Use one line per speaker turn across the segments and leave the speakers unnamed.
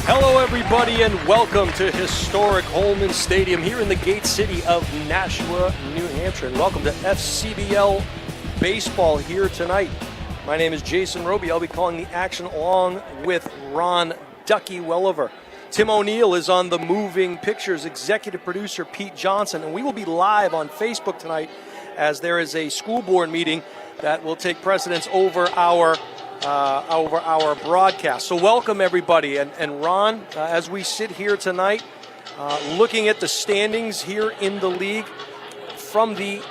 Hello everybody and welcome to historic Holman Stadium here in the Gate City of Nashua, New Hampshire. And welcome to FCBL Baseball here tonight. My name is Jason Roby. I'll be calling the action along with Ron Ducky Welliver. Tim O'Neill is on the Moving Pictures, executive producer Pete Johnson, and we will be live on Facebook tonight as there is a school board meeting that will take precedence over our broadcast. So welcome everybody, and Ron, as we sit here tonight, looking at the standings here in the league, from the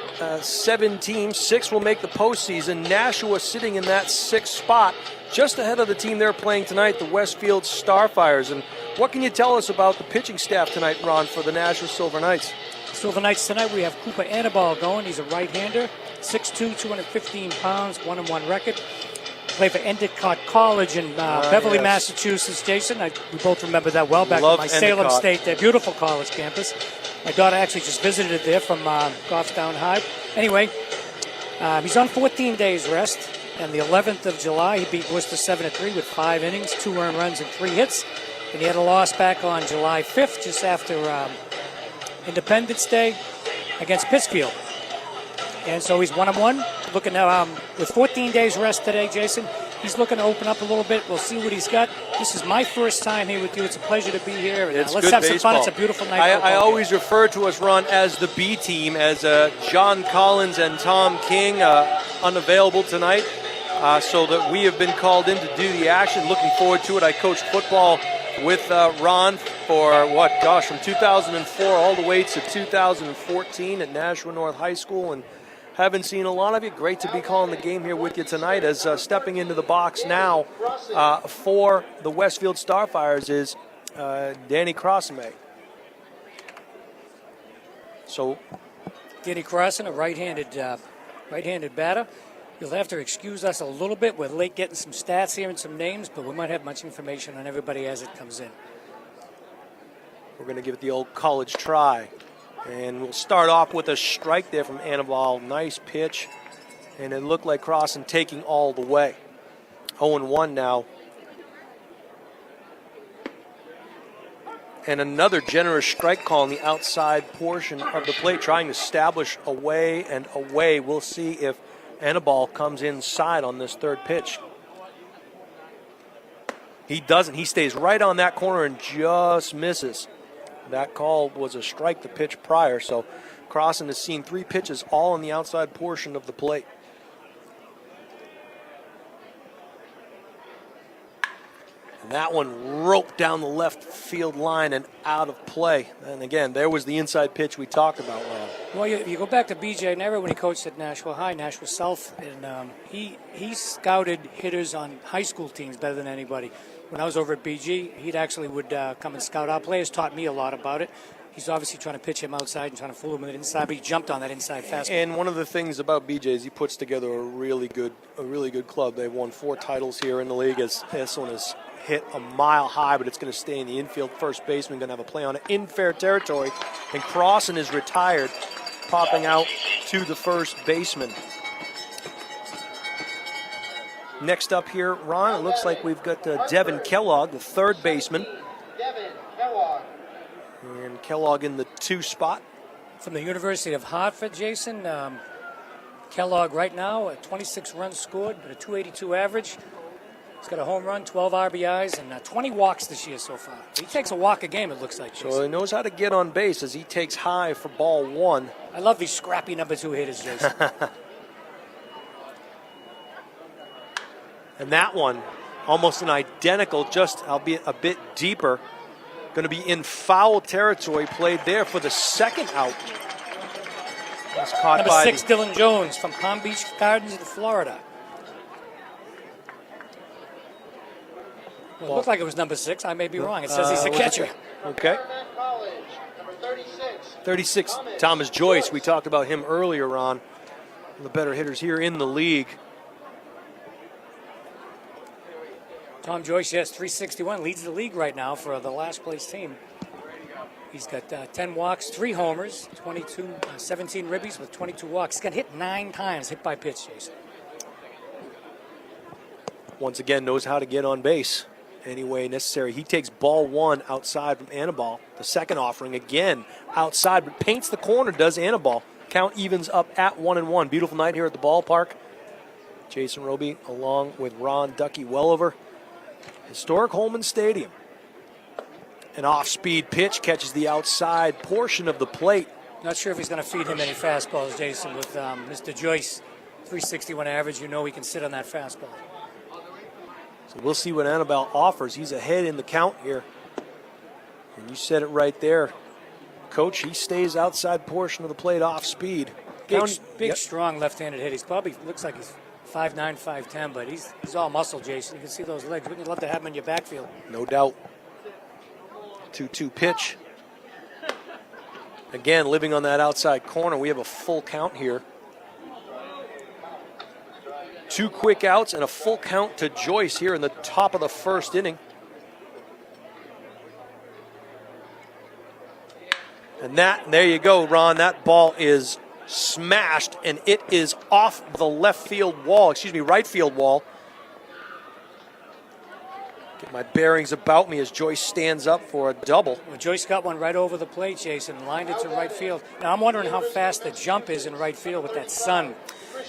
7 teams, 6 will make the postseason. Nashua sitting in that 6th spot, just ahead of the team they're playing tonight, the Westfield Starfires. And what can you tell us about the pitching staff tonight, Ron, for the Nashua Silver Knights?
Silver Knights tonight, we have Cooper Annabelle going. He's a right-hander, 6'2", 215 pounds, 1-1 record. Play for Endicott College in Beverly, yes, Massachusetts. Jason, we both remember that well back at my Salem State, their beautiful college campus. My daughter actually just visited it there from Goffstown High. Anyway, he's on 14 days rest, and the 11th of July, he beat Worcester 7-3 with 5 innings, 2 earned runs, and 3 hits. And he had a loss back on July 5th, just after Independence Day, against Pittsfield. And so he's 1-1, looking now with 14 days rest today, Jason. He's looking to open up a little bit. We'll see what he's got. This is my first time here with you. It's a pleasure to be here. And,
let's
have some
baseball.
fun. It's a beautiful night.
I always refer to us, Ron, as the B team, as John Collins and Tom King unavailable tonight, so that we have been called in to do the action. Looking forward to it. I coached football with Ron for, from 2004 all the way to 2014 at Nashua North High School, and haven't seen a lot of you. Great to be calling the game here with you tonight, as stepping into the box now for the Westfield Starfires is Danny Crossmay. So,
Danny Crossan, a right-handed batter. You'll have to excuse us a little bit. We're late getting some stats here and some names, but we might have much information on everybody as it comes in.
We're going to give it the old college try. And we'll start off with a strike there from Annabelle. Nice pitch. And it looked like Crossan taking all the way. 0-1 now. And another generous strike call on the outside portion of the plate, trying to establish away and away. We'll see if Annabelle comes inside on this third pitch. He doesn't. He stays right on that corner and just misses. That call was a strike the pitch prior, so Crossan has seen 3 pitches all on the outside portion of the plate. And that one roped down the left field line and out of play. And again, there was the inside pitch we talked about, Ron.
Well, you go back to B.J. Nera when he coached at Nashua High, Nashua South, and he scouted hitters on high school teams better than anybody. When I was over at BG, he'd actually would come and scout our players, taught me a lot about it. He's obviously trying to pitch him outside and trying to fool him with it inside, but he jumped on that inside fastball. And
one of the things about BJ is he puts together a really good club. They've won 4 titles here in the league. As this one is hit a mile high, but it's going to stay in the infield. First baseman going to have a play on it in fair territory, and Crossan is retired, popping out to the first baseman. Next up here, Ron, it looks like we've got Devin Kellogg, the third baseman.
Devin Kellogg.
And Kellogg in the 2 spot.
From the University of Hartford, Jason. Kellogg right now, 26 runs scored, but a .282 average. He's got a home run, 12 RBIs, and 20 walks this year so far. He takes a walk a game, it looks like, Jason.
So he knows how to get on base as he takes high for ball 1.
I love these scrappy number 2 hitters, Jason.
And that one, almost an identical, just albeit a bit deeper. Going to be in foul territory, played there for the second out. That's caught
number
by
6, Dylan Jones from Palm Beach Gardens in Florida. Well, it looked like it was number 6. I may be wrong. It says he's a catcher.
Okay.
College, number 36.
36, Thomas Joyce. We talked about him earlier, Ron. One of the better hitters here in the league.
Tom Joyce, yes, 361, leads the league right now for the last place team. He's got 10 walks, 3 homers, 17 ribbies with 22 walks. He's got hit 9 times, hit by pitch, Jason.
Once again, knows how to get on base any way necessary. He takes ball 1 outside from Anibal. The second offering again outside, but paints the corner, does Anibal. Count evens up at 1-1. Beautiful night here at the ballpark. Jason Roby along with Ron Ducky Wellover. Historic Holman Stadium. An off-speed pitch catches the outside portion of the plate.
Not sure if he's going to feed him any fastballs, Jason, with Mr. Joyce, 361 average. You know he can sit on that fastball.
So we'll see what Anibal offers. He's ahead in the count here. And you said it right there, Coach. He stays outside portion of the plate off speed.
Big strong left-handed hit. He's probably looks like he's 5'9", 5'10", but he's all muscle, Jason. You can see those legs. Wouldn't you love to have him in your backfield?
No doubt. 2-2 pitch. Again, living on that outside corner. We have a full count here. 2 quick outs and a full count to Joyce here in the top of the first inning. And there you go, Ron. That ball is smashed, and it is off the right field wall. Get my bearings about me as Joyce stands up for a double.
Well, Joyce got one right over the plate, Jason, lined it to right field. Now, I'm wondering how fast the jump is in right field with that sun.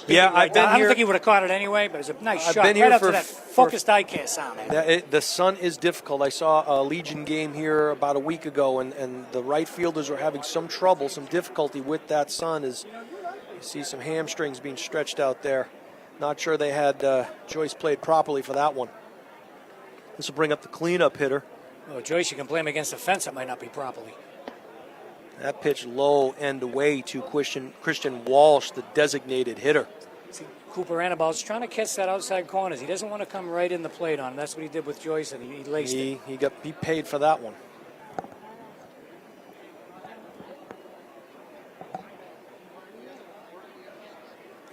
Yeah,
I don't think he would have caught it anyway, but it was a nice shot.
Been here
right up
for
to that focused eye can't sound.
The sun is difficult. I saw a Legion game here about a week ago, and the right fielders are having some trouble, some difficulty with that sun. As you see some hamstrings being stretched out there. Not sure they had Joyce played properly for that one. This will bring up the cleanup hitter.
Well, Joyce, you can play him against the fence. It might not be properly.
That pitch low end away to Christian Walsh, the designated hitter.
See, Cooper Anibal's trying to catch that outside corners. He doesn't want to come right in the plate on him. That's what he did with Joyce, and he laced it.
He paid for that one.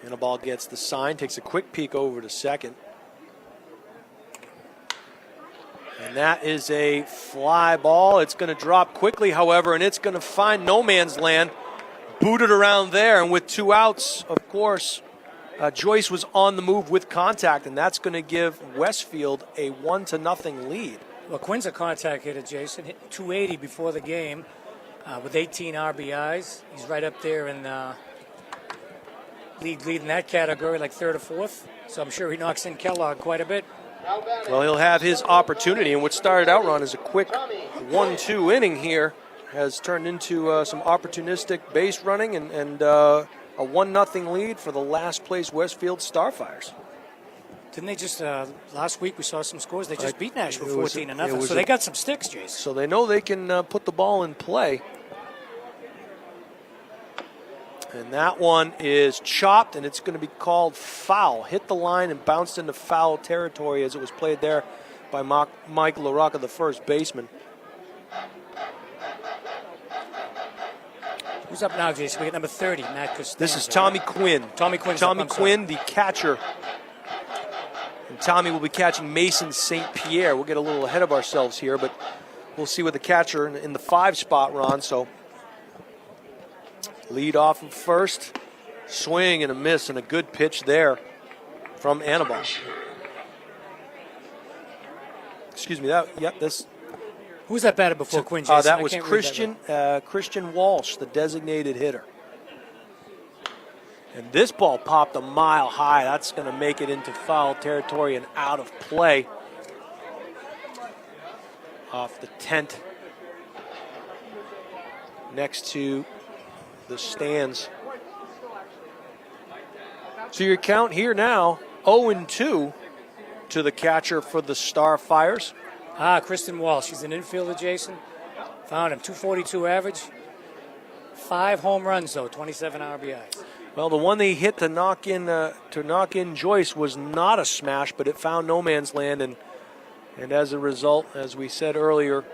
Anibal gets the sign, takes a quick peek over to second. And that is a fly ball. It's going to drop quickly, however, and it's going to find no man's land. Booted around there, and with 2 outs, of course, Joyce was on the move with contact, and that's going to give Westfield a 1-0 lead.
Well, Quinn's a contact hitter, Jason. Hit 280 before the game with 18 RBIs. He's right up there in lead in that category, like 3rd or 4th. So I'm sure he knocks in Kellogg quite a bit.
Well, he'll have his opportunity, and what started out, Ron, as a quick 1-2 inning here has turned into some opportunistic base running and a 1-0 lead for the last place Westfield Starfires.
Didn't they just, last week we saw some scores, they just beat Nashua 14-0, so they got some sticks, Jason.
So they know they can put the ball in play. And that one is chopped, and it's going to be called foul. Hit the line and bounced into foul territory as it was played there by Mike LaRocca, the first baseman.
Who's up now, Jason? We got number 30, Matt Costanza.
This is Tommy Quinn.
Tommy
Quinn, the catcher. And Tommy will be catching Mason St. Pierre. We'll get a little ahead of ourselves here, but we'll see with the catcher in the 5 spot, Ron. So lead off of first. Swing and a miss, and a good pitch there from Anibal. Excuse me.
Who's that batter before Quinn, Jason?
That was Christian Walsh, the designated hitter. And this ball popped a mile high. That's going to make it into foul territory and out of play. Off the tent next to the stands. So your count here now, 0-2 to the catcher for the Starfires.
Kristen Walsh. She's an infielder, Jason. Found him, 242 average. 5 home runs, though, 27 RBIs.
Well, the one they hit to knock in Joyce was not a smash, but it found no man's land, and And as a result, as we said earlier,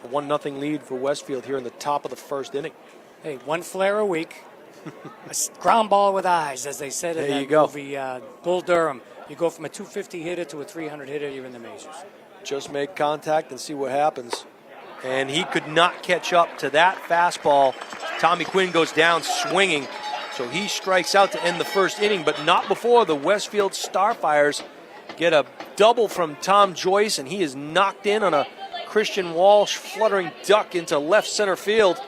a 1-0 lead for Westfield here in the top of the first inning.
Hey, one flare a week. A ground ball with eyes, as they said in
There
that
you go.
movie, Bull Durham. You go from a 250 hitter to a 300 hitter, you're in the majors.
Just make contact and see what happens. And he could not catch up to that fastball. Tommy Quinn goes down swinging. So he strikes out to end the first inning, but not before the Westfield Starfires get a double from Tom Joyce, and he is knocked in on a Christian Walsh fluttering duck into left center field.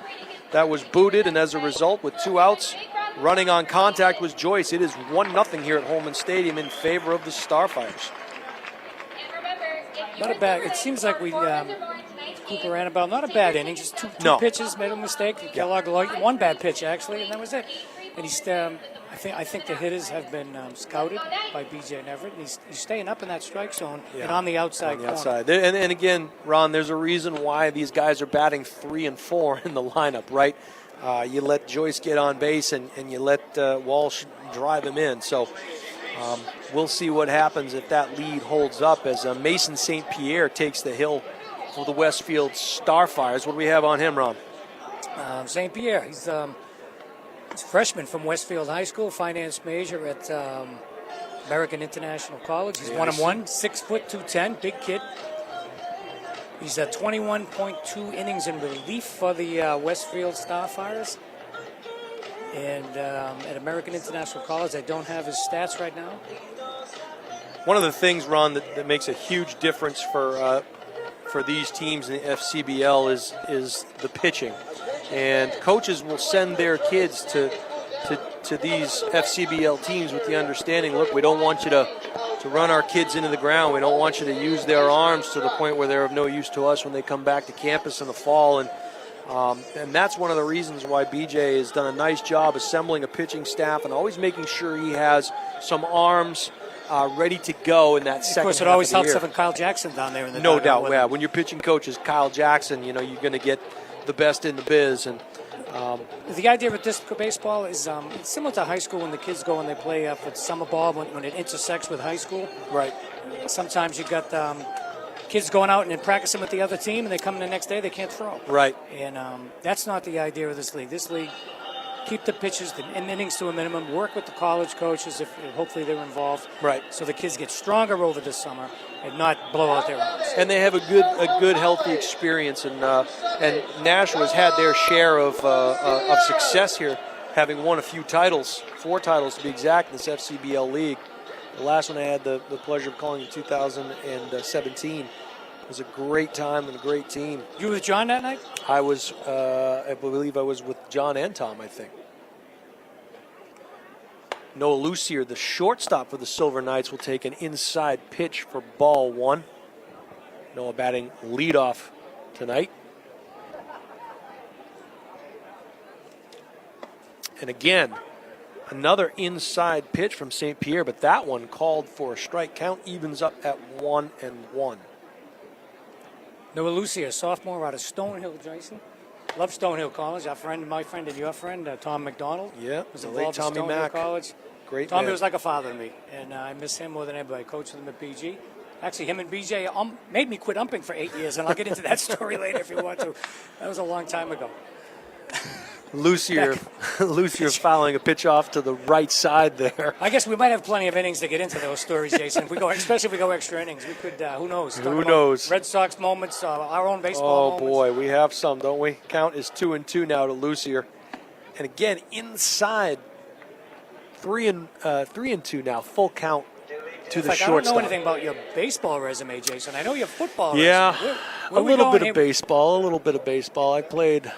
That was booted, and as a result, with 2 outs, running on contact was Joyce. It is 1-0 here at Holman Stadium in favor of the Starfires.
Not a bad. It seems like we Cooper Annabelle, not a bad inning. Just two pitches, made a mistake. Kellogg liked one bad pitch actually, and that was it. And he's I think the hitters have been scouted by BJ and Everett, and he's staying up in that strike zone and on the outside corner.
And again, Ron, there's a reason why these guys are batting 3 and 4 in the lineup, right? You let Joyce get on base, and you let Walsh drive him in. So we'll see what happens if that lead holds up as Mason St. Pierre takes the hill for the Westfield Starfires. What do we have on him, Ron?
St. Pierre, he's a freshman from Westfield High School, finance major at American International College. He's 1-1, 6 foot 210, big kid. He's at 21.2 innings in relief for the Westfield Starfires. And at American International College, I don't have his stats right now.
One of the things, Ron, that makes a huge difference for these teams in the FCBL is the pitching. And coaches will send their kids to these FCBL teams with the understanding, look, we don't want you to run our kids into the ground. We don't want you to use their arms to the point where they're of no use to us when they come back to campus in the fall. And that's one of the reasons why BJ has done a nice job assembling a pitching staff and always making sure he has some arms ready to go in that second half of the year.
Of course, it always helps having Kyle Jackson down there in the
no doubt, yeah. When your pitching coach is Kyle Jackson, you're going to get the best in the biz. And
the idea with disc baseball is it's similar to high school when the kids go and they play for summer ball when it intersects with high school.
Right.
Sometimes you got kids going out and then practicing with the other team, and they come in the next day, they can't throw.
Right.
And that's not the idea of this league. This league, keep the pitches, the innings to a minimum, work with the college coaches if hopefully they're involved.
Right.
So the kids get stronger over the summer and not blow out their arms.
And they have a good healthy experience, and Nashua has had their share of success here, having won a few titles, 4 titles to be exact, in this FCBL league. The last one I had the pleasure of calling in 2017. It was a great time and a great team.
You were with John that night?
I was, I believe I was with John and Tom, I think. Noah Lucier, the shortstop for the Silver Knights, will take an inside pitch for ball 1. Noah batting leadoff tonight. And again, another inside pitch from St. Pierre, but that one called for a strike. Count evens up at 1-1.
Noah Lucier, sophomore out of Stonehill, Jason. Love Stonehill College. My friend and your friend, Tom McDonald.
Yeah,
was
the
involved
late
in
Tommy
Stonehill
Mack.
College.
Great
Tommy
man.
was like a father to me, and I miss him more than anybody. I coached with him at BG. Actually, him and BJ made me quit umping for 8 years, and I'll get into that story later if you want to. That was a long time ago.
Lucier fouling a pitch off to the right side there.
I guess we might have plenty of innings to get into those stories, Jason. Especially if we go extra innings, we could. Who knows?
Who knows?
Red Sox moments, our own baseball moments.
Oh boy, we have some, don't we? Count is 2-2 now to Lucier, and again inside 3-2 now. Full count to the shortstop.
I don't know anything about your baseball resume, Jason. I know your football resume.
Yeah,
Where
a little bit of baseball. I played.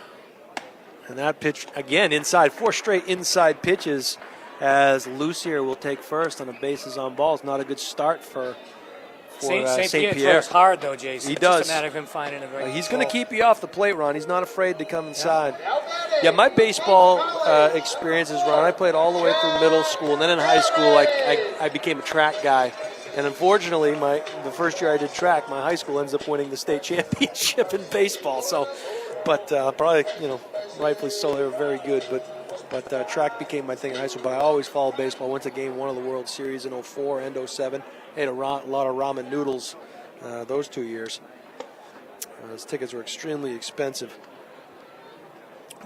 And that pitch, again, inside. 4 straight inside pitches as Lucier will take first on the bases on balls. Not a good start for St. Pierre.
Throws hard, though, Jason.
He
it's
does.
Just a matter of him finding a right
He's going to keep you off the plate, Ron. He's not afraid to come inside. Yeah, my baseball experiences, Ron, I played all the way through middle school. And then in high school, I became a track guy. And unfortunately, the first year I did track, my high school ends up winning the state championship in baseball. So, but probably, rightfully so, they were very good, but track became my thing in high school. But I always followed baseball. I went to Game 1 of the World Series in 04 and 07. Ate a lot of ramen noodles those 2 years. Those tickets were extremely expensive.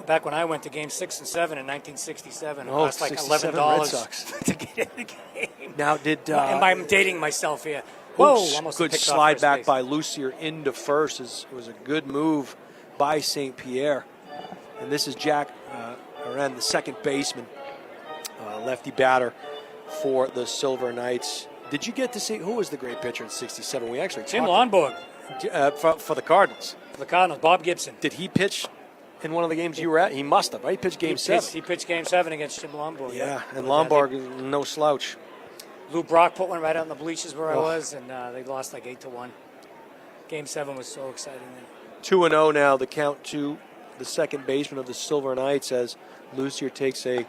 Back when I went to Game 6 and 7 in 1967, it
Oh,
cost like
67
$11
Red Sox.
to get in the game.
Now, did
and I'm dating myself here. Whoa! Almost
good
picked off
slide
first
back
base.
by Lucier into first. It was a good move by St. Pierre. And this is Jack Aran, the second baseman, lefty batter for the Silver Knights. Did you get to see who was the great pitcher in '67? We actually
Tim
talked
Lonborg
for the Cardinals.
for the Cardinals. Bob Gibson.
Did he pitch in one of the games you were at? He must have, right? He pitched Game 7.
He pitched Game 7 against Tim Lonborg.
Yeah, and Lombard is no slouch.
Lou Brock put one right out on the bleachers where I was, and they lost like 8-1. Game 7 was so exciting then.
2-0 now, the count to the second baseman of the Silver Knights as Lucier takes a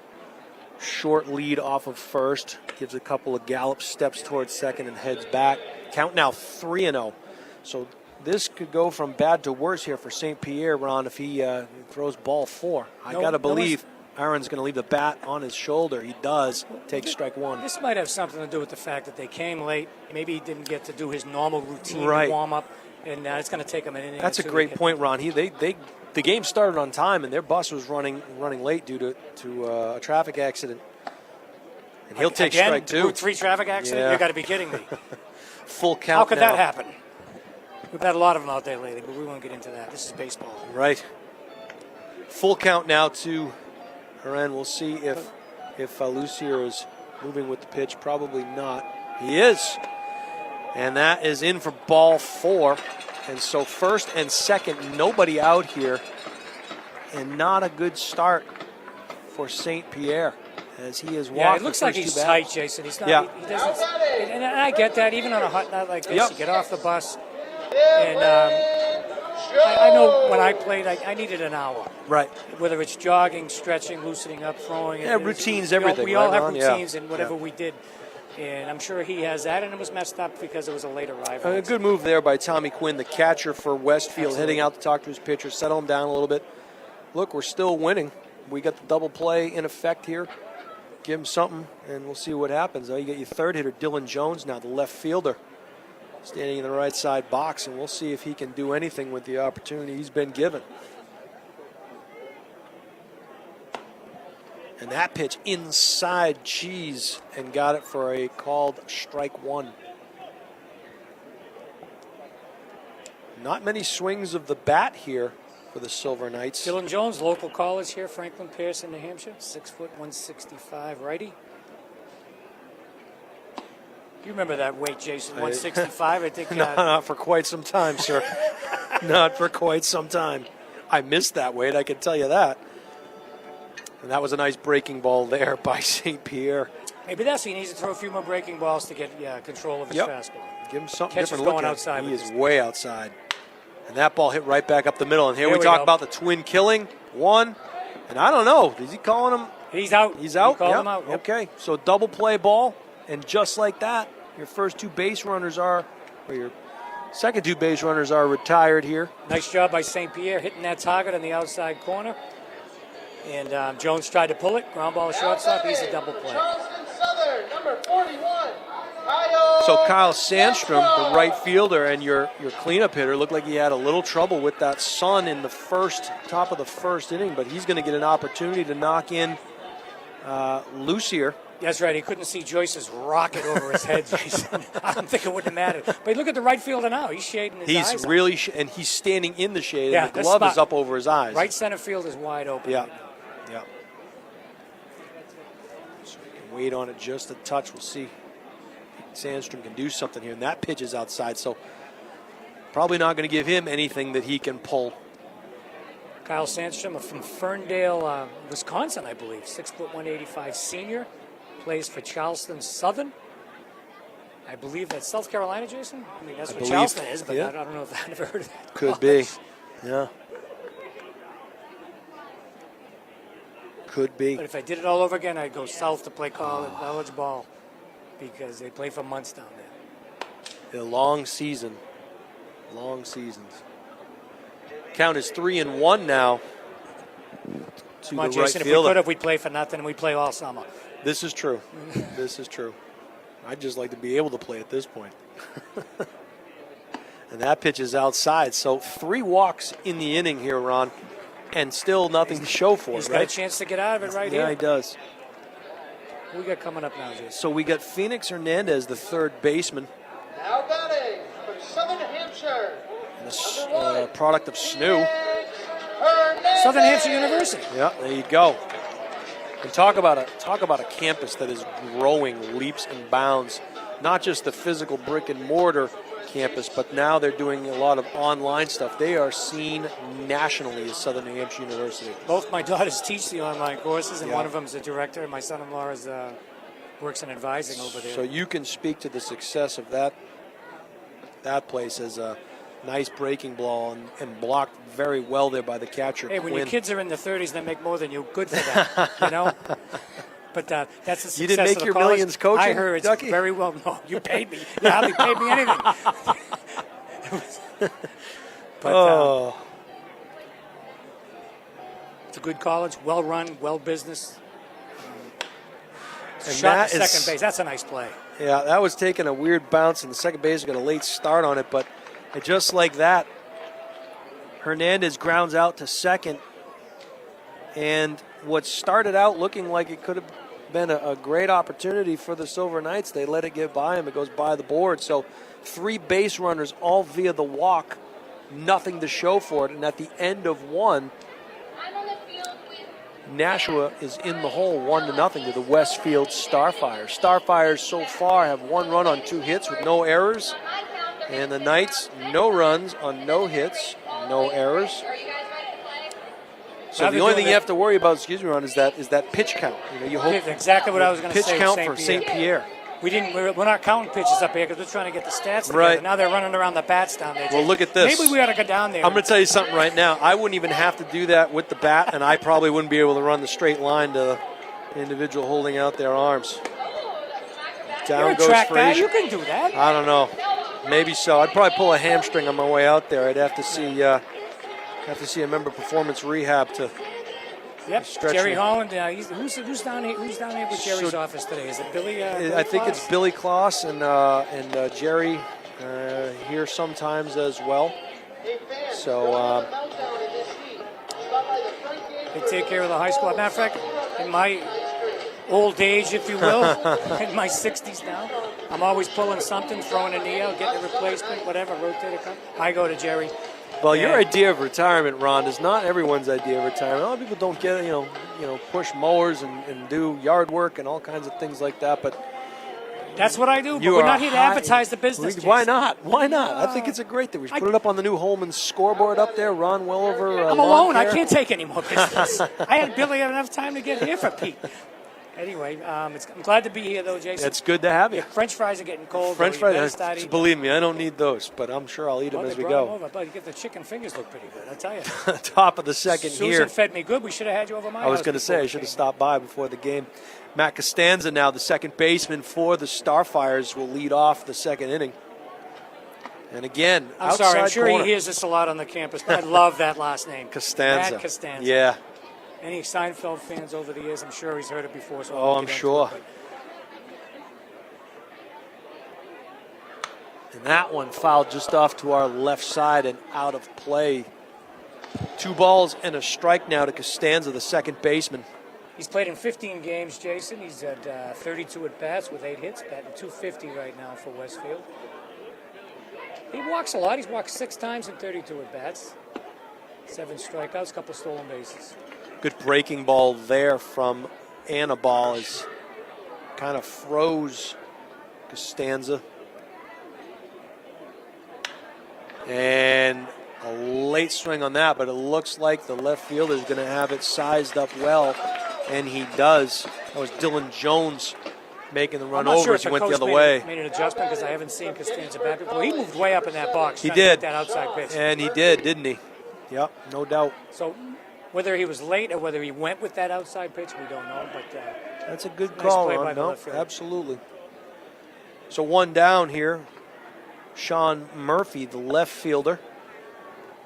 short lead off of first, gives a couple of gallop steps towards second and heads back. Count now 3-0. So this could go from bad to worse here for St. Pierre, Ron, if he throws ball 4. I got to believe Aaron's going to leave the bat on his shoulder. He does. Take strike 1.
This might have something to do with the fact that they came late. Maybe he didn't get to do his normal routine
Right.
warm-up, and it's going to take him an inning.
That's a great point, Ron. The game started on time, and their bus was running late due to a traffic accident. And he'll take
Again,
strike 2.
Group 3 traffic accident?
Yeah.
You got to be kidding me.
Full count
How could
now.
that happen? We've had a lot of them out there lately, but we won't get into that. This is baseball.
Right. Full count now to Haran. We'll see if Lucier is moving with the pitch. Probably not. He is. And that is in for ball 4. And so first and second, nobody out here. And not a good start for St. Pierre as he is walking.
Yeah, it looks
the
like
first
he's
2
tight,
batters.
Jason. He's not.
Yeah.
He doesn't. And I get that. Even on a hot night like this,
Yep.
you get off the bus. And I know when I played, I needed an hour.
Right.
Whether it's jogging, stretching, loosening up, throwing.
Yeah, routines, everything,
We all
right,
have
Ron? Yeah.
routines in whatever we did. And I'm sure he has that, and it was messed up because it was a late arrival.
A good move there by Tommy Quinn, the catcher for Westfield,
Absolutely.
heading out to talk to his pitcher, settle him down a little bit. Look, we're still winning. We got the double play in effect here. Give him something, and we'll see what happens. You get your third hitter, Dylan Jones, now the left fielder, standing in the right side box, and we'll see if he can do anything with the opportunity he's been given. And that pitch inside Cheese and got it for a called strike 1. Not many swings of the bat here for the Silver Knights.
Dylan Jones, local college here, Franklin Pierce in New Hampshire, 6 foot 165 righty. You remember that weight, Jason? 165, I think.
Not for quite some time, sir. Not for quite some time. I missed that weight, I can tell you that. And that was a nice breaking ball there by St. Pierre.
Maybe that's he needs to throw a few more breaking balls to get control of his fastball.
Give him something
Catcher's
different to look
going
at.
outside
He
with
is
this.
way outside. And that ball hit right back up the middle. And here
There
we
we
talk
go.
about the twin killing. 1. And I don't know. Is he calling him?
He's out.
He's out?
He called
Yep.
him out. Yep.
Okay. So double play ball. And just like that, your first 2 base runners are, or your second 2 base runners are retired here.
Nice job by St. Pierre hitting that target on the outside corner. And Jones tried to pull it. Ground ball to shortstop. He's a double play.
Charleston Southern, number 41. Kyle
So Kyle Sandstrom, the right fielder and your cleanup hitter, looked like he had a little trouble with that sun in the top of the first inning, but he's going to get an opportunity to knock in Lucier.
That's right. He couldn't see Joyce's rocket over his head, Jason. I don't think it would have mattered. But look at the right fielder now. He's shading his eyes.
He's really, and he's standing in the shade,
Yeah,
and the
that's
glove is
smart.
up over his eyes.
Right center field is wide open.
Yeah.
right now.
Yeah. So we can wait on it just a touch. We'll see if Sandstrom can do something here. And that pitch is outside, so probably not going to give him anything that he can pull.
Kyle Sandstrom from Ferndale, Wisconsin, I believe. 6 foot 185 senior. Plays for Charleston Southern. I believe that's South Carolina, Jason? I mean, that's
I
what
believe,
Charleston is, but
yeah.
I don't know if I've ever heard of that.
Could be.
college.
Yeah. Could be.
But if I did it all over again, I'd go south to play college ball because they play for months down there.
A long season. Long seasons. Count is 3-1 now. To
Come on,
the right
Jason, if we
fielder.
could, if we'd play for nothing, we'd play all summer.
This is true. This is true. I'd just like to be able to play at this point. And that pitch is outside. So 3 walks in the inning here, Ron, and still nothing to show for
He's
it,
got
right?
a chance to get out of it right here.
Yeah, he does.
Who we got coming up now, Jason?
So we got Phoenix Hernandez, the third baseman.
Now batting from Southern Hampshire.
Product of SNU.
Hernandez.
Southern Hampshire University.
Yeah, there you go. And talk about a campus that is growing leaps and bounds. Not just the physical brick and mortar campus, but now they're doing a lot of online stuff. They are seen nationally as Southern New Hampshire University.
Both my daughters teach the online courses, and
Yeah.
one of them is a director, and my son-in-law is works in advising over there.
So you can speak to the success of that place as a nice breaking ball and blocked very well there by the catcher.
Hey, when
Quinn.
your kids are in their 30s, they make more than you. Good for them, you know. But that's the success.
You didn't make
of the
your
college.
millions coaching,
I heard it's
Ducky?
very well. No, you paid me. You hardly paid me anything. But it's a good college, well run, well business.
And
Shot
that
to
is-
second base. That's a nice play.
Yeah, that was taking a weird bounce, and the second base got a late start on it. But just like that, Hernandez grounds out to second. And what started out looking like it could have been a great opportunity for the Silver Knights, they let it get by him. It goes by the board. So 3 base runners, all via the walk, nothing to show for it. And at the end of one, Nashua is in the hole 1-0 to the Westfield Starfires. Starfires so far have 1 run on 2 hits with no errors. And the Knights, no runs on no hits, no errors. So the only thing you have to worry about, excuse me, Ron, is that pitch count. You know, you hope
That's exactly what I was going to
pitch
say.
count for St. Pierre.
We're not counting pitches up here because we're trying to get the stats together.
Right.
Now they're running around the bats down there.
Well, look at this.
Maybe we ought to go down there.
I'm going to tell you something right now. I wouldn't even have to do that with the bat, and I probably wouldn't be able to run the straight line to the individual holding out their arms. Down
You're a
goes
track guy.
Frazier.
You can do that.
I don't know. Maybe so. I'd probably pull a hamstring on my way out there. I'd have to see a member of performance rehab to.
Yep.
Stretch
Jerry
me.
Holland. Who's down here? Who's down here with Jerry's office today? Is it Billy?
I think
Klaus?
it's Billy Kloss and Jerry here sometimes as well. So
They take care of the high school. Matter of fact, in my old age, if you will, in my 60s now, I'm always pulling something, throwing a knee out, getting a replacement, whatever, rotator cuff. I go to Jerry.
well, your
Yeah.
idea of retirement, Ron, is not everyone's idea of retirement. A lot of people don't get push mowers and do yard work and all kinds of things like that. But
That's what I do. But
you
we're
are
not here to
high-
advertise the business.
Why
Jason.
not? Why not? I think it's a great thing. We should put it up on the new Holman scoreboard up there. Ron Welliver.
I'm
lawn
alone.
care.
I can't take any more business. I had barely have enough time to get here for Pete. Anyway, I'm glad to be here, though, Jason.
It's good to have you.
French fries are getting cold.
French
though. You better
fries,
start eating.
believe me, I don't need those, but I'm sure I'll eat them
Well,
as
they
we
brought 'em
go.
over, but you get the chicken fingers look pretty good. I tell you.
Top of the second
Susan
here.
fed me good. We should have had you over my
I was
house
going to say,
before
I
we
should have
came.
stopped by before the game. Matt Costanza now, the second baseman for the Starfires, will lead off the second inning. And again,
I'm
outside
sorry. I'm sure
corner.
he hears this a lot on the campus, but I love that last name.
Costanza.
Matt Costanza.
Yeah.
Any Seinfeld fans over the years, I'm sure he's heard it before. So I
Oh,
won't
I'm
get into
sure.
it, but
And that one fouled just off to our left side and out of play. 2 balls and a strike now to Costanza, the second baseman.
He's played in 15 games, Jason. He's at 32 at bats with 8 hits, batting .250 right now for Westfield. He walks a lot. He's walked 6 times in 32 at bats. 7 strikeouts, couple stolen bases.
Good breaking ball there from Anibal as kind of froze Costanza. And a late swing on that, but it looks like the left fielder is going to have it sized up well, and he does. That was Dylan Jones making the
I'm
run
not
over
sure
as
if
he
the
went the
coach
other
made
way.
Made an adjustment because I haven't seen Costanza bat before. He moved way up in that box.
He
trying to
did.
get that outside pitch.
And he did, didn't he? Yep, no doubt.
So whether he was late or whether he went with that outside pitch, we don't know. But
That's a good
Nice
call,
play by
Ron.
the
No,
left fielder.
absolutely. So 1 down here. Sean Murphy, the left fielder,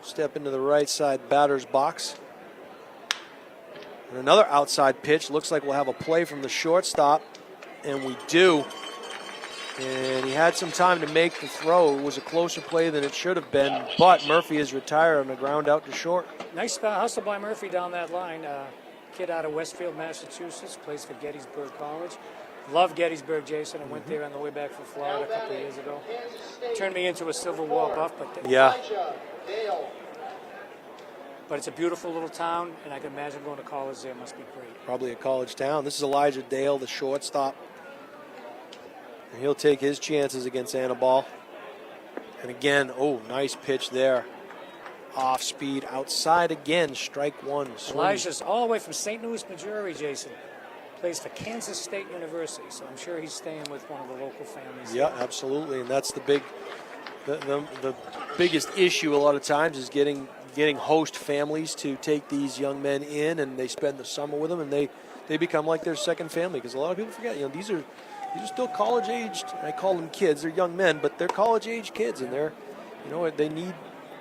step into the right side batter's box. And another outside pitch. Looks like we'll have a play from the shortstop. And we do. And he had some time to make the throw. It was a closer play than it should have been, but Murphy is retired on the ground out to short.
Nice hustle by Murphy down that line. Kid out of Westfield, Massachusetts, plays for Gettysburg College. Love Gettysburg, Jason. I went there on the way back from Florida a couple of years ago. Turned me into a Civil War buff, but
Yeah.
But it's a beautiful little town, and I can imagine going to college there must be great.
Probably a college town. This is Elijah Dale, the shortstop. And he'll take his chances against Annabelle. And again, nice pitch there. Off speed, outside again, strike one. Swing.
Elijah's all the way from St. Louis, Missouri, Jason. Plays for Kansas State University, so I'm sure he's staying with one of the local families.
Yeah, absolutely, and that's the biggest issue a lot of times is getting host families to take these young men in, and they spend the summer with them, and they become like their second family. Because a lot of people forget, these are still college aged. I call them kids; they're young men, but they're college aged kids, and they need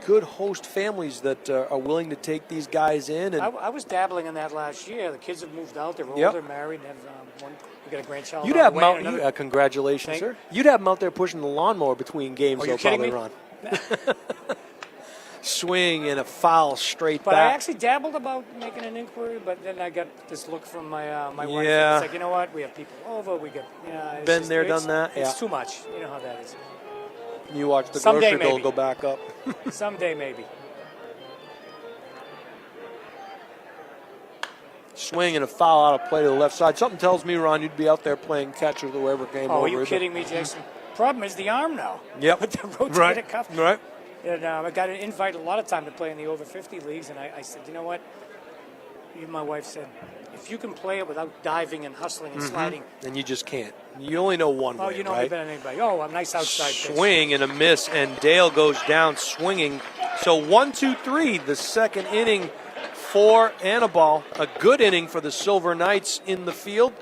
good host families that are willing to take these guys in. And
I was dabbling in that last year. The kids have moved out; they're older, married, and have we got a grandchild.
You'd have them congratulations, sir. You'd have them out there pushing the lawnmower between games.
Are you kidding me?
Ron. Swing and a foul straight
but
back.
I actually dabbled about making an inquiry, but then I got this look from my wife.
Yeah.
It's like, you know what? We have people over. We got
been there, done that.
It's too much. You know how that is.
You watch the
Someday,
grocery bill
maybe.
go back up.
Someday, maybe.
Swing and a foul out of play to the left side. Something tells me, Ron, you'd be out there playing catcher the whoever game over.
Oh, are you kidding me, Jason? Problem is the arm now.
Yep.
With the rotator cuff.
Right.
And I got an invite a lot of time to play in the over 50 leagues, and I said, you know what? Even my wife said, if you can play it without diving and hustling and sliding.
And you just can't. You only know one way,
You know
right?
me better than anybody. Oh, a nice outside pitch.
Swing and a miss, and Dale goes down swinging. So 1-2-3, the second inning for Annabelle. A good inning for the Silver Knights in the field.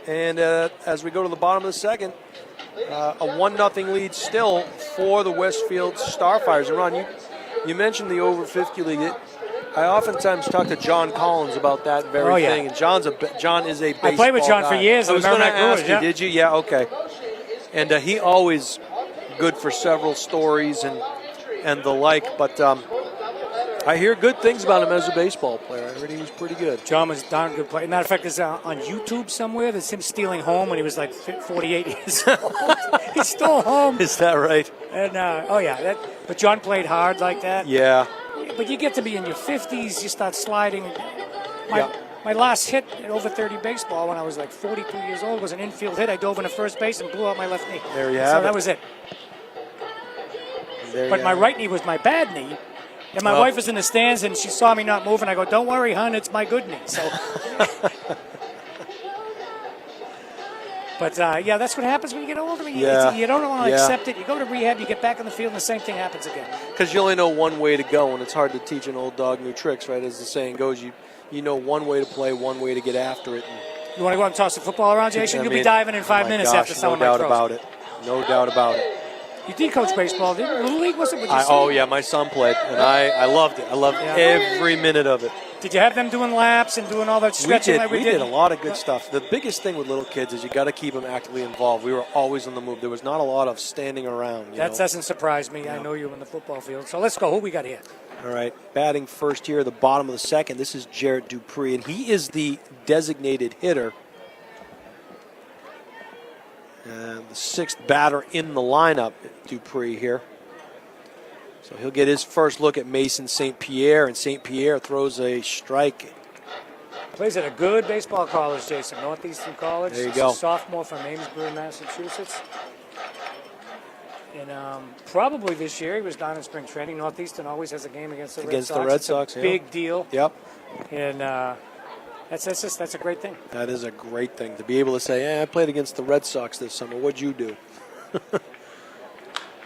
And as we go to the bottom of the second, a 1-0 lead still for the Westfield Starfires. And Ron, you mentioned the over 50 league. I oftentimes talk to John Collins about that very thing, and John is a baseball
I played with John
guy.
for years.
I was going to ask you,
yeah.
did you? Yeah, okay. And he always good for several stories and the like. But I hear good things about him as a baseball player. I heard he was pretty good.
John was a darn good player. Matter of fact, there's on YouTube somewhere. There's him stealing home when he was like 48 years old. He stole home.
Is that right?
And but John played hard like that.
Yeah.
But you get to be in your 50s, you start sliding. My last hit at over 30 baseball when I was like 42 years old was an infield hit. I dove into first base and blew out my left knee.
There you have it.
So that was it. But my right knee was my bad knee. And my wife was in the stands and she saw me not moving. I go, don't worry, hon, it's my good knee. So. But, that's what happens when you get older. You don't want to accept it. You go to rehab, you get back on the field, and the same thing happens again.
Because you only know one way to go, and it's hard to teach an old dog new tricks, right? As the saying goes, you know one way to play, one way to get after it.
You want to go out and toss the football around, Jason? You'll be diving in 5 minutes after someone
no doubt
throws.
about it. No doubt about it.
You did coach baseball, didn't you? Little League, was it?
My son played, and I loved it. I loved every minute of it.
Did you have them doing laps and doing all that stretching like we did?
We did a lot of good stuff. The biggest thing with little kids is you got to keep them actively involved. We were always on the move. There was not a lot of standing around.
That doesn't surprise me. I know you in the football field. So let's go. Who we got here?
All right, batting first here at the bottom of the second. This is Jarrett Dupree, and he is the designated hitter. And the sixth batter in the lineup, Dupree here. So he'll get his first look at Mason St. Pierre, and St. Pierre throws a strike.
Plays at a good baseball college, Jason, Northeastern College.
There you go.
He's a sophomore from Amesbury, Massachusetts. And probably this year he was down in spring training. Northeastern always has a game against the Red Sox.
Against the Red Sox,
yeah. Big deal.
Yep.
And that's a great thing.
That is a great thing to be able to say, I played against the Red Sox this summer. What'd you do?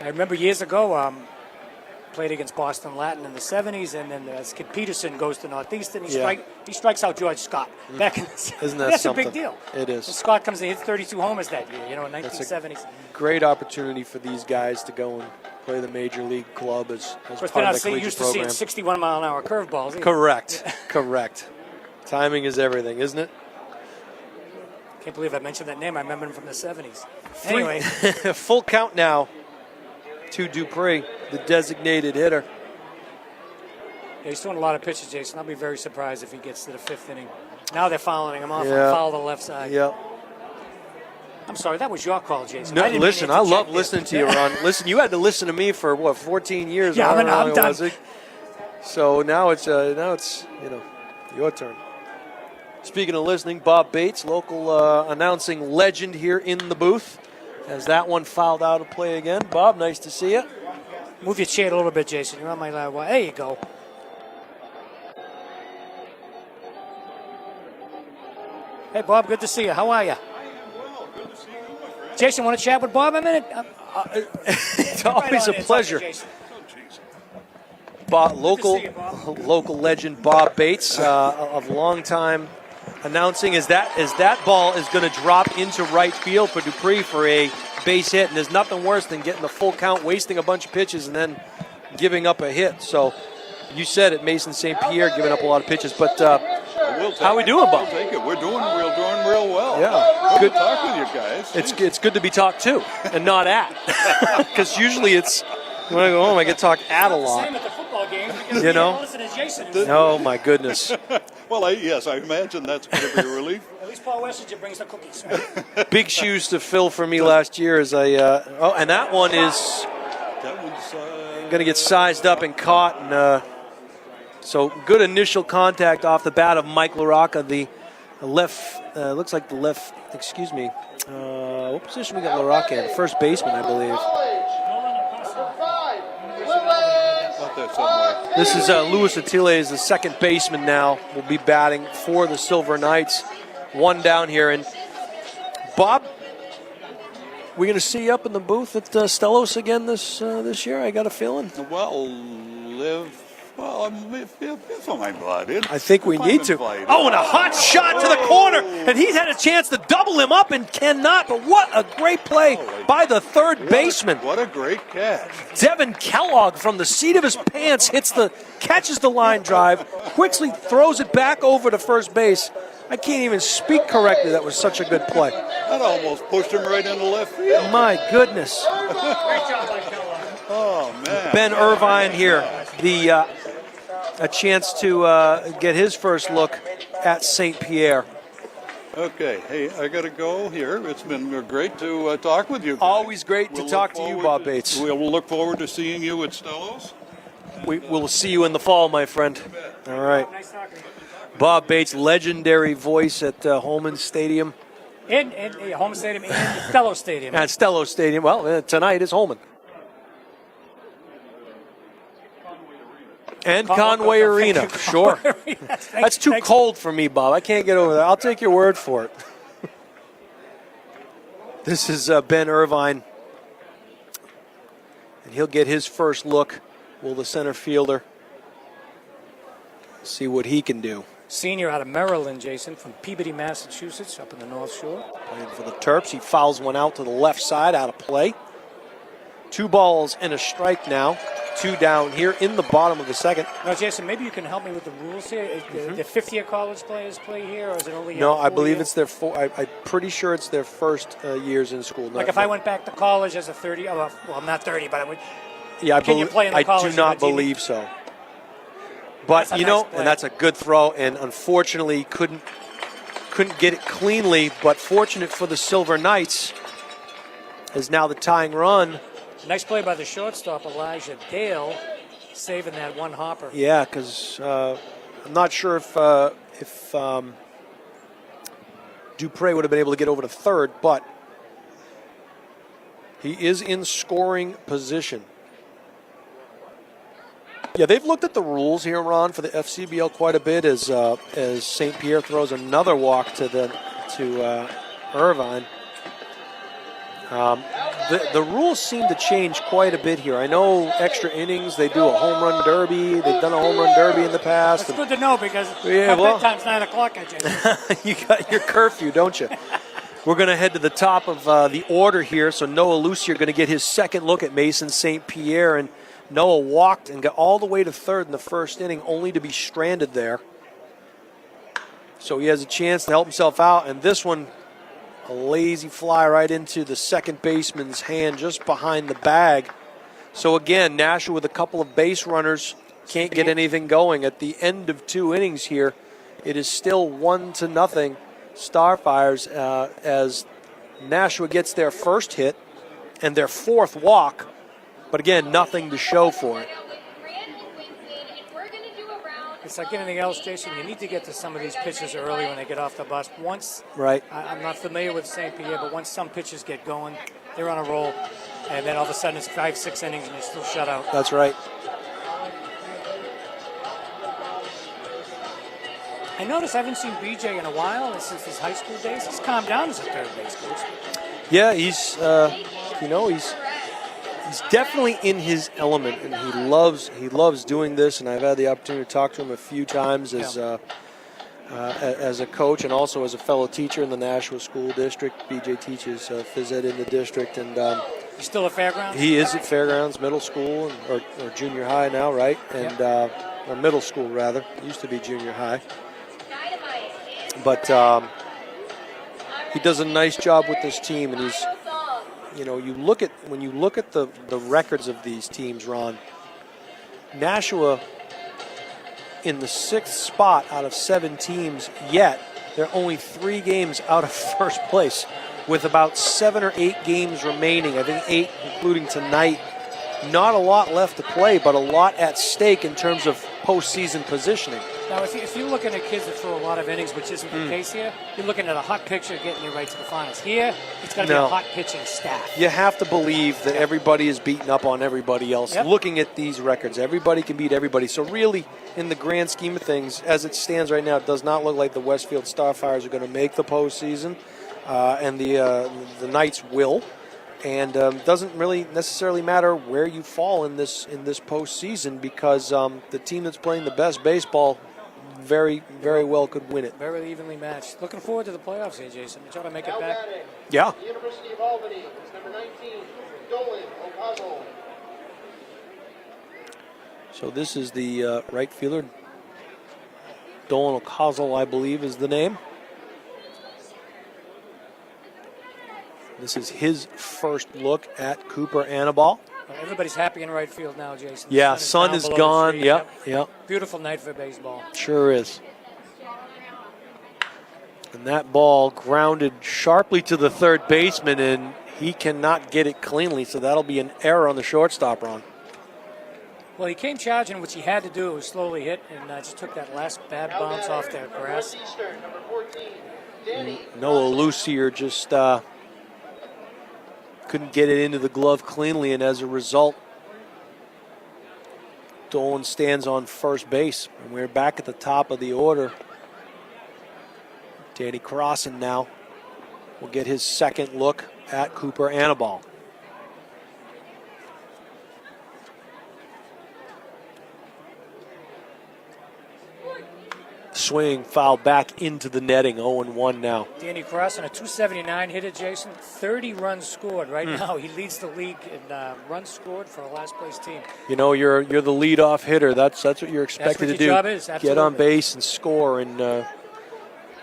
I remember years ago, played against Boston Latin in the 70s, and then Skip Peterson goes to Northeastern. He strikes out George Scott back in the 70s.
Isn't that
That's
something?
a big deal.
It is.
And Scott comes and hits 32 homers that year, in 1970s.
Great opportunity for these guys to go and play the major league club as
Of
part
course, they're
of
not
the collegiate
used to
program.
seeing 61-mile-an-hour curveballs either.
Correct. Correct. Timing is everything, isn't it?
Can't believe I mentioned that name. I remember him from the 70s. Anyway.
Full count now to Dupree, the designated hitter.
Yeah, he's throwing a lot of pitches, Jason. I'll be very surprised if he gets to the 5th inning. Now they're fouling him off.
Yeah.
Foul to the left side.
Yep.
I'm sorry, that was your call, Jason.
No,
I didn't
listen,
mean
I
to
love
interject
listening to
there.
you, Ron. Listen, you had to listen to me for what, 14 years?
Yeah,
however long
I'm
it
done.
was. So now it's your turn. Speaking of listening, Bob Bates, local announcing legend here in the booth, as that one fouled out of play again. Bob, nice to see you.
Move your chair a little bit, Jason. You're on my live wire. There you go. Hey, Bob, good to see you. How are you?
I am well. Good to see you, my friend.
Jason, want to chat with Bob a minute?
It's always a pleasure. Bob, local legend Bob Bates of long time announcing as that ball is going to drop into right field for Dupree for a base hit, and there's nothing worse than getting the full count, wasting a bunch of pitches, and then giving up a hit. So you said it, Mason St. Pierre giving up a lot of pitches, but how we doing, Bob?
We'll take it. We're doing real well.
Yeah,
Good to talk with you guys.
It's good to be talked to and not at, because usually it's when I go home I get talked at a lot.
Same at the football game. Because
You know?
listen to Jason.
Oh my goodness.
Well, yes, I imagine that's going to be a relief.
At least Paul Wessinger brings the cookies.
Big shoes to fill for me last year as and that one is
That one's
going to get sized up and caught, and so good initial contact off the bat of Mike LaRocca, the left, looks like the left, excuse me, what position we got LaRocca in? First baseman, I believe.
out there somewhere.
This is Luis Attile is the second baseman now, will be batting for the Silver Knights. One down here, and Bob, we going to see you up in the booth at Stellos again this year? I got a feeling.
Well, if I'm invited.
I think we
If I'm
need to.
invited.
Oh, and a hot shot to the corner, and he's had a chance to double him up and cannot. But what a great play by the third baseman.
What a great catch.
Devin Kellogg from the seat of his pants catches the line drive, quickly throws it back over to first base. I can't even speak correctly. That was such a good play.
That almost pushed him right into left field.
My goodness.
Oh, man.
Ben Irvine here, a chance to get his first look at St. Pierre.
Okay, hey, I got to go here. It's been great to talk with you.
Always great to
We'll
talk
look
to you,
forward
Bob Bates.
We'll look forward to seeing you at Stellos.
We will see you in the fall, my friend. All right. Bob Bates, legendary voice at Holman Stadium.
In Holman Stadium and Stello Stadium.
At Stello Stadium. Well, tonight is Holman. And Conway Arena, sure. That's too cold for me, Bob. I can't get over that. I'll take your word for it. This is Ben Irvine. And he'll get his first look. Will the center fielder see what he can do?
Senior out of Maryland, Jason, from Peabody, Massachusetts, up in the North Shore.
Playing for the Terps. He fouls one out to the left side, out of play. 2 balls and a strike now. 2 down here in the bottom of the second.
Now, Jason, maybe you can help me with the rules here. The fifth-year college players play here, or is it only
No, I believe
4
it's their I'm pretty sure it's their first years in school.
Like if I went back to college as a 30, well, I'm not 30, but I would.
Yeah,
Can you play in the
I
college
do not
team?
believe so. But,
That's a
you know,
nice play.
and that's a good throw, and unfortunately couldn't get it cleanly, but fortunate for the Silver Knights is now the tying run.
Nice play by the shortstop, Elijah Dale, saving that one hopper.
Yeah, because I'm not sure if Dupre would have been able to get over to third, but he is in scoring position. Yeah, they've looked at the rules here, Ron, for the FCBL quite a bit as St. Pierre throws another walk to Irvine. The rules seem to change quite a bit here. I know extra innings, they do a home run derby. They've done a home run derby in the past.
That's good to know because
Yeah,
my
well-
bedtime's 9 o'clock, I just.
You got your curfew, don't you? We're going to head to the top of the order here. So Noah Lucier going to get his second look at Mason St. Pierre. And Noah walked and got all the way to third in the first inning, only to be stranded there. So he has a chance to help himself out. And this one A lazy fly right into the second baseman's hand just behind the bag. So again, Nashua with a couple of base runners can't get anything going. At the end of 2 innings here, it is still 1-0 Starfires as Nashua gets their first hit and their 4th walk. But again, nothing to show for it.
It's like anything else, Jason. You need to get to some of these pitches early when they get off the bus. I'm not familiar with St. Pierre, but once some pitches get going, they're on a roll. And then all of a sudden it's 5-6 innings and they're still shut out.
That's right.
I noticed I haven't seen BJ in a while, and since his high school days. He's calmed down as a third base coach.
Yeah, he's definitely in his element, and he loves doing this. And I've had the opportunity to talk to him a few times as a coach and also as a fellow teacher in the Nashua School District. BJ teaches phys ed in the district, and
he's still at Fairgrounds.
He is at Fairgrounds Middle School or junior high now, right? And or middle school rather. It used to be junior high. But he does a nice job with this team, and he's, when you look at the records of these teams, Ron, Nashua in the 6th spot out of 7 teams, yet they're only 3 games out of first place with about 7 or 8 games remaining. I think 8, including tonight. Not a lot left to play, but a lot at stake in terms of postseason positioning.
Now, if you're looking at kids that throw a lot of innings, which isn't the case here, you're looking at a hot pitcher getting you right to the finals. Here, it's going to be a hot pitching staff.
You have to believe that everybody is beating up on everybody else. Yep. Looking at these records, everybody can beat everybody. So really, in the grand scheme of things, as it stands right now, it does not look like the Westfield Starfires are going to make the postseason, and the Knights will. And doesn't really necessarily matter where you fall in this postseason, because the team that's playing the best baseball very, very well could win it.
Very evenly matched. Looking forward to the playoffs here, Jason. You try to make it back.
Yeah.
The University of Albany is number 19, Dolan Okazo.
So this is the right fielder. Dolan Okazo, I believe, is the name. This is his first look at Cooper Annabelle.
Well, everybody's happy in right field now, Jason.
Yeah, sun is gone. Yep.
Beautiful night for baseball.
Sure is. And that ball grounded sharply to the third baseman, and he cannot get it cleanly, so that'll be an error on the shortstop, Ron.
Well, he came charging, which he had to do. It was slowly hit, and just took that last bad bounce off that grass.
Noah Lucier just couldn't get it into the glove cleanly, and as a result, Dolan stands on first base. And we're back at the top of the order. Danny Crossan now will get his second look at Cooper Annabelle. Swing, foul back into the netting, 0-1 now.
Danny Crossan, a 279 hit it, Jason. 30 runs scored. Right now, he leads the league in runs scored for a last place team.
You know, you're the leadoff hitter. That's what you're expected to do.
Job is, absolutely.
Get on base and score. And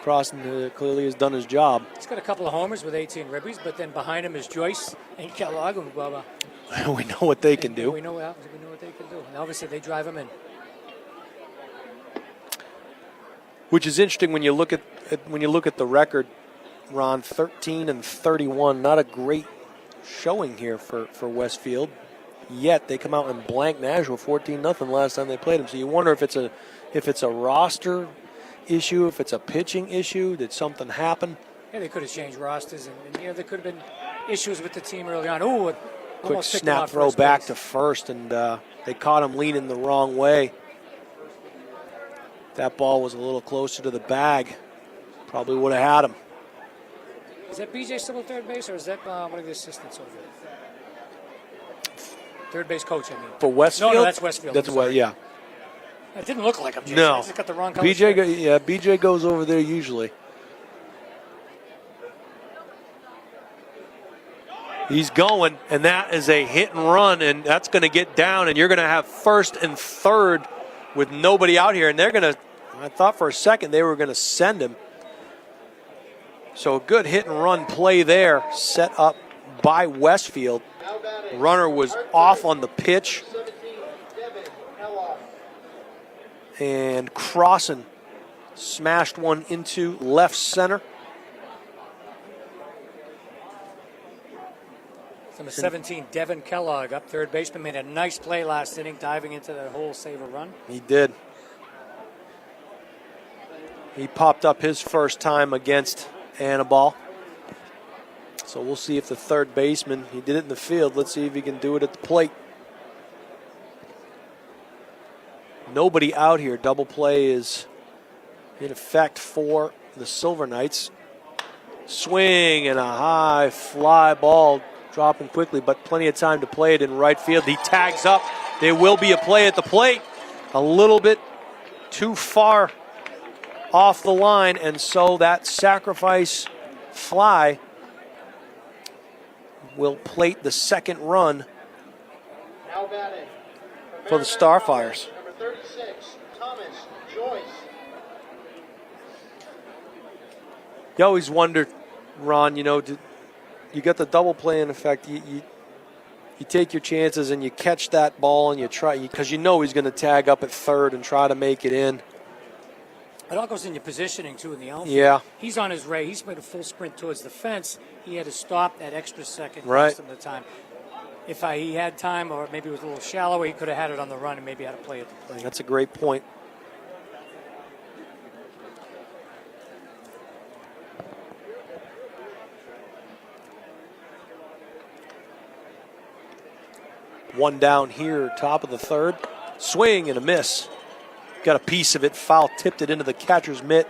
Crossan clearly has done his job.
He's got a couple of homers with 18 ribbies, but then behind him is Joyce and Kellogg and Bubba.
We know what they can do.
We know what they can do. And obviously, they drive him in.
Which is interesting when you look at the record, Ron. 13-31, not a great showing here for Westfield. Yet they come out and blank Nashua 14-0 last time they played them. So you wonder if it's a roster issue, if it's a pitching issue. Did something happen?
Yeah, they could have changed rosters, and there could have been issues with the team early on. Ooh,
quick snap throw back to first, and they caught him leaning the wrong way. That ball was a little closer to the bag. Probably would have had him.
Is that BJ still at third base, or is that one of the assistants over there? Third base coach, I mean.
For Westfield?
No, that's Westfield.
That's what, yeah.
It didn't look like him, Jason.
No.
I just got the wrong color.
BJ goes over there usually. He's going, and that is a hit and run, and that's going to get down, and you're going to have first and third with nobody out here, and they're going to, I thought for a second they were going to send him. So a good hit and run play there, set up by Westfield. Runner was off on the pitch. And Crossan smashed one into left center.
Number 17, Devin Kellogg, up third baseman, made a nice play last inning, diving into the hole, save a run.
He did. He popped up his first time against Annabelle. So we'll see if the third baseman, he did it in the field. Let's see if he can do it at the plate. Nobody out here. Double play is in effect for the Silver Knights. Swing and a high fly ball, dropping quickly, but plenty of time to play it in right field. He tags up. There will be a play at the plate. A little bit too far off the line, and so that sacrifice fly will plate the second run for the Starfires.
Number 36, Thomas Joyce.
You always wonder, Ron, you got the double play in effect. You take your chances and you catch that ball and you try, because he's going to tag up at third and try to make it in.
It all goes in your positioning, too, in the outfield.
Yeah.
He's on his way. He's made a full sprint towards the fence. He had to stop that extra second
right
of the time. If he had time, or maybe it was a little shallower, he could have had it on the run and maybe had to play at the plate.
That's a great point. One down here, top of the third. Swing and a miss. Got a piece of it, foul, tipped it into the catcher's mitt.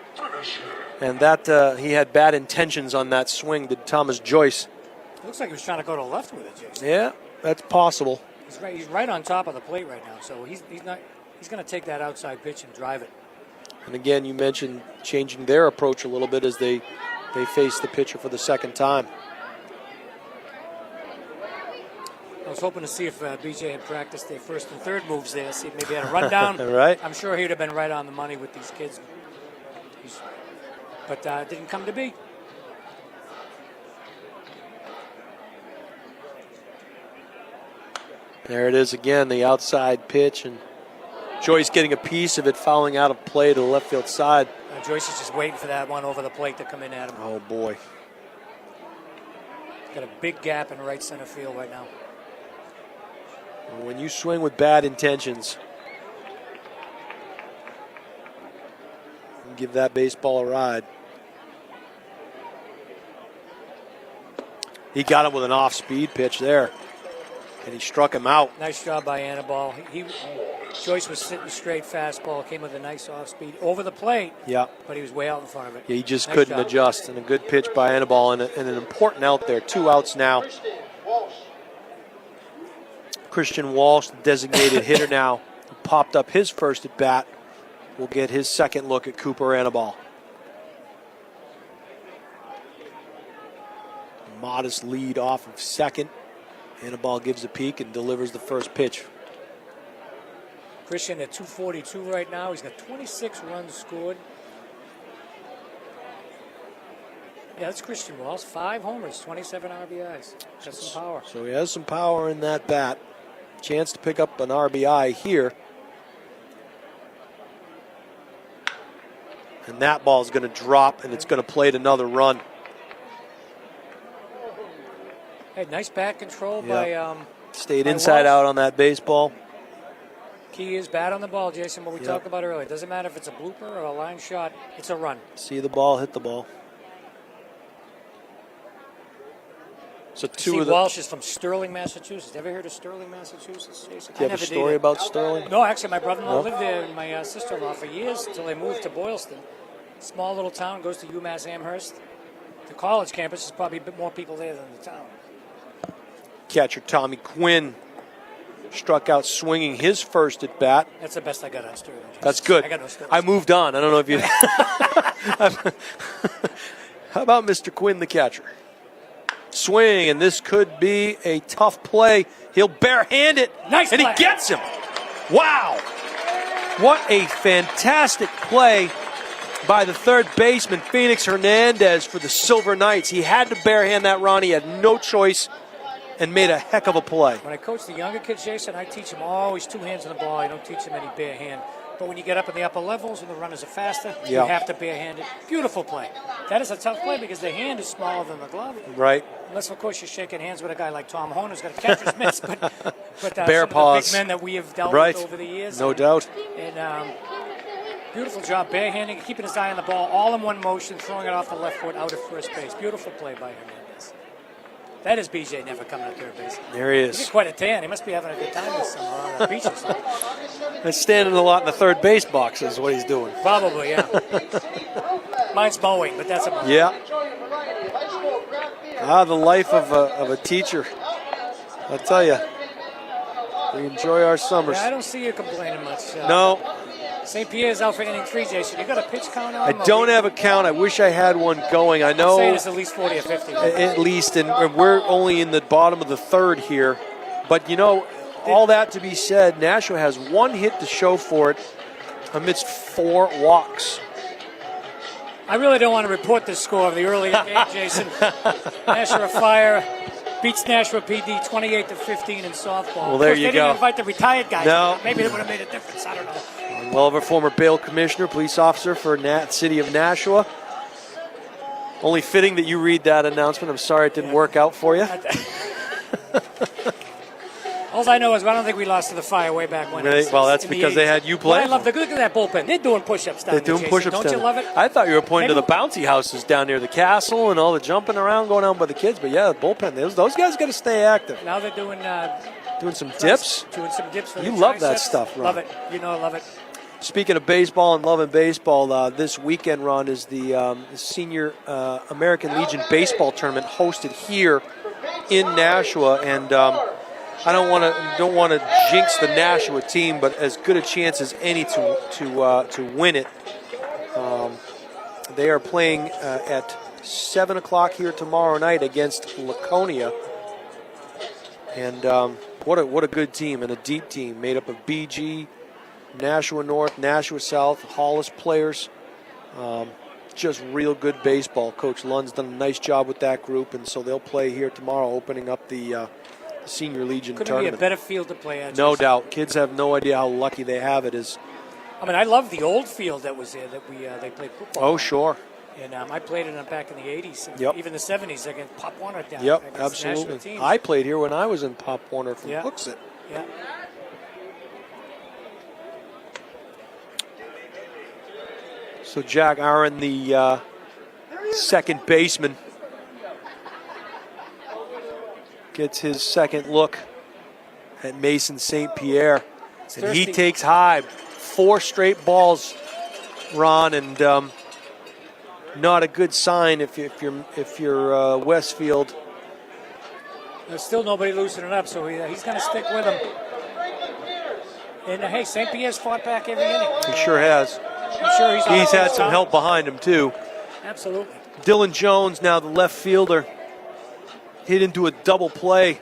And that he had bad intentions on that swing, did Thomas Joyce.
It looks like he was trying to go to left with it, Jason.
Yeah, that's possible.
He's right on top of the plate right now, so he's going to take that outside pitch and drive it.
And again, you mentioned changing their approach a little bit as they face the pitcher for the second time.
I was hoping to see if BJ had practiced their first and third moves there, see if maybe had a rundown.
Right.
I'm sure he'd have been right on the money with these kids. But it didn't come to be.
There it is again, the outside pitch, and Joyce getting a piece of it, fouling out of play to the left field side.
Joyce is just waiting for that one over the plate to come in at him.
Oh, boy.
Got a big gap in right center field right now.
When you swing with bad intentions, give that baseball a ride. He got it with an off-speed pitch there, and he struck him out.
Nice job by Annabelle. Joyce was sitting straight fastball, came with a nice off-speed over the plate.
Yeah.
But he was way out in front of it.
Yeah, he just
nice
couldn't
job.
adjust, and a good pitch by Annabelle, and an important out there. 2 outs now. Christian Walsh, the designated hitter now, who popped up his first at bat, will get his second look at Cooper Annabelle. Modest lead off of second. Annabelle gives a peek and delivers the first pitch.
Christian at 242 right now. He's got 26 runs scored. Yeah, that's Christian Walsh. 5 homers, 27 RBIs. Got some power.
So he has some power in that bat. Chance to pick up an RBI here. And that ball is going to drop, and it's going to plate another run.
Hey, nice bat control by
Stayed
by
inside
Walsh.
out on that baseball.
Key is bat on the ball, Jason, what we talked about earlier. It doesn't matter if it's a blooper or a line shot. It's a run.
See the ball, hit the ball. So
Walsh is from Sterling, Massachusetts. Ever heard of Sterling, Massachusetts, Jason?
Do you have a story about Sterling?
No, actually, my brother-in-law lived there and my sister-in-law for years until they moved to Boylston. Small little town, goes to UMass Amherst. The college campus is probably a bit more people there than the town.
Catcher Tommy Quinn struck out swinging his first at bat.
That's the best I got on Sterling. Jason.
That's good.
I got no stories.
I moved on. I don't know if you. How about Mr. Quinn, the catcher? Swing, and this could be a tough play. He'll barehand it,
Nice
and
play.
he gets him. Wow. What a fantastic play by the third baseman, Phoenix Hernandez, for the Silver Knights. He had to barehand that run. He had no choice and made a heck of a play.
When I coach the younger kids, Jason, I teach them always two hands on the ball. I don't teach them any bare hand. But when you get up in the upper levels and the runners are faster, you have to barehand it. Beautiful play. That is a tough play because the hand is smaller than the glove.
Right.
Unless, of course, you're shaking hands with a guy like Tom Holman who's got a catcher's mitts. But
bare
some
paws.
of the big men that we have dealt with over the years.
No doubt.
And beautiful job barehanding, keeping his eye on the ball, all in one motion, throwing it off the left foot out of first base. Beautiful play by Hernandez. That is BJ never coming to third base.
There he is.
He's quite a tan. He must be having a good time this summer on the beach or something.
He's standing a lot in the third base box is what he's doing.
Probably, yeah. Mine's mowing, but that's about it.
Yeah. The life of a teacher. I'll tell you. We enjoy our summers.
Yeah, I don't see you complaining much.
No.
St. Pierre's out for inning 3, Jason. You got a pitch count on him?
I don't have a count. I wish I had one going. I know.
I'm saying it's at least 40 or 50.
At least, and we're only in the bottom of the third here. But, all that to be said, Nashua has one hit to show for it amidst 4 walks.
I really don't want to report this score of the early game, Jason. Nashua Fire beats Nashua PD 28-15 in softball.
Well, there you
they
go.
didn't invite the retired guys.
No.
Maybe it would have made a difference. I don't know.
Well, of a former bail commissioner, police officer for City of Nashua. Only fitting that you read that announcement. I'm sorry it didn't work out for you.
All I know is I don't think we lost to the Fire way back when.
Really? Well, that's because they had you play.
I love look at that bullpen. They're doing push-ups down there.
They're doing push-ups
Don't
down
you
there.
love it?
I thought you were pointing to the bouncy houses down near the castle and all the jumping around going on by the kids. But yeah, the bullpen. Those guys got to stay active.
Now they're doing
some dips.
Doing some dips. For
You
the
love that
triceps.
stuff, Ron.
Love it. I love it.
Speaking of baseball and loving baseball, this weekend, Ron, is the Senior American Legion Baseball Tournament hosted here in Nashua, and I don't want to jinx the Nashua team, but as good a chance as any to win it. They are playing at 7 o'clock here tomorrow night against Laconia, and what a good team and a deep team made up of BG, Nashua North, Nashua South, Hollis players. Just real good baseball. Coach Lund's done a nice job with that group, and so they'll play here tomorrow, opening up the Senior Legion
Couldn't
tournament.
be a better field to play at.
No doubt. Kids have no idea how lucky they have it.
I love the old field that was there that they played football.
Oh,
on.
sure.
And I played in it back in the 80s, and
Yep.
even the 70s against Pop Warner down.
Yep,
against
absolutely.
national teams.
I played here when I was in Pop Warner from Hooksett.
Yeah.
So Jack Aaron, the second baseman, gets his second look at Mason St. Pierre. And he takes high. 4 straight balls, Ron, and not a good sign if you're Westfield.
There's still nobody loosening up, so he's going to stick with him. And hey, St. Pierre's fought back every inning.
He sure has.
I'm sure
He's had some help behind him too.
Absolutely.
Dylan Jones, now the left fielder, hit into a double play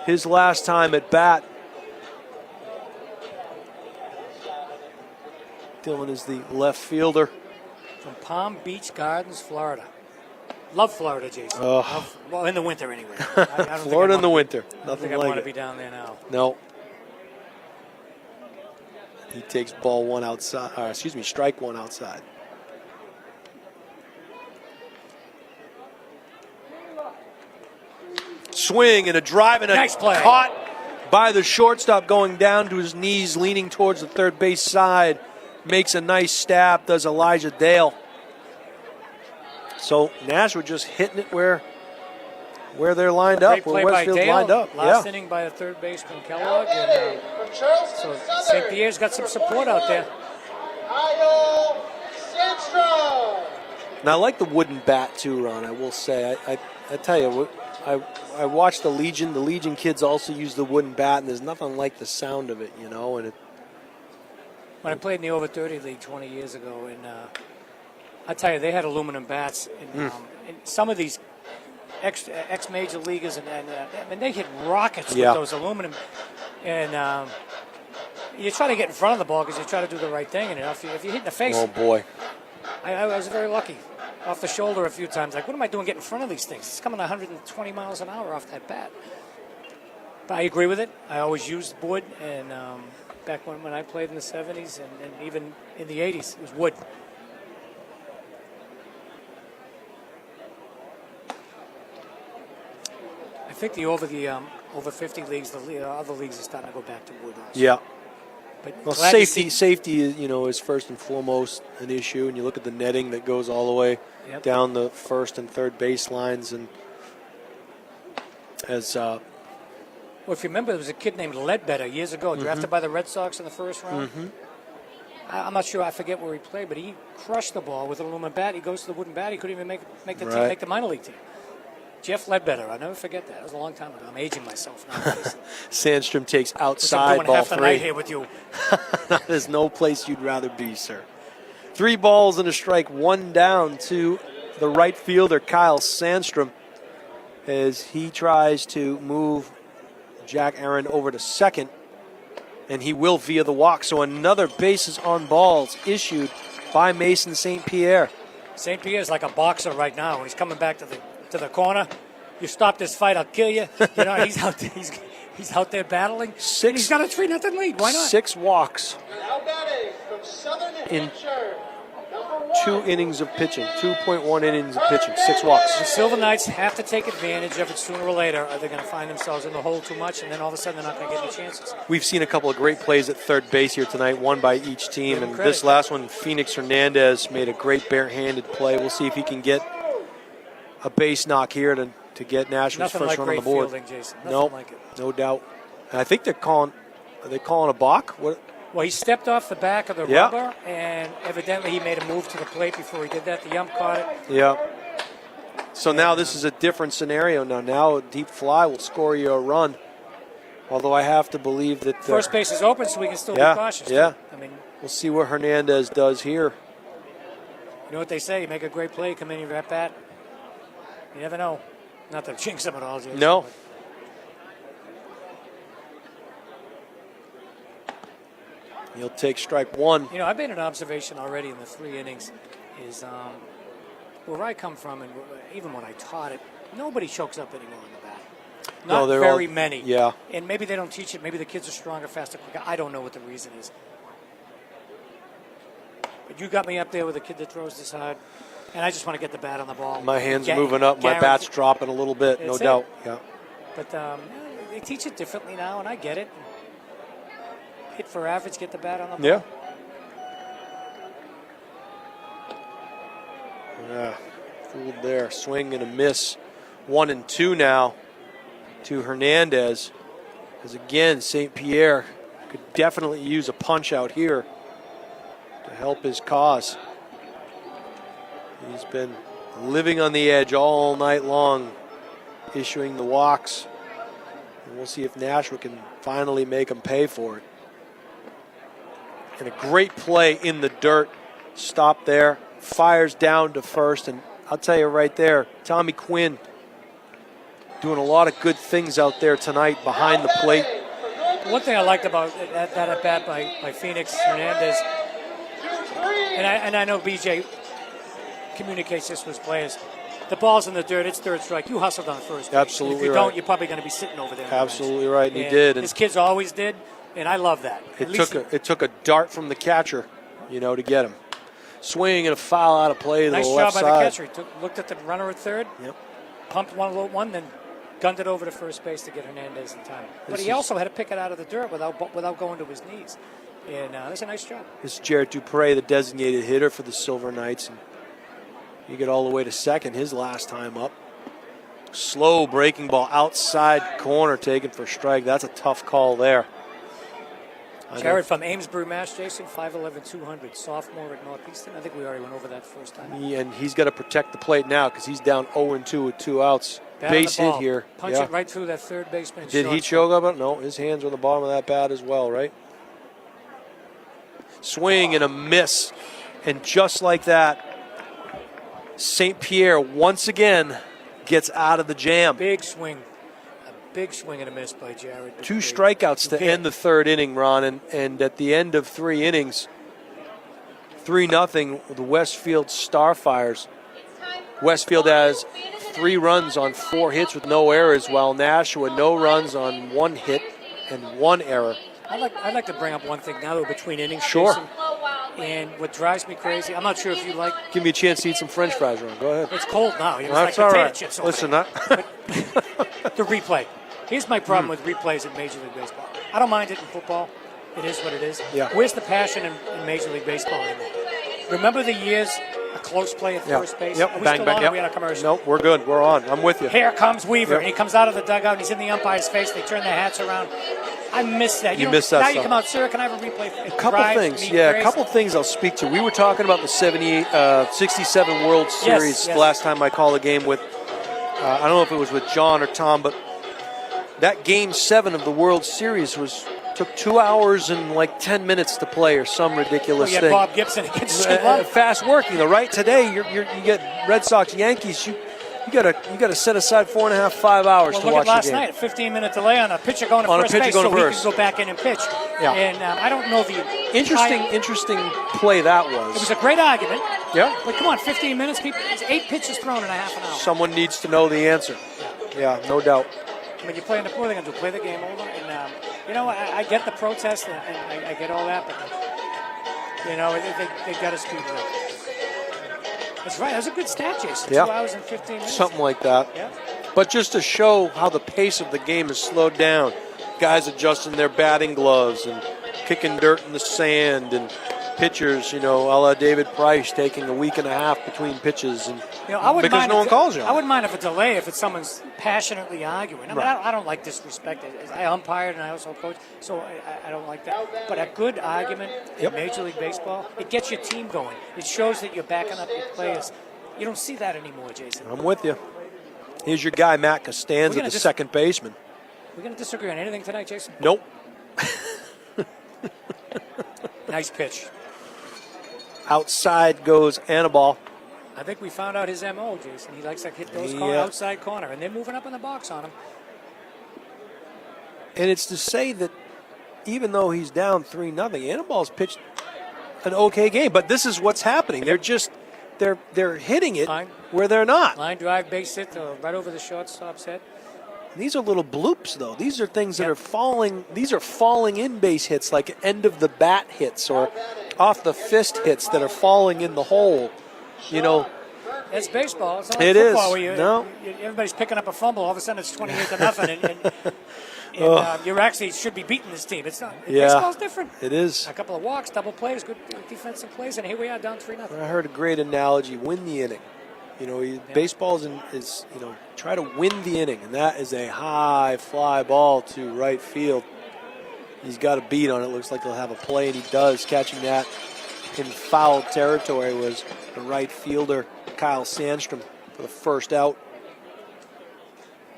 his last time at bat. Dylan is the left fielder.
From Palm Beach Gardens, Florida. Love Florida, Jason. Well, in the winter anyway. I don't
Florida in the winter.
I don't
Nothing
think I
like
want to
it.
be down there now.
No. He takes ball 1 outside, strike 1 outside. Swing and a drive and a
Nice play.
caught by the shortstop, going down to his knees, leaning towards the third base side. Makes a nice stab, does Elijah Dale. So Nashua just hitting it where they're lined up,
Great play
where
by
Westfield
Dale.
lined up.
Last inning by the third baseman Kellogg. And, so St. Pierre's got some support out there.
Kyle Sandstrom.
Now I like the wooden bat too, Ron. I will say, I tell you, I watched the Legion. The Legion kids also use the wooden bat, and there's nothing like the sound of it, And it.
When I played in the over 30 league 20 years ago, and I tell you, they had aluminum bats, and some of these ex-major leaguers, and they hit rockets with those aluminum, and you try to get in front of the ball because you try to do the right thing, and if you hit in the face,
Oh boy,
I was very lucky. Off the shoulder a few times. Like, what am I doing getting in front of these things? It's coming 120 miles an hour off that bat. But I agree with it. I always used wood, and back when I played in the 70s and even in the 80s, it was wood. I think over 50 leagues, the other leagues are starting to go back to wood also.
Yeah.
But
Well,
glad to
safety is, is first and foremost an issue, and you look at the netting that goes all the way down the first and third baselines, and as
well, if you remember, there was a kid named Ledbetter years ago, drafted by the Red Sox in the first round. I'm not sure, I forget where he played, but he crushed the ball with an aluminum bat. He goes to the wooden bat. He couldn't even make the team, make the minor league team. Jeff Ledbetter, I'll never forget that. It was a long time ago. I'm aging myself now.
Sandstrom takes
I'm
outside
doing
ball
half the
three.
night here with you.
There's no place you'd rather be, sir. 3 balls and a strike, 1 down to the right fielder, Kyle Sandstrom, as he tries to move Jack Aaron over to second, and he will via the walk. So another bases on balls issued by Mason St. Pierre.
St. Pierre's like a boxer right now. When he's coming back to the corner, you stop this fight, I'll kill you. He's out there. He's out there battling. He's got a 3-0 lead. Why not?
6 walks
Now batting from Southern
in
Hampshire, number
2
1.
innings of pitching, 2.1 innings of pitching, 6 walks.
The Silver Knights have to take advantage of it sooner or later, or they're going to find themselves in the hole too much, and then all of a sudden they're not going to get any chances.
We've seen a couple of great plays at third base here tonight, one by each team.
Give 'em
And
credit.
this last one, Phoenix Hernandez made a great barehanded play. We'll see if he can get a base knock here to get Nashua's
Nothing
first
like
run on
great
the board.
fielding, Jason. Nothing
Nope,
like it.
no doubt. And I think are they calling a balk? What?
Well, he stepped off the back of the
Yeah.
rubber, and evidently he made a move to the plate before he did that. The ump caught it.
Yeah. So now this is a different scenario. Now a deep fly will score you a run. Although I have to believe that
First base is open, so we can still
Yeah,
be cautious.
yeah.
I mean,
we'll see what Hernandez does here.
you know what they say: you make a great play, come in, you at bat. You never know. Not to jinx them at all, Jason.
No. He'll take strike 1.
You know, I've made an observation already in the 3 innings. Is where I come from, and even when I taught it, nobody chokes up anymore in the bat. Not
they're
very
all-
many.
yeah.
And maybe they don't teach it. Maybe the kids are stronger, faster, quicker. I don't know what the reason is. But you got me up there with a kid that throws this hard, and I just want to get the bat on the ball.
My hands
Ga-
moving up, my
guarantee-
bat's dropping a little bit, no
That's it.
doubt. Yeah.
But they teach it differently now, and I get it. Hit for average, get the bat on the ball.
Yeah. Yeah. Fooled there. Swing and a miss. 1-2 now to Hernandez. Because again, St. Pierre could definitely use a punch out here to help his cause. He's been living on the edge all night long, issuing the walks. And we'll see if Nashua can finally make him pay for it. And a great play in the dirt. Stop there. Fires down to first. And I'll tell you right there, Tommy Quinn doing a lot of good things out there tonight behind the plate.
One thing I liked about that at bat by Phoenix Hernandez, and I know BJ communicates this with his players. The ball's in the dirt, it's third strike. You hustled on first base.
Absolutely
And if you
right.
don't, you're probably going to be sitting over there. on the bench.
Absolutely right, and he
And
did. And
his kids always did, and I love that.
it took a dart from the catcher, to get him. Swing and a foul out of play to
Nice
the
job
left
by
side.
the catcher. He looked at the runner at third,
Yep.
pumped one, then gunned it over to first base to get Hernandez in time. But
This
he
is-
also had to pick it out of the dirt without going to his knees. And that's a nice job.
This is Jarrett Dupre, the designated hitter for the Silver Knights. And he got all the way to second his last time up. Slow breaking ball outside corner taken for strike. That's a tough call there. I know.
Jared from Amesbury, Mass. Jason, 5'11", 200, sophomore at Northeastern. I think we already went over that first time.
And he's got to protect the plate now because he's down 0-2 with 2 outs.
Bat on the
Base hit
ball.
here.
Punch
Yeah.
it right through that third baseman.
Did he choke up? No, his hands are on the bottom of that bat as well, right? Swing and a miss. And just like that, St. Pierre once again gets out of the jam.
Big swing. A big swing and a miss by Jared.
2 strikeouts to
Big.
end the third inning, Ron. And at the end of 3 innings, 3-0 the Westfield Starfires. Westfield has 3 runs on 4 hits with no errors, while Nashua no runs on 1 hit and 1 error.
I'd like to bring up one thing now that we're between innings.
Sure.
Jason, and what drives me crazy, I'm not sure if you like.
Give me a chance to eat some French fries, Ron. Go ahead.
It's cold now. It was
That's
like
all
potato
right.
chips over
Listen,
there. The replay. Here's my problem with replays in Major League Baseball. I don't mind it in football. It is what it is.
Yeah.
Where's the passion in Major League Baseball anymore? Remember the years a close play at first base?
Yep.
Are we
Bang,
still
bang.
on?
Yep.
Are we on a commercial?
Nope, we're good. We're on. I'm with you.
Here comes Weaver,
Yep.
and he comes out of the dugout, and he's in the umpire's face. They turn their hats around. I miss that.
You miss that
Now
stuff.
you come out, sir, can I have a replay? It
A couple
drives
things,
me
yeah,
crazy.
a couple things I'll speak to. We were talking about the 67 World Series
yes.
the last time I called a game with, I don't know if it was with John or Tom, but that Game 7 of the World Series took 2 hours and like 10 minutes to play, or some ridiculous
you had
thing.
Bob Gibson against Shalom.
Fast working, though, right? Today, you get Red Sox, Yankees. You gotta set aside 4.5, 5 hours
Well,
to
look
watch
at last
the game.
night, a 15-minute delay on a pitcher going to
On a
first
pitcher
base,
going
so
to
he
first.
could go back in and pitch.
Yeah.
And I don't know the
Interesting play that was.
It was a great argument.
Yeah.
But come on, 15 minutes, people. It's 8 pitches thrown in a half an hour.
Someone needs to know the answer. Yeah, no doubt.
I mean, you're playing what are they going to do? Play the game over? And I get the protest and I get all that, but they got to speed it up. That's right. That was a good stat, Jason.
Yeah.
2 hours and 15 minutes.
Something like that.
Yeah.
But just to show how the pace of the game has slowed down, guys adjusting their batting gloves and kicking dirt in the sand, and pitchers, a la David Price, taking a week and a half between pitches, and because no one calls you.
I wouldn't mind if a delay if it's someone's passionately arguing. I mean, I don't like disrespect. I umpired and I also coach, so I don't like that. But a good argument in Major League Baseball, it gets your team going. It shows that you're backing up your players. You don't see that anymore, Jason.
I'm with you. Here's your guy, Matt Costanza, the second baseman.
We're going to disagree on anything tonight, Jason?
Nope.
Nice pitch.
Outside goes Anibal.
I think we found out his MO, Jason. He likes to hit those outside corner, and they're moving up in the box on him.
And it's to say that even though he's down 3-0, Anibal's pitched an okay game. But this is what's happening. They're hitting it where they're not.
Line drive, base hit right over the shortstop's head.
These are little bloops, though. These are things that are falling. These are falling in base hits, like end of the bat hits or off the fist hits that are falling in the hole.
It's baseball. It's not like
It
football
is.
where everybody's picking up a fumble. All of a sudden, it's 28-0, and you actually should be beating this team. It's not. Baseball's different.
It is.
A couple of walks, double plays, good defensive plays, and here we are down 3-0.
I heard a great analogy: win the inning. Baseball is try to win the inning, and that is a high fly ball to right field. He's got a beat on it. Looks like he'll have a play, and he does. Catching that in foul territory was the right fielder, Kyle Sandstrom, for the first out.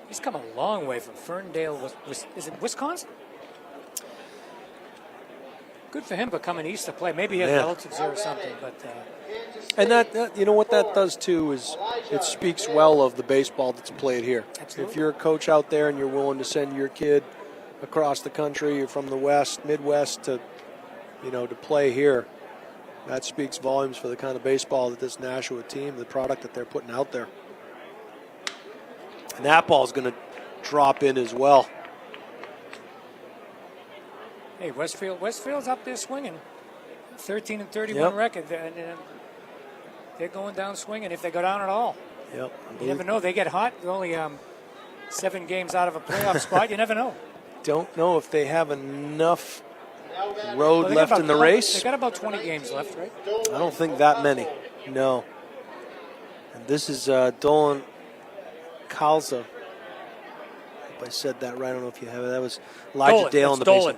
He's come a long way from Ferndale. Is it Wisconsin? Good for him for coming east to play. Maybe he has relatives there or something, but.
And that what that does too is it speaks well of the baseball that's played here.
Absolutely.
If you're a coach out there and you're willing to send your kid across the country or from the West, Midwest to play here, that speaks volumes for the kind of baseball that this Nashua team, the product that they're putting out there. And that ball's going to drop in as well.
Hey, Westfield's up there swinging. 13-31 record. They're going down swinging if they go down at all.
Yep.
You never know. They get hot. They're only 7 games out of a playoff spot. You never know.
Don't know if they have enough road left in the race.
They got about 20 games left, right?
I don't think that many. No. And this is Dolan Kalza. If I said that right, I don't know if you have it. That was Elijah Dale in the basement.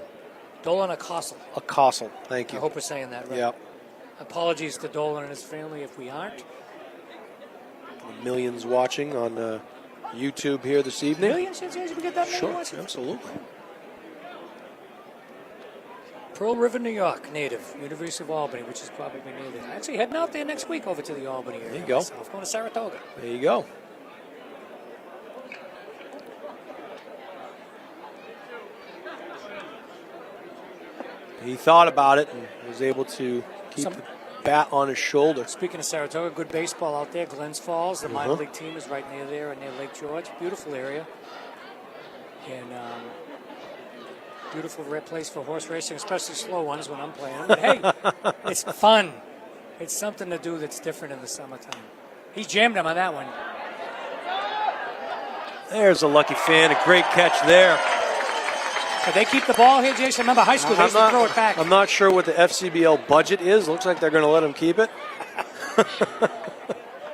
Dolan Acossel.
Acossel, thank you.
I hope we're saying that right.
Yep.
Apologies to Dolan and his family if we aren't.
Millions watching on YouTube here this evening.
Millions? We get that many
Sure,
watching?
absolutely.
Pearl River, New York, native. University of Albany, which is probably native. Actually, heading out there next week over to the Albany area.
There you go.
Myself, going to Saratoga.
There you go. He thought about it and was able to keep bat on his shoulder.
Speaking of Saratoga, good baseball out there. Glens Falls, the minor league team is right near there and near Lake George. Beautiful area. And beautiful place for horse racing, especially slow ones when I'm playing. But hey, it's fun. It's something to do that's different in the summertime. He jammed him on that one.
There's a lucky fan. A great catch there.
But they keep the ball here, Jason. Remember high school, they used to throw it back.
I'm not sure what the FCBL budget is. Looks like they're going to let him keep it.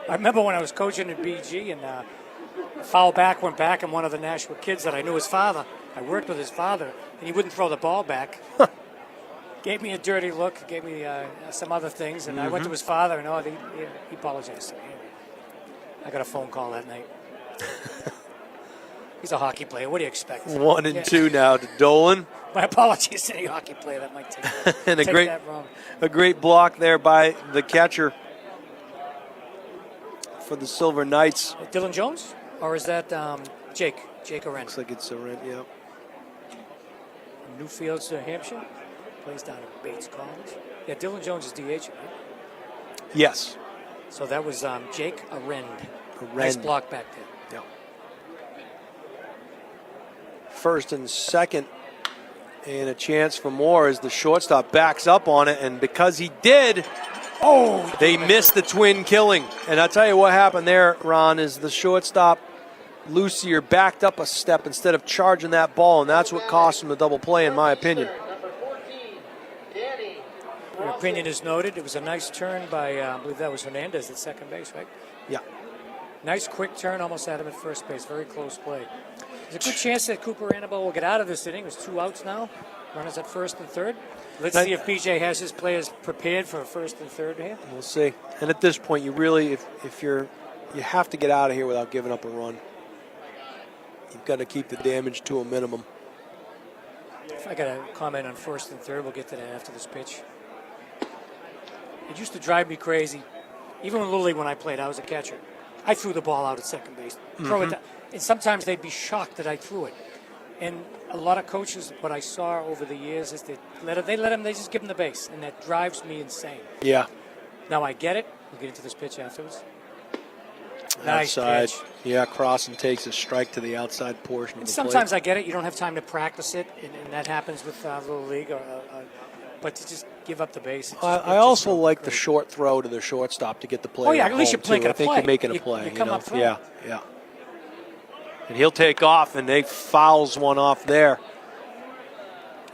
I remember when I was coaching at BG and foul back went back, and one of the Nashua kids that I knew his father, I worked with his father, and he wouldn't throw the ball back. Gave me a dirty look, gave me some other things, and I went to his father, and he apologized. I got a phone call that night. He's a hockey player. What do you expect?
1-2 now to Dolan.
My apologies to any hockey player that might take,
And
that wrong.
A great block there by the catcher for the Silver Knights.
Dylan Jones? Or is that Jake? Jake Oren.
Looks like it's Oren, yeah.
Newfields, New Hampshire. Plays down at Bates College. Yeah, Dylan Jones is DH, right?
Yes.
So that was Jake Arend. Nice block back there.
Yeah. First and second, and a chance for more as the shortstop backs up on it, and because he did, they missed the twin killing. And I'll tell you what happened there, Ron, is the shortstop, Lucier, backed up a step instead of charging that ball, and that's what cost him the double play, in my opinion.
Your opinion is noted. It was a nice turn by, I believe that was Hernandez at second base, right?
Yeah.
Nice quick turn, almost had him at first base. Very close play. There's a good chance that Cooper Annabelle will get out of this inning. There's 2 outs now. Runners at first and third. Let's see if BJ has his players prepared for first and third here.
We'll see. And at this point, you really, you have to get out of here without giving up a run. You've got to keep the damage to a minimum.
If I got a comment on first and third, we'll get to that after this pitch. It used to drive me crazy. Even in Little League when I played, I was a catcher. I threw the ball out at second base. Throw it down. And sometimes they'd be shocked that I threw it. And a lot of coaches, what I saw over the years is they just give them the base. And that drives me insane.
Yeah.
Now I get it. We'll get into this pitch afterwards. Nice
Outside.
pitch.
Yeah, Crossan takes a strike to the outside portion of the
Sometimes
plate.
I get it. You don't have time to practice it. And that happens with Little League. But to just give up the base.
I also like the short throw to the shortstop to get the play.
Oh, yeah, at least you're making a play.
I think you're making a play.
You come up front.
Yeah, yeah. And he'll take off, and they fouls one off there.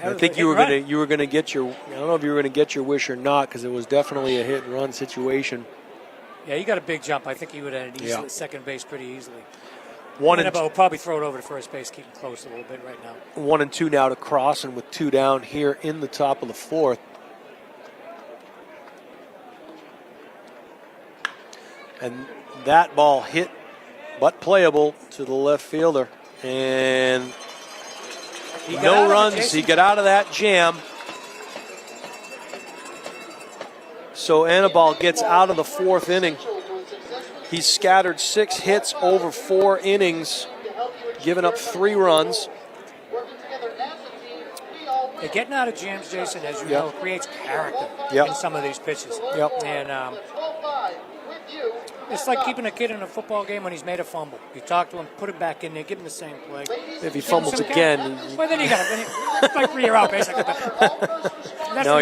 I think you were gonna get your. I don't know if you were gonna get your wish or not, because it was definitely a hit and run situation.
Yeah, he got a big jump. I think he would have had it second base pretty easily.
Will
probably throw it over to first base, keep him close a little bit right now.
1-2 now to Crossan with 2 down here in the top of the 4th. And that ball hit, but playable, to the left fielder. And no runs. He got out of that jam. So Annabelle gets out of the 4th inning. He's scattered 6 hits over 4 innings, giving up 3 runs.
Yeah, getting out of jams, Jason, as you know, creates character in some of these pitches. And it's like keeping a kid in a football game when he's made a fumble. You talk to him, put him back in there, give him the same play.
If he fumbles again.
Well, then you got it. It's like 3 year out, basically.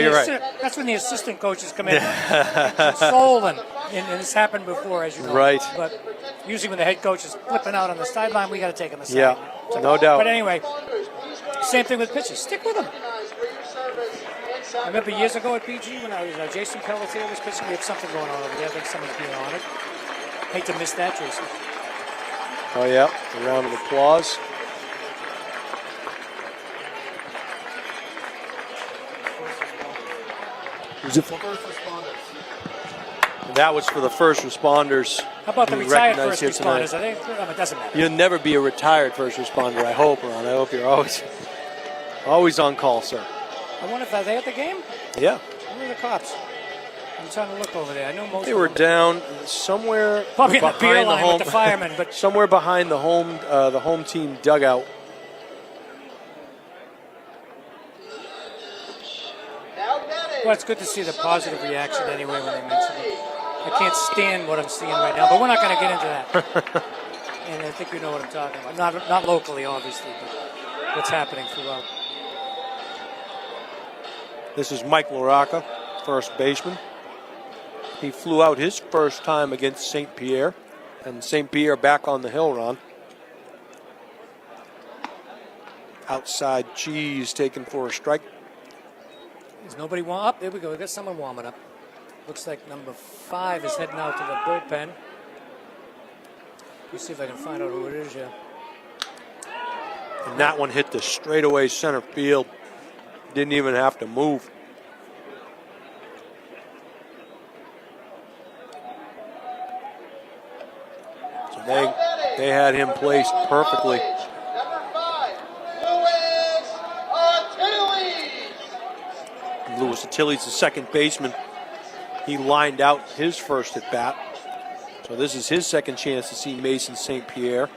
You're right.
That's when the assistant coaches come in and console them. And it's happened before, as you know.
Right.
But usually when the head coach is flipping out on the sideline, we got to take him aside.
Yeah, no doubt.
But anyway, same thing with pitches. Stick with them. I remember years ago at BG when I was Jason Pelletier was pitching. We had something going on over there. I think someone's being honored. Hate to miss that, Jason.
Oh, yeah. A round of applause. Was it for first responders? That was for the first responders.
How about the retired first responders? I think it doesn't matter.
You'll never be a retired first responder, I hope, Ron. I hope you're always on call, sir.
I wonder if are they at the game?
Yeah.
Where are the cops? I'm trying to look over there. I know most.
They were down somewhere
probably
behind
in the beer line
home,
with the firemen, but
somewhere behind the home team dugout.
Now batting,
Well, it's good to see the positive reaction anyway when they mention it. I can't stand what I'm seeing right now, but we're not going to get into that. And I think you know what I'm talking about. Not locally, obviously, but what's happening throughout.
This is Mike LaRocca, first baseman. He flew out his first time against St. Pierre, and St. Pierre back on the hill, Ron. Outside Cheese taken for a strike.
There's nobody up. There we go. We got someone warming up. Looks like number 5 is heading out to the bullpen. Let's see if I can find out who it is here.
And that one hit the straightaway center field. Didn't even have to move. So they had him placed perfectly. Louis Attilles, the second baseman. He lined out his first at bat. So this is his second chance to see Mason St. Pierre.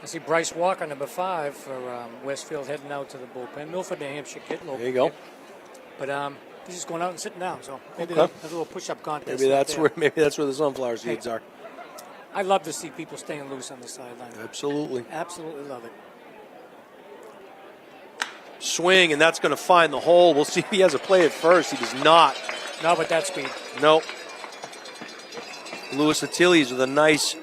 I see Bryce Walker, number 5 for Westfield, heading out to the bullpen. Milford, New Hampshire kid.
There you go.
Kid. But he's just going out and sitting down. So maybe
Okay.
a little push-up contest.
Maybe that's where the sunflower seeds are.
I love to see people staying loose on the sideline.
Absolutely.
Absolutely love it.
Swing, and that's going to find the hole. We'll see if he has a play at first. He does not.
No, but that speed.
Nope. Louis Attilles with a nice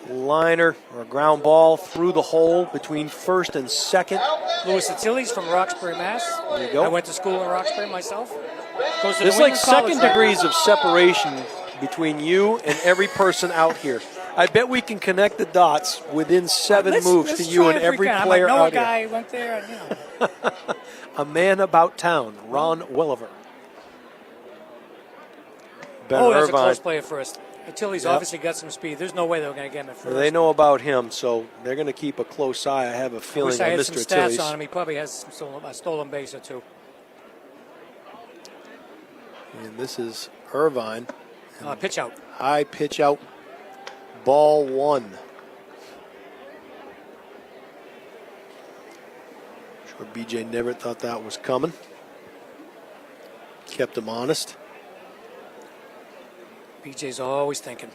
liner or a ground ball through the hole between first and second.
Louis Attilles from Roxbury, Mass.
There you go.
I went to school in Roxbury myself. Goes to
There's
the
like
Wheaton
second
College,
degrees of separation between you and every person out here. I bet we can connect the dots within 7 moves
let's
to you
try
and
if we
every
can.
player
I know a
out here.
guy went there, and, you know.
A man about town, Ron Welliver. Ben
Oh, that's a
Irvine.
close play at first. Attilles obviously got some speed. There's no way they were going to get him at first.
They know about him, so they're going to keep a close eye. I have a
I
feeling
wish I
on
had
Mr.
some stats
Attilles.
on him. He probably has a stolen base or two.
And this is Irvine.
Pitch out.
High pitch out. Ball 1. Sure BJ never thought that was coming. Kept him honest.
BJ's always thinking.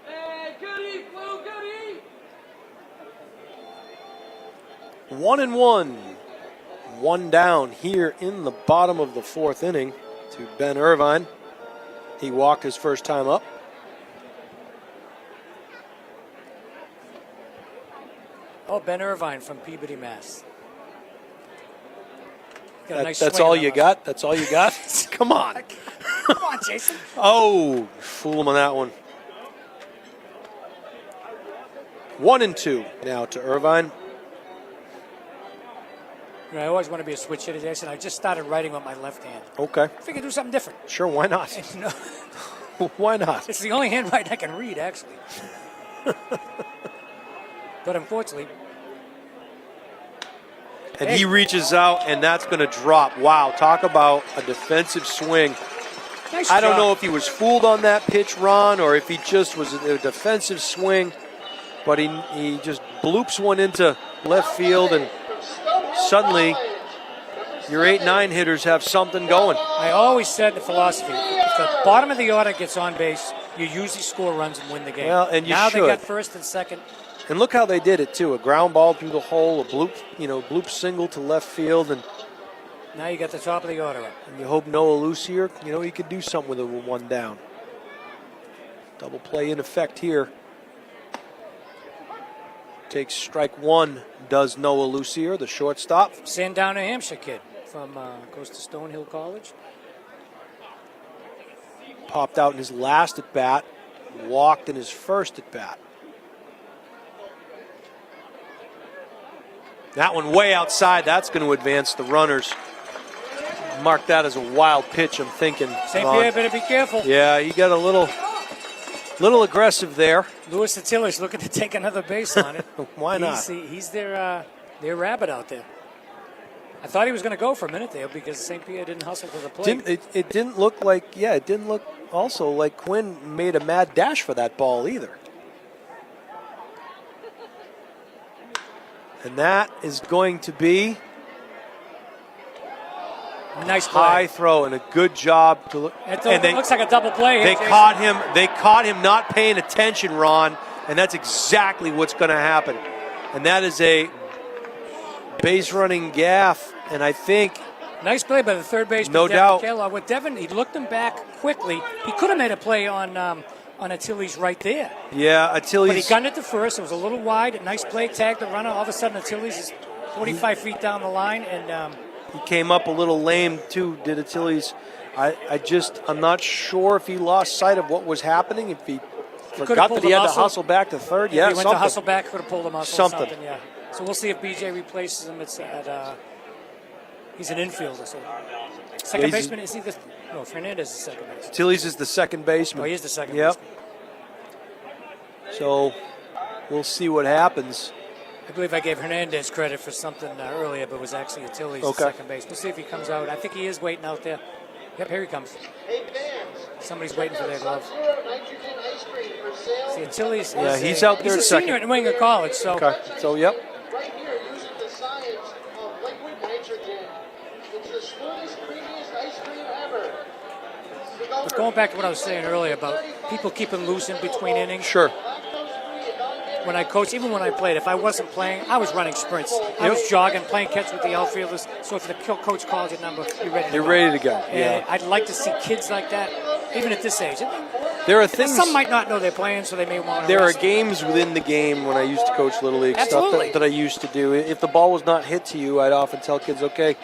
Hey, goody, Blue, goody!
1-1. 1 down here in the bottom of the 4th inning to Ben Irvine. He walked his first time up.
Oh, Ben Irvine from Peabody, Mass. Got a nice
That's
swing
all
on
you
that
got? That's all you got? Come on.
one. Come on, Jason.
Oh, fool him on that one. 1-2 now to Irvine.
You know, I always want to be a switch hitter, Jason. I just started writing with my left hand.
Okay.
I figured do something different.
Sure, why not?
You know,
Why not?
it's the only handwriting I can read, actually. But unfortunately,
And he reaches out, and that's going to drop. Wow, talk about a defensive swing.
nice
I don't
job.
know if he was fooled on that pitch, Ron, or if he just was a defensive swing, but he just bloops one into left field, and suddenly your 8-9 hitters have something going.
I always said the philosophy: if the bottom of the order gets on base, you usually score runs and win the game.
Well, and you
now
should.
they got first and second.
And look how they did it, too. A ground ball through the hole, a bloop single to left field, and
Now you got the top of the order up.
you hope Noah Lucier, he could do something with it with 1 down. Double play in effect here. Takes strike 1, does Noah Lucier, the shortstop.
Sandown, New Hampshire kid from goes to Stonehill College.
Popped out in his last at bat, walked in his first at bat. That one way outside, that's going to advance the runners. Mark that as a wild pitch, I'm thinking.
St.
Ron.
Pierre better be careful.
Yeah, he got a little aggressive there.
Louis Attilles looking to take another base on it.
Why not?
He's their rabbit out there. I thought he was going to go for a minute there because St. Pierre didn't hustle to the plate.
It didn't look like, it didn't look also like Quinn made a mad dash for that ball either. And that is going to be
Nice play.
High throw and a good job to look.
It looks like a double play.
They
Jason.
caught him. They caught him not paying attention, Ron, and that's exactly what's going to happen. And that is a base running gaff. And I think
nice play by the third baseman.
No
Devin
doubt.
Kellogg. With Devin, he looked him back quickly. He could have made a play on Achilles right there.
Yeah, Achilles.
But he gunned it to first. It was a little wide. A nice play, tagged the runner. All of a sudden, Achilles is 45 feet down the line, and
He came up a little lame too, did Achilles. I'm not sure if he lost sight of what was happening. If he forgot that he had to hustle back to third.
If
Yeah,
he went
something.
to hustle back, could have pulled a muscle.
Something.
Yeah. So we'll see if BJ replaces him. He's an infielder. So second baseman is he the? No, Fernandez is the second baseman.
Achilles is the second baseman.
Oh, he is the second
Yep.
baseman.
So we'll see what happens.
I believe I gave Hernandez credit for something earlier, but it was actually Achilles, the second base. We'll see if he comes out. I think he is waiting out there. Yep, here he comes.
Hey fans,
Somebody's waiting for their glove.
nitrogen ice cream for sale.
See, Achilles
Yeah,
is
he's out there
he's a
at
senior
second.
at New England College, so
Okay. So yep.
Right here, using the science of liquid nitrogen. It's the smoothest, creamiest ice cream ever.
but going back to what I was saying earlier about people keeping loose in between innings.
Sure.
When I coached, even when I played, if I wasn't playing, I was running sprints. I was jogging, playing catch with the outfielders. So if the coach calls your number, you're ready to go.
You're ready to go.
And
Yeah.
I'd like to see kids like that, even at this age.
There are things.
Some might not know they're playing, so they may want to.
There are
rest.
games within the game when I used to coach Little League
Absolutely.
stuff that I used to do. If the ball was not hit to you, I'd often tell kids, okay,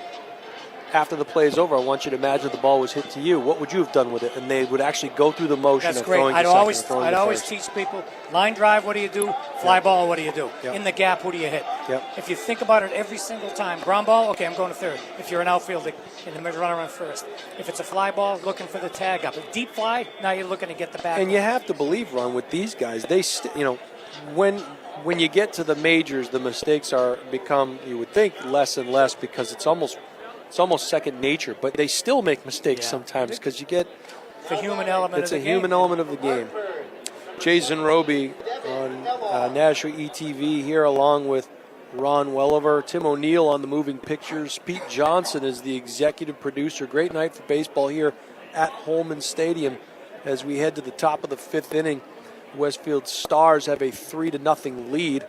after the play is over, I want you to imagine the ball was hit to you. What would you have done with it? And they would actually go through the motion
That's
of
great.
throwing to
I'd
second
always,
and throwing
I'd
to
always
first.
teach people, line drive, what do you do? Fly ball, what do you do?
Yep.
In the gap, who do you hit?
Yep.
If you think about it every single time, ground ball, okay, I'm going to third. If you're an outfielder, in the middle runner on first. If it's a fly ball, looking for the tag up. A deep fly, now you're looking to get the back.
And you have to believe, Ron, with these guys, they when you get to the majors, the mistakes become, you would think, less and less because it's almost second nature. But they still make mistakes sometimes because you get.
the human element
It's
of
a
the
human
game.
element of the game. Jason Roby on Nashua ETV here along with Ron Welliver, Tim O'Neill on the moving pictures. Pete Johnson is the executive producer. Great night for baseball here at Holman Stadium as we head to the top of the fifth inning. Westfield Stars have a 3-0 lead.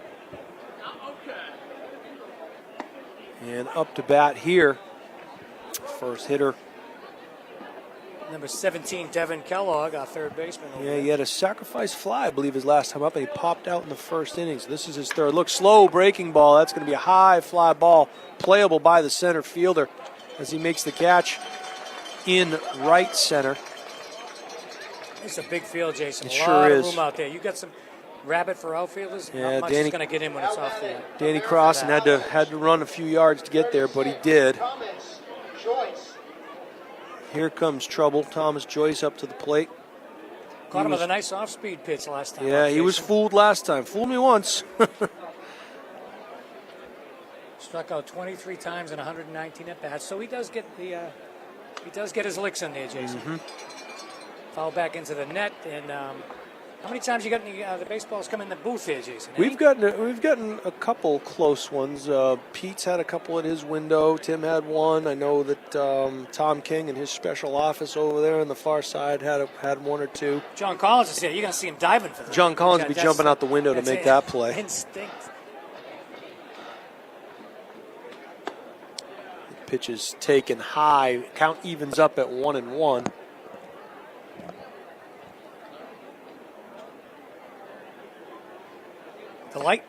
And up to bat here, first hitter.
Number 17, Devin Kellogg, our third baseman.
Yeah, he had a sacrifice fly, I believe, his last time up, and he popped out in the first innings. This is his third. Look, slow breaking ball. That's going to be a high fly ball, playable by the center fielder as he makes the catch in right center.
It's a big field, Jason.
It
a
sure
lot
is.
of room out there. You got some rabbit for outfielders.
Yeah,
Not much
Danny-
is going to get in when it's off there.
Danny Crossan had to run a few yards to get there, but he did.
Comments, Joyce.
Here comes trouble. Thomas Joyce up to the plate.
Caught him with a nice off-speed pitch last time.
Yeah, he was fooled last time. Fooled me once.
Struck out 23 times in 119 at bats, so he does get his licks in there, Jason.
Mm-hmm.
Foul back into the net, and how many times you got the baseballs come in the booth here, Jason?
We've gotten a couple close ones. Pete's had a couple at his window. Tim had one. I know that Tom King in his special office over there on the far side had one or two.
John Collins is here. You're going to see him diving for that.
John Collins will be
That's-
jumping out the window to
that's
make
it.
that play.
Instinct.
Pitch is taken high. Count evens up at 1-1.
The light.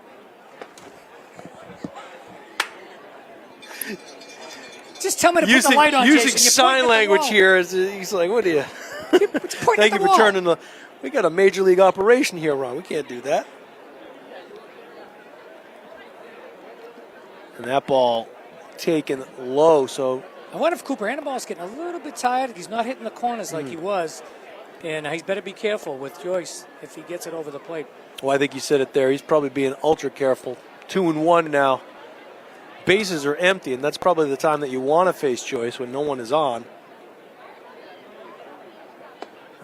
Just tell me to put the light on,
using
Jason. You're
sign
pointing at the
language
wall.
here. He's like, what are you?
Pointing
Thank
at
you
the
for
wall.
turning the. We got a major league operation here, Ron. We can't do that. And that ball taken low. So
I wonder if Cooper Aniball's getting a little bit tired. He's not hitting the corners
Hmm.
like he was. And he's better be careful with Joyce if he gets it over the plate.
well, I think you said it there. He's probably being ultra careful. 2-1 now. Bases are empty, and that's probably the time that you want to face Joyce when no one is on.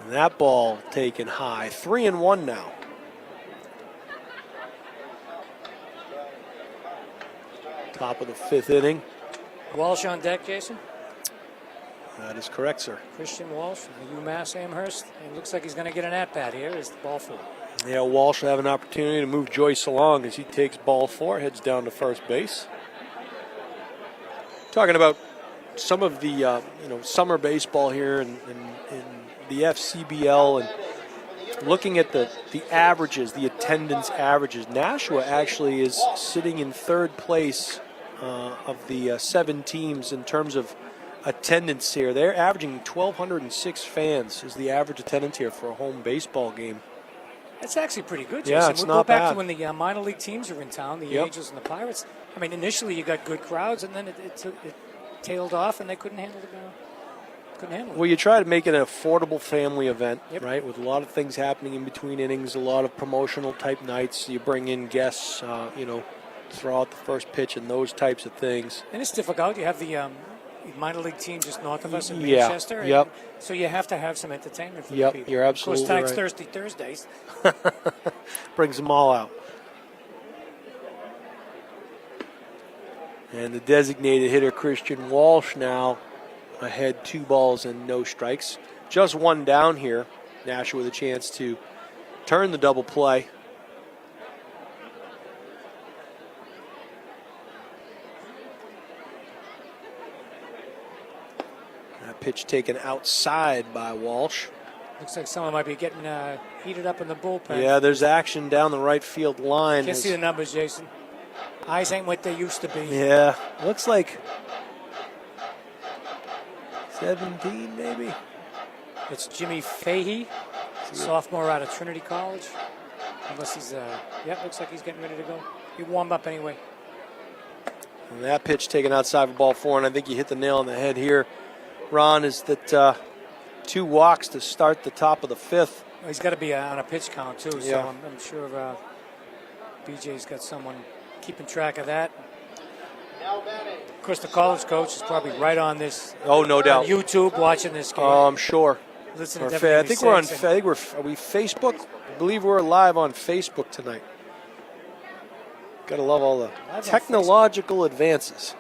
And that ball taken high. 3-1 now. Top of the fifth inning.
Walsh on deck, Jason.
That is correct, sir.
Christian Walsh from the UMass Amherst. And it looks like he's going to get an at-bat here as the ball 4.
Yeah, Walsh will have an opportunity to move Joyce along as he takes ball 4, heads down to first base. Talking about some of the summer baseball here in the FCBL and looking at the averages, the attendance averages. Nashua actually is sitting in third place of the 7 teams in terms of attendance here. They're averaging 1,206 fans is the average attendance here for a home baseball game.
That's actually pretty good, Jason.
Yeah, it's
we'll
not
go back
bad.
to when the minor league teams were in town, the Angels and the Pirates. I mean, initially you got good crowds, and then it tailed off, and they couldn't handle it.
Well, you try to make it an affordable family event, right, with a lot of things happening in between innings, a lot of promotional type nights. You bring in guests, throw out the first pitch and those types of things.
And it's difficult. You have the minor league team just north of us in Manchester.
Yep.
So you have to have some entertainment for
Yep,
the people.
you're absolutely
Of course, Tags
right.
Thirsty Thursdays.
Brings them all out. And the designated hitter, Christian Walsh, now ahead 2 balls and no strikes. Just 1 down here. Nashua with a chance to turn the double play. That pitch taken outside by Walsh.
Looks like someone might be getting heated up in the bullpen.
Yeah, there's action down the right field line.
Can't see the numbers, Jason. Eyes ain't what they used to be.
Yeah, looks like 17 maybe.
It's Jimmy Fahey, sophomore out of Trinity College. Unless he's, looks like he's getting ready to go. He warmed up anyway.
And that pitch taken outside for ball 4, and I think you hit the nail on the head here, Ron, is that 2 walks to start the top of the 5th.
Well, he's got to be on a pitch count, too,
Yeah.
so I'm sure BJ's got someone keeping track of that.
Now batting.
Of course, the college coach is probably right on this.
Oh, no doubt.
On YouTube watching this game.
I'm sure.
Listen to
I
everything
think
he
we're on.
says.
Are we Facebook? I believe we're live on Facebook tonight. Gotta love all the
Live on
technological advances.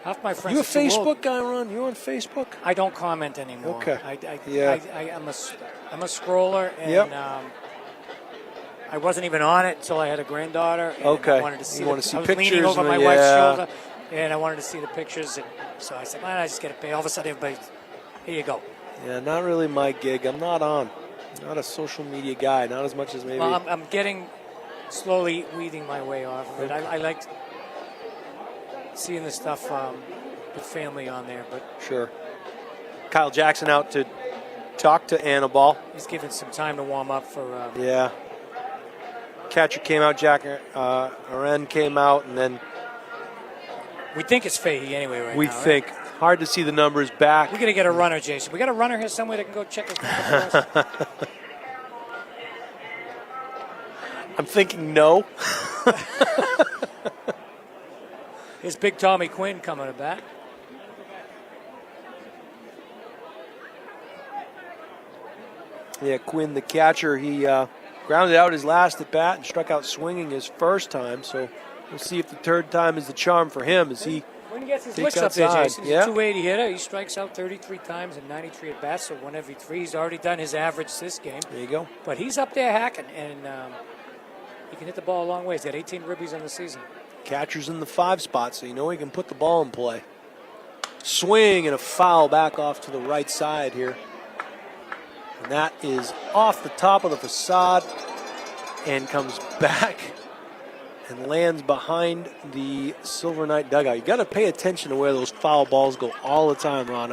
Half my friends
You a
are too old.
Facebook guy, Ron? You on Facebook?
I don't comment anymore.
Okay.
I'm a scroller, and
Yep.
I wasn't even on it until I had a granddaughter. And
Okay.
I wanted to see.
You wanna see
I was
pictures
leaning over
and
my
the-
wife's
yeah.
shoulder, and I wanted to see the pictures. And so I said, "Why don't I just get a pay?" All of a sudden, everybody's, "Here you go."
Yeah, not really my gig. I'm not a social media guy. Not as much as maybe.
Well, I'm getting slowly weeding my way off of it. I like seeing the stuff with family on there, but
Sure. Kyle Jackson out to talk to Annabelle.
he's given some time to warm up for.
Yeah. Catcher came out, Jack Aren came out, and then
We think it's Fahey anyway right
we
now.
think. Hard to see the numbers back.
We're going to get a runner, Jason. We got a runner here somewhere that can go check his number for us.
I'm thinking no.
Here's Big Tommy Quinn coming to bat.
Yeah, Quinn, the catcher, he grounded out his last at bat and struck out swinging his first time. So we'll see if the 3rd time is the charm for him as he
When he gets his
Takes
licks up there,
outside,
Jason, he's
yeah.
a 280 hitter. He strikes out 33 times in 93 at bats, so 1 every 3. He's already done his average this game.
There you go.
But he's up there hacking, and he can hit the ball a long way. He's got 18 ribbies on the season.
Catcher's in the 5 spot, so you know he can put the ball in play. Swing and a foul back off to the right side here. And that is off the top of the facade and comes back and lands behind the Silver Knight dugout. You got to pay attention to where those foul balls go all the time, Ron.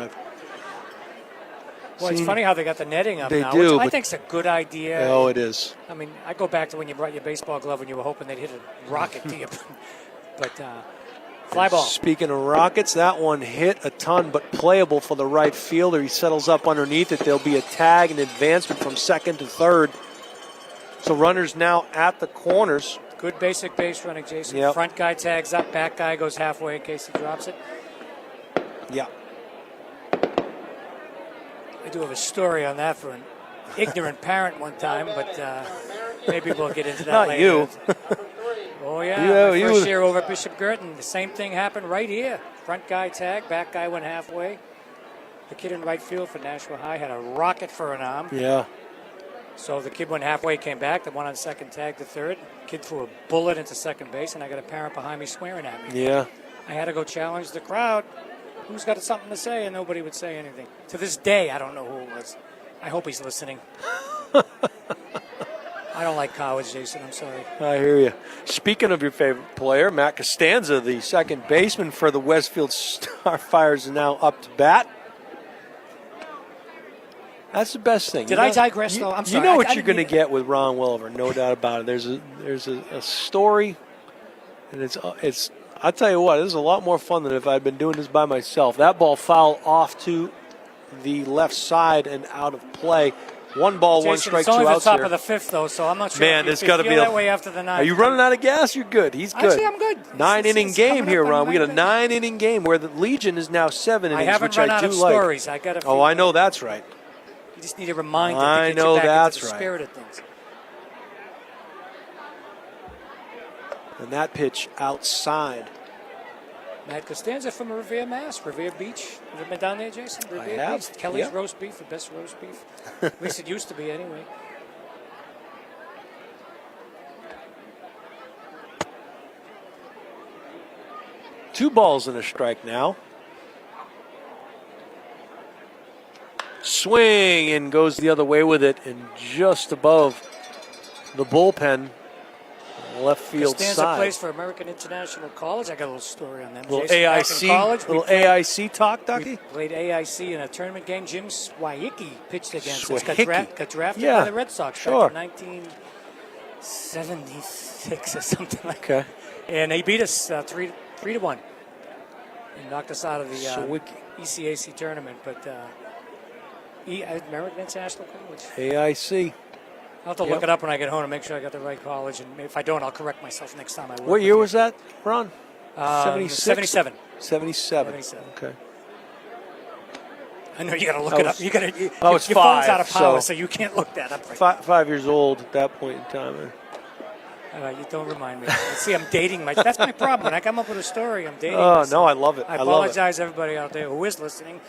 Well, it's funny how they got the netting up
They
now,
do,
which I
but-
think's a good idea.
Oh, it is.
I mean, I go back to when you brought your baseball glove and you were hoping they'd hit a rocket to you. But fly ball.
Speaking of rockets, that one hit a ton, but playable for the right fielder. He settles up underneath it. There'll be a tag and advancement from 2nd to 3rd. So runners now at the corners.
Good basic base running, Jason.
Yep.
Front guy tags up, back guy goes halfway in case he drops it.
Yeah.
I do have a story on that for an ignorant parent one time, but maybe we'll get into that
Not
later.
you.
Oh, yeah.
Yeah,
My
you-
first year over at Bishop Girton, the same thing happened right here. Front guy tagged, back guy went halfway. The kid in right field for Nashua High had a rocket for an arm.
Yeah.
So the kid went halfway, came back. The one on second tagged the third. Kid threw a bullet into second base, and I got a parent behind me swearing at me.
Yeah.
I had to go challenge the crowd. Who's got something to say? And nobody would say anything. To this day, I don't know who it was. I hope he's listening. I don't like college, Jason. I'm sorry.
I hear you. Speaking of your favorite player, Matt Costanza, the second baseman for the Westfield Starfires, is now up to bat. That's the best thing.
Did I digress, though? I'm sorry.
You know what you're going to get with Ron Welliver, no doubt about it. There's a story, and it's. I'll tell you what, this is a lot more fun than if I'd been doing this by myself. That ball fouled off to the left side and out of play. One ball,
Jason,
one strike,
it's only
2
the
outs
top
here.
of the fifth, though, so I'm not sure.
Man,
if
there's
you
got to
feel
be
that way after the ninth.
Are you running out of gas? You're good. He's good.
Actually, I'm good.
9-inning
It's
game
coming
here,
up on
Ron. We got a
9
9-inning game where the Legion is now 7 innings,
I haven't
which
run
I
out
do
of
like.
stories. I got a few.
Oh, I know that's right.
You just need a reminder
I
to get
know
you back
that's
into the
right.
spirit of things.
And that pitch outside.
Matt Costanza from Revere, Mass. Revere Beach. Have you been down there, Jason? Revere
have.
Beach. Kelly's
Yeah.
roast beef, the best roast beef. At least it used to be, anyway.
Two balls and a strike now. Swing and goes the other way with it, and just above the bullpen, left field
Costanza
side.
plays for American International College. I got a little story on them.
Little
Jason, back in
AIC,
college, we
little
played-
AIC talk,
We
Ducky.
played AIC in a tournament game. Jim Swiecki pitched against us. Got
Swiecki.
drafted
Yeah,
by the Red Sox
sure.
back in 1976 or something like
Okay.
that. And he beat us 3-1 and knocked us out of the
Swiecki.
ECAC tournament. But American International College.
AIC.
I'll have to
Yep.
look it up when I get home to make sure I got the right college. And if I don't, I'll correct myself next time I work.
What year was that, Ron?
77.
77.
77.
Okay.
I know you got to look
I
it
was-
up. You got to.
I was
your phone's
5,
out of power,
so-
so you can't look that up. Right.
5 years old at that point in time.
You don't remind me. See, I'm dating my. That's my problem. When I come up with a story, I'm dating.
Oh,
myself.
no, I love it.
I
I love it.
apologize, everybody out there who is listening.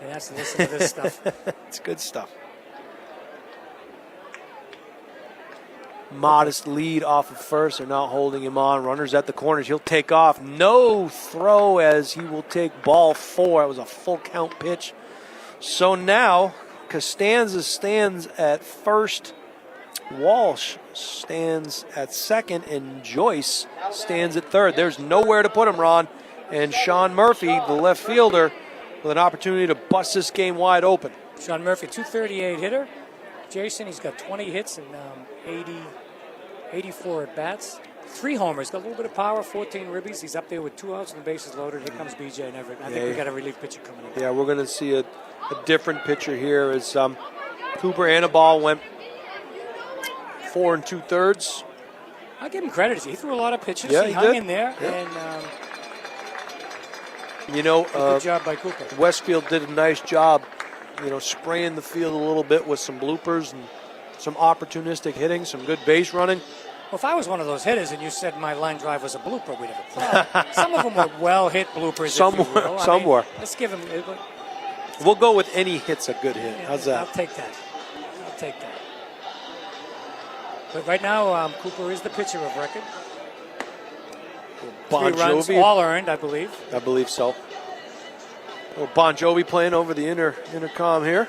And has to listen to this stuff.
It's good stuff. Modest lead off of first. They're not holding him on. Runners at the corners. He'll take off. No throw as he will take ball 4. It was a full count pitch. So now Costanza stands at first. Walsh stands at second. And Joyce stands at third. There's nowhere to put him, Ron. And Sean Murphy, the left fielder, with an opportunity to bust this game wide open.
Sean Murphy, 238 hitter. Jason, he's got 20 hits and 84 at bats. 3 homers, got a little bit of power, 14 ribbies. He's up there with 2 outs and the bases loaded. Here comes BJ and Everett. I think we got a relief pitcher coming in.
Yeah, we're going to see a different pitcher here as Cooper Anibal went 4 2/3.
I'll give him credit. He threw a lot of pitches.
Yeah,
he
he
hung
did.
in there.
Yeah.
And
You know,
good job by Cooper.
Westfield did a nice job, spraying the field a little bit with some bloopers and some opportunistic hitting, some good base running.
Well, if I was one of those hitters and you said my line drive was a blooper, we'd have a problem. Some of them were well-hit bloopers,
Some
if you
were,
will.
some were.
Let's give him...
We'll go with any hit's a good hit. How's
I'll
that?
take that. I'll take that. But right now, Cooper is the pitcher of record.
Bon
3 runs,
Jovi,
all earned, I believe.
I believe so. Well, Bon Jovi playing over the intercom here.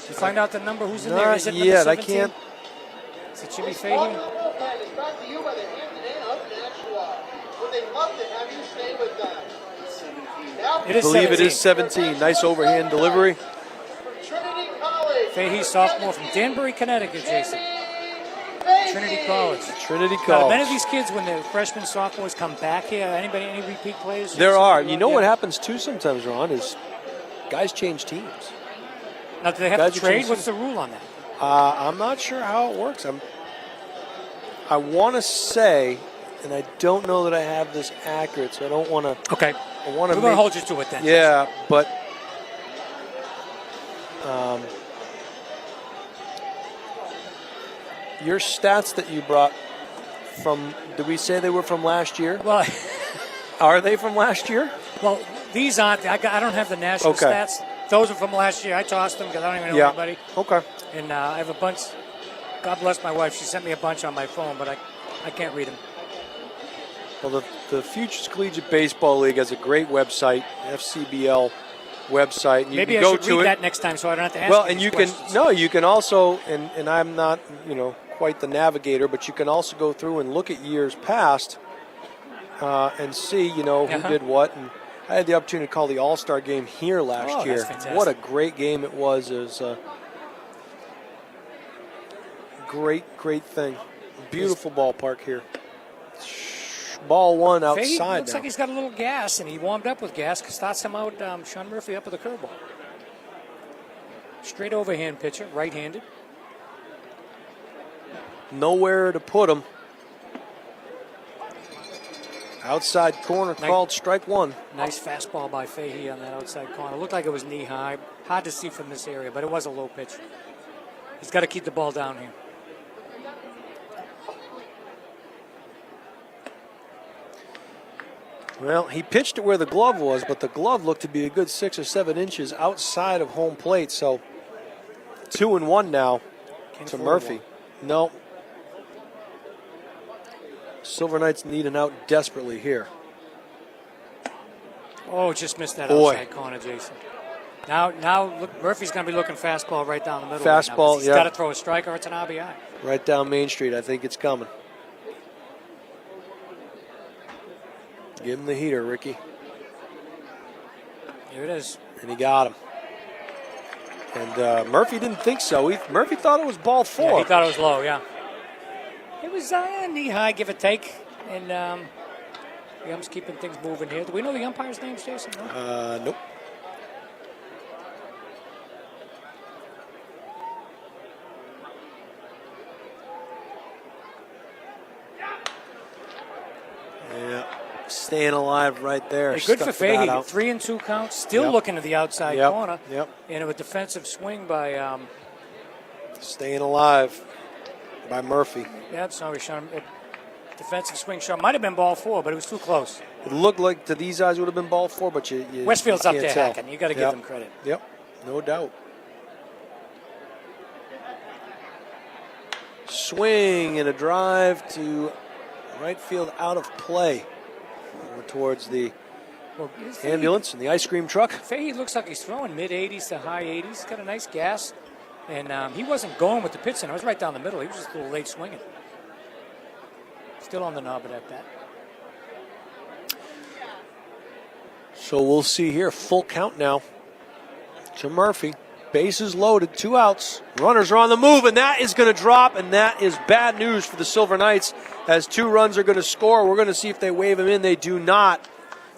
Did you find out the number? Who's in there?
Not
Is it
yet.
number
I
17?
can't.
Is it Jimmy
This
Fahey?
bullpen is brought to you by the Hampton Inn of Nashua. Would they love to have you stay with them? Now
It
I
is
believe
17.
it is 17. Nice overhand delivery.
from Trinity College.
Fahey, sophomore from Danbury, Connecticut, Jason.
Fahey.
Trinity College.
Trinity
Now,
College.
many of these kids, when they're freshmen, sophomores, come back here. Any repeat players?
There are. You know
Yeah.
what happens too sometimes, Ron, is guys change teams.
Now, do they have
Guys
to
are
trade?
changing.
What's the rule on that?
I'm not sure how it works. I want to say, and I don't know that I have this accurate, so I don't want to.
Okay.
I want
We're
to
going to hold you to it then.
Yeah, but your stats that you brought from, did we say they were from last year?
Well,
Are they from last year?
well, These aren't. I don't have the national
Okay.
stats. Those are from last year. I tossed them because I don't even know anybody.
Okay.
And I have a bunch. God bless my wife. She sent me a bunch on my phone, but I can't read them.
Well, the Futures Collegiate Baseball League has a great website, FCBL website. And you
Maybe
can
I
go
should
to
read
it.
that next time so I don't have to ask
Well,
you
and
these
you
questions.
you can also, and I'm not, quite the navigator, but you can also go through and look at years past and see, who did what. And I had the opportunity to call the All-Star game here last
Oh,
year.
that's fantastic.
What a great game it was. It was a great thing. Beautiful ballpark here. Ball one
Fahey
outside
looks
now.
like he's got a little gas, and he warmed up with gas. Starts him out, Sean Murphy up with a curveball. Straight overhand pitcher, right-handed.
Nowhere to put him. Outside corner called strike one.
Nice fastball by Fahey on that outside corner. Looked like it was knee-high. Hard to see from this area, but it was a low pitch. He's got to keep the ball down here.
Well, he pitched it where the glove was, but the glove looked to be a good 6 or 7 inches outside of home plate. So 2-1 now to Murphy. No. Silver Knights need an out desperately here.
Oh, just missed that
Boy.
outside corner, Jason. Now look, Murphy's going to be looking fastball right down the middle.
Fastball,
He's got to throw a strike or it's an RBI.
Right down Main Street. I think it's coming. Give him the heater, Ricky.
Here it is.
And he got him. And Murphy didn't think so. Murphy thought it was ball 4.
Yeah, he thought it was low, yeah. It was knee-high, give or take. And the ump's keeping things moving here. Do we know the umpire's names, Jason? No?
Nope. Yeah, staying alive right there.
Hey, good for
Stuck the bat
Fahey.
out.
3-2 count. Still
Yep.
looking to the outside
Yep.
corner.
Yep.
And a defensive swing by
Staying alive by Murphy.
sorry, Sean. Defensive swing, Sean. Might have been ball 4, but it was too close.
It looked like to these eyes would have been ball 4, but you
Westfield's
you
up
can't
there
tell.
hacking. You got to give them credit.
Yep, no doubt. Swing and a drive to right field out of play. Over towards the
Well,
ambulance and the ice cream truck.
Fahey looks like he's throwing mid-80s to high 80s. He's got a nice gas. And he wasn't going with the pitch in. I was right down the middle. He was just a little late swinging. Still on the knob of that bat.
So we'll see here. Full count now to Murphy. Bases loaded, 2 outs. Runners are on the move, and that is going to drop, and that is bad news for the Silver Knights as 2 runs are going to score. We're going to see if they wave him in. They do not.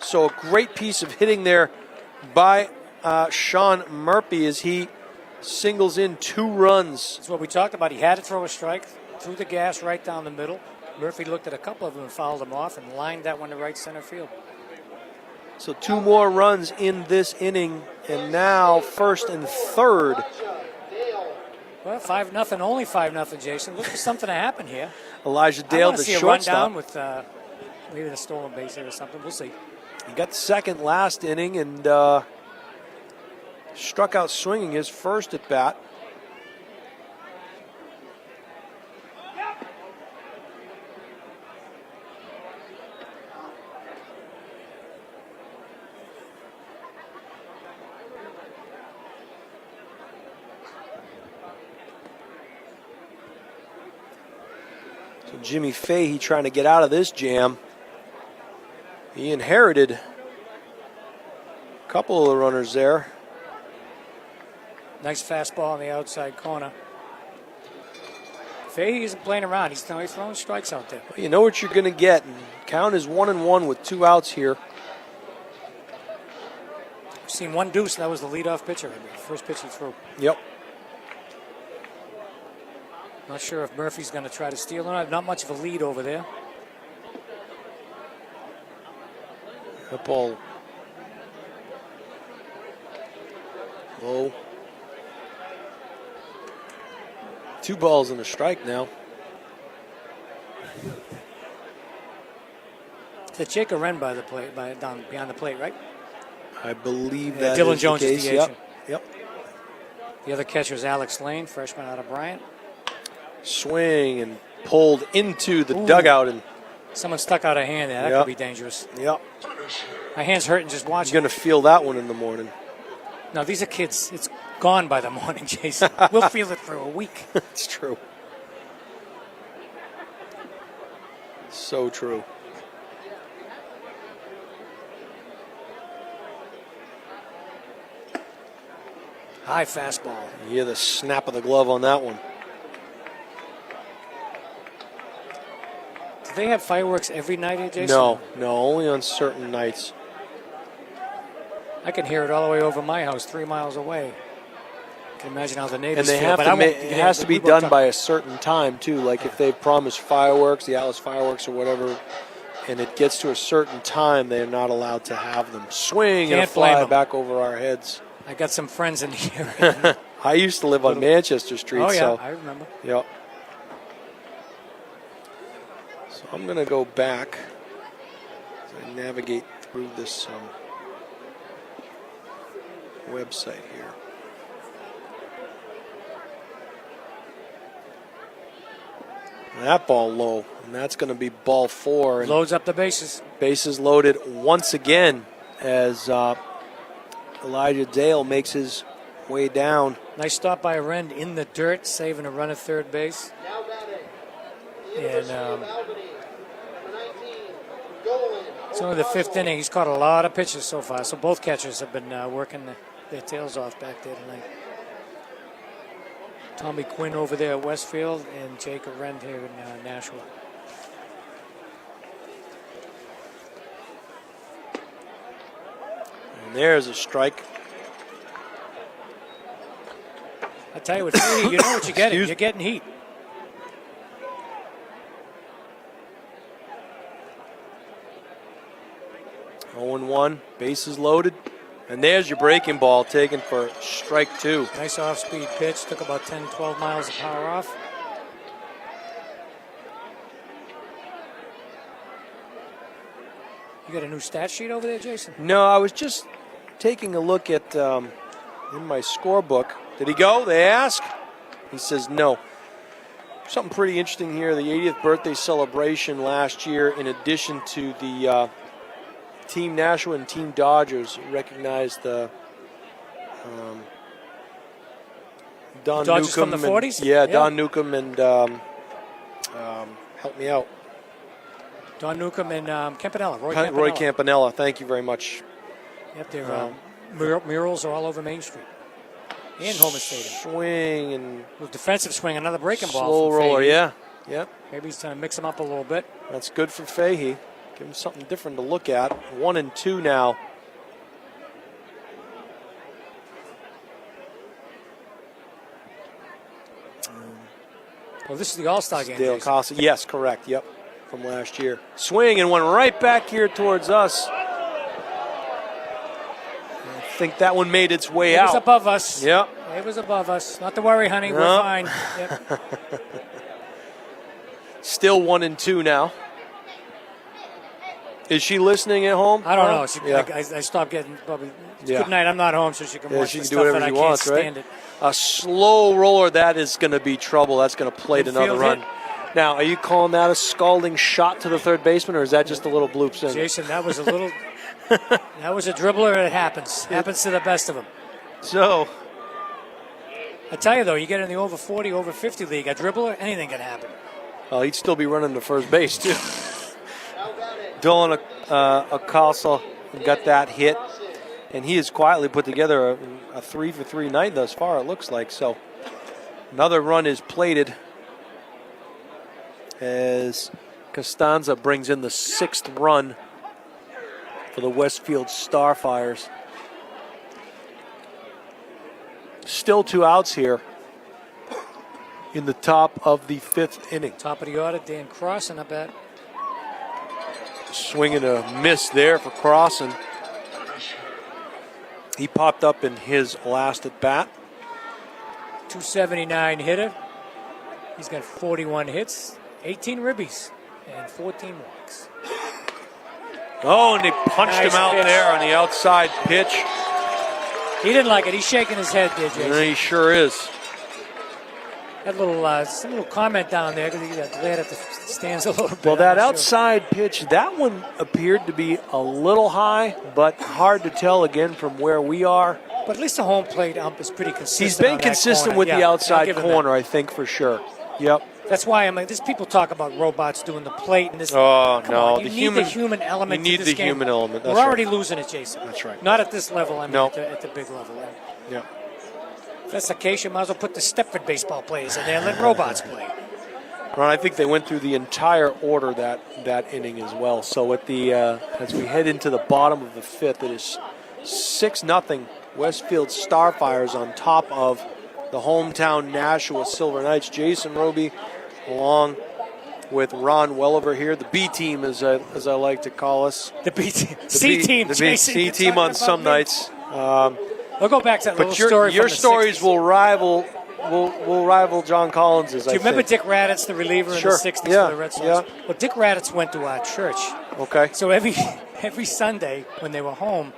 So a great piece of hitting there by Sean Murphy as he singles in 2 runs.
That's what we talked about. He had to throw a strike, threw the gas right down the middle. Murphy looked at a couple of them and fouled them off and lined that one to right center field.
So 2 more runs in this inning, and now first and third.
Well, 5-0, only 5-0, Jason. Look for something to happen here.
Elijah
I
Dale,
want
the
to see a
shortstop.
rundown with maybe the stolen base here or something. We'll see.
He got second last inning and struck out swinging his first at bat. So Jimmy Fahey trying to get out of this jam. He inherited a couple of the runners there.
Nice fastball on the outside corner. Fahey isn't playing around. He's throwing strikes out there.
Well, you know what you're going to get. And count is 1-1 with 2 outs here.
We've seen one deuce. That was the leadoff pitcher. First pitch he threw.
Yep.
Not sure if Murphy's going to try to steal or not. Not much of a lead over there.
That ball low. 2 balls and a strike now.
It's a Jacob Wren by the plate, down behind the plate, right?
I believe
Yeah,
that
Dylan
is
Jones
the
is
case.
the agent.
Yep.
The other catcher is Alex Lane, freshman out of Bryant.
Swing and pulled into the
Ooh.
dugout, and
Someone stuck out a hand there. That
Yep.
could be dangerous.
yep,
My hand's hurting just
you're
watching.
going to feel that one in the morning.
No, these are kids. It's gone by the morning, Jason. We'll feel it for a week.
It's true. So true.
High fastball.
You hear the snap of the glove on that one.
Do they have fireworks every night here, Jason?
No, only on certain nights.
I can hear it all the way over my house, 3 miles away. I can imagine how the neighbors
And they
feel.
have
but
to
I won't
it
get
has
into-
to be
we won't
done
talk-
by a certain time too. Like if they've promised fireworks, the Alice fireworks or whatever, and it gets to a certain time, they're not allowed to have them. Swing and a
Can't blame
fly
'em.
back over our heads.
I got some friends in here.
I used to live on Manchester Street,
Oh, yeah,
so
I remember.
yep. So I'm gonna go back as I navigate through this website here. That ball low, and that's going to be ball 4. And
Loads up the bases.
bases loaded once again as Elijah Dale makes his way down.
Nice stop by Rend in the dirt, saving a run at third base.
Now batting. The
And,
University of Albany, number 19, Golan.
It's only the fifth inning. He's caught a lot of pitches so far, so both catchers have been working their tails off back there tonight. Tommy Quinn over there at Westfield and Jacob Rend here in Nashua.
And there's a strike.
I tell you what, Fahey, you know what you're getting.
Excuse-
You're getting heat.
Oh and 1, bases loaded. And there's your breaking ball taken for strike 2.
Nice off-speed pitch. Took about 10, 12 miles of power off. You got a new stat sheet over there, Jason?
No, I was just taking a look at in my scorebook. Did he go? They ask. He says no. Something pretty interesting here. The 80th birthday celebration last year, in addition to the Team Nashua and Team Dodgers, recognized Don
Dodgers
Newcomb.
from the
and-
40s?
Yeah,
Yeah.
Don Newcomb and help me out.
Don Newcomb and Campanella.
Roy Campanella. Thank you very much.
Yep, their murals are all over Main Street and Holman Stadium.
Swing and
With defensive swing, another breaking ball.
slow
from
roller.
Fahey.
Yeah, yep.
Maybe he's trying to mix them up a little bit.
That's good for Fahey. Give him something different to look at. 1 and 2 now.
Well, this is the All-Star game.
Dale
Jason.
Costa. Yes, correct. Yep, from last year. Swing and went right back here towards us. I think that one made its way
It was
out.
above us.
Yep.
It was above us. Not to worry, honey. We're
No.
fine. Yep.
Still 1 and 2 now. Is she listening at home?
I don't know. She,
Yeah.
I stopped getting probably.
Yeah.
Good night. I'm not home, so she can
Yeah,
watch
she
the
can do
stuff
whatever
that I
she
can't
wants, right?
stand it.
A slow roller, that is going to be trouble. That's going to plate another
Infield
run.
hit.
Now, are you calling that a scalding shot to the third baseman, or is that just a little bloops in?
Jason, that was a little. That was a dribbler. It happens. Happens to the best of them.
So,
I tell you though, you get in the over 40, over 50 league, a dribbler, anything can happen.
he'd still be running to first base, too.
Now batting.
Dylan Acosta got that hit, and he has quietly put together a 3-for-3 night thus far, it looks like. So, another run is plated as Costanza brings in the 6th run for the Westfield Starfires. Still 2 outs here in the top of the 5th inning.
Top of the order, Dan Crossan up at.
Swing and a miss there for Crossan. He popped up in his last at bat.
279 hitter. He's got 41 hits, 18 ribbies, and 14 walks.
Oh, and they punched him out
pitch.
there on the outside pitch.
He didn't like it. He's shaking his head there, Jason.
And he sure is.
That some little comment down there because he got glad at the stands a little bit.
Well, that
I'm not
outside pitch, that one appeared to be a little high, but hard to tell again from where we are.
sure. But at least the home plate ump is pretty consistent.
He's been
on that
consistent
corner.
with
Yeah,
the
I'll
outside
give him
corner,
that.
I think, for sure. Yep.
That's why there's people talk about robots doing the plate and this.
Oh,
Come
no.
on, you need the human element.
You need
to this
the
game.
human element. That's
We're already
right.
losing it, Jason.
That's right.
Not at this level. I mean,
No.
at the big level.
Yeah.
If that's the case, you might as well put the Stepford baseball players in there and let robots play.
Ron, I think they went through the entire order that inning as well. So at the as we head into the bottom of the fifth, it is 6-0 Westfield Starfires on top of the hometown Nashua Silver Knights. Jason Roby along with Ron Welliver here, the B team as I like to call us.
The B team, C team,
the
Jason,
C
you're
team
talking
on
about
some
me.
nights.
We'll go back to that little
But
story.
your
from the
stories
60s.
will rival John Collins's.
Do you remember Dick Raditz, the reliever
Sure.
in the 60s
Yeah.
for the Red Sox?
Yeah.
Well, Dick Raditz went to our church.
Okay.
So every Sunday when they were home,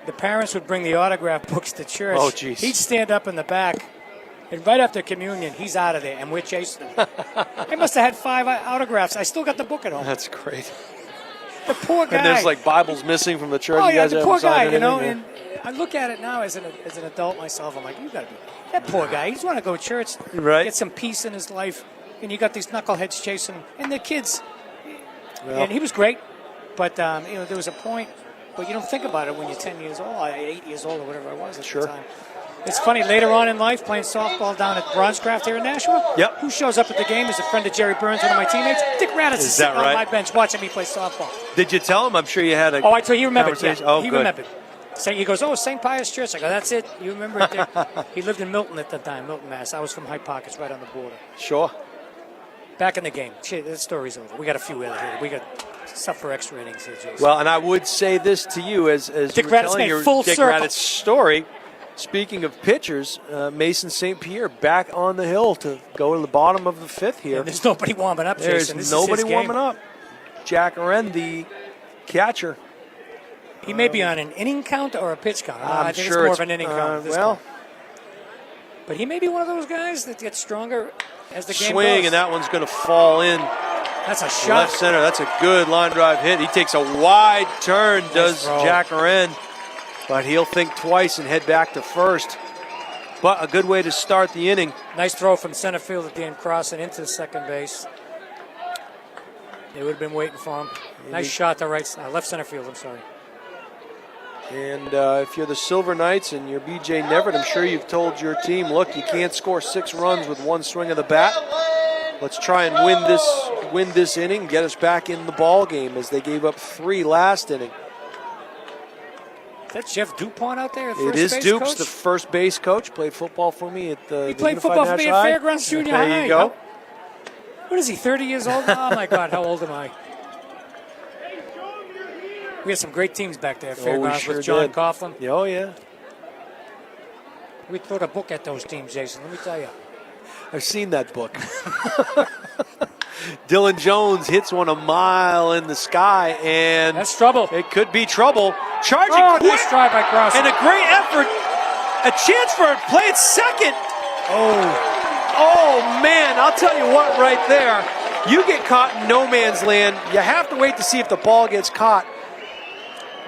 the parents would bring the autograph books to church.
Oh, geez.
He'd stand up in the back, and right after communion, he's out of there, and we're chasing him. I must have had 5 autographs. I still got the book at home.
That's great.
The poor guy.
And there's like Bibles missing from the church.
Oh,
You
yeah,
guys
the
haven't
poor
signed
guy,
anything, yeah.
and I look at it now as an adult myself. I'm like, you got to be that poor guy. He just want to go to church,
Right.
get some peace in his life, and you got these knuckleheads chasing him, and their kids.
Yeah.
And he was great, but there was a point. But you don't think about it when you're 10 years old, 8 years old, or whatever I was at
Sure.
the time. It's funny, later on in life, playing softball down at Bronzecraft here in Nashua.
Yep.
Who shows up at the game is a friend of Jerry Burns, one of my teammates. Dick Raditz is
Is
sitting
that right?
on my bench watching me play softball.
Did you tell him? I'm sure you had a.
Oh, I told you, he remembered. Yeah,
conversation. Oh,
he
good.
remembered. He goes, oh, St. Pius Church. I go, that's it. You remember it, Dick? He lived in Milton at the time, Milton, Mass. I was from Hyde Park. It's right on the border.
Sure.
Back in the game. Shit, that story's over. We got a few other here. We got stuff for extra innings here, Jason.
Well, and I would say this to you as
Dick
you were
Raditz
telling
made
your
full
Dick
circle.
Raditz story. Speaking of pitchers, Mason St. Pierre back on the hill to go to the bottom of the fifth here.
And there's nobody warming up,
There's
Jason. This
nobody
is his game.
warming up. Jack Aren, the catcher.
He may be on an inning count or a pitch count.
I'm
I think
sure
it's more of an inning count. at this
well,
point. But he may be one of those guys that gets stronger as the game
swing,
goes.
and that one's going to fall in
That's a shot.
left center. That's a good line drive hit. He takes a wide turn, does
throw.
Jack Aren, but he'll think twice and head back to first. But a good way to start the inning.
Nice throw from center field at the end, crossing into second base. They would have been waiting for him. Nice shot to left center field. I'm sorry.
And if you're the Silver Knights and you're BJ Neverett, I'm sure you've told your team, look, you can't score 6 runs with one swing of the bat. Let's try and win this inning, get us back in the ball game, as they gave up 3 last inning.
Is that Jeff Dupont out there?
It
First
is
base
Dupes,
coach?
the first base coach. Played football for me at the
He played
Unified
football for me
National
at
High.
Fairgrounds Junior High.
There you go.
What is he, 30 years old? Oh, my God, how old am I? We had some great teams back there at Fairgrounds
sure
with John
did.
Coughlin.
Oh, yeah.
We wrote a book at those teams, Jason, let me tell you.
I've seen that book. Dylan Jones hits one a mile in the sky, and
That's trouble.
it could be trouble. Charging
Oh,
quick,
nice try by Cross.
and a great effort. A chance for a play at second. Oh, man, I'll tell you what right there. You get caught in no man's land. You have to wait to see if the ball gets caught.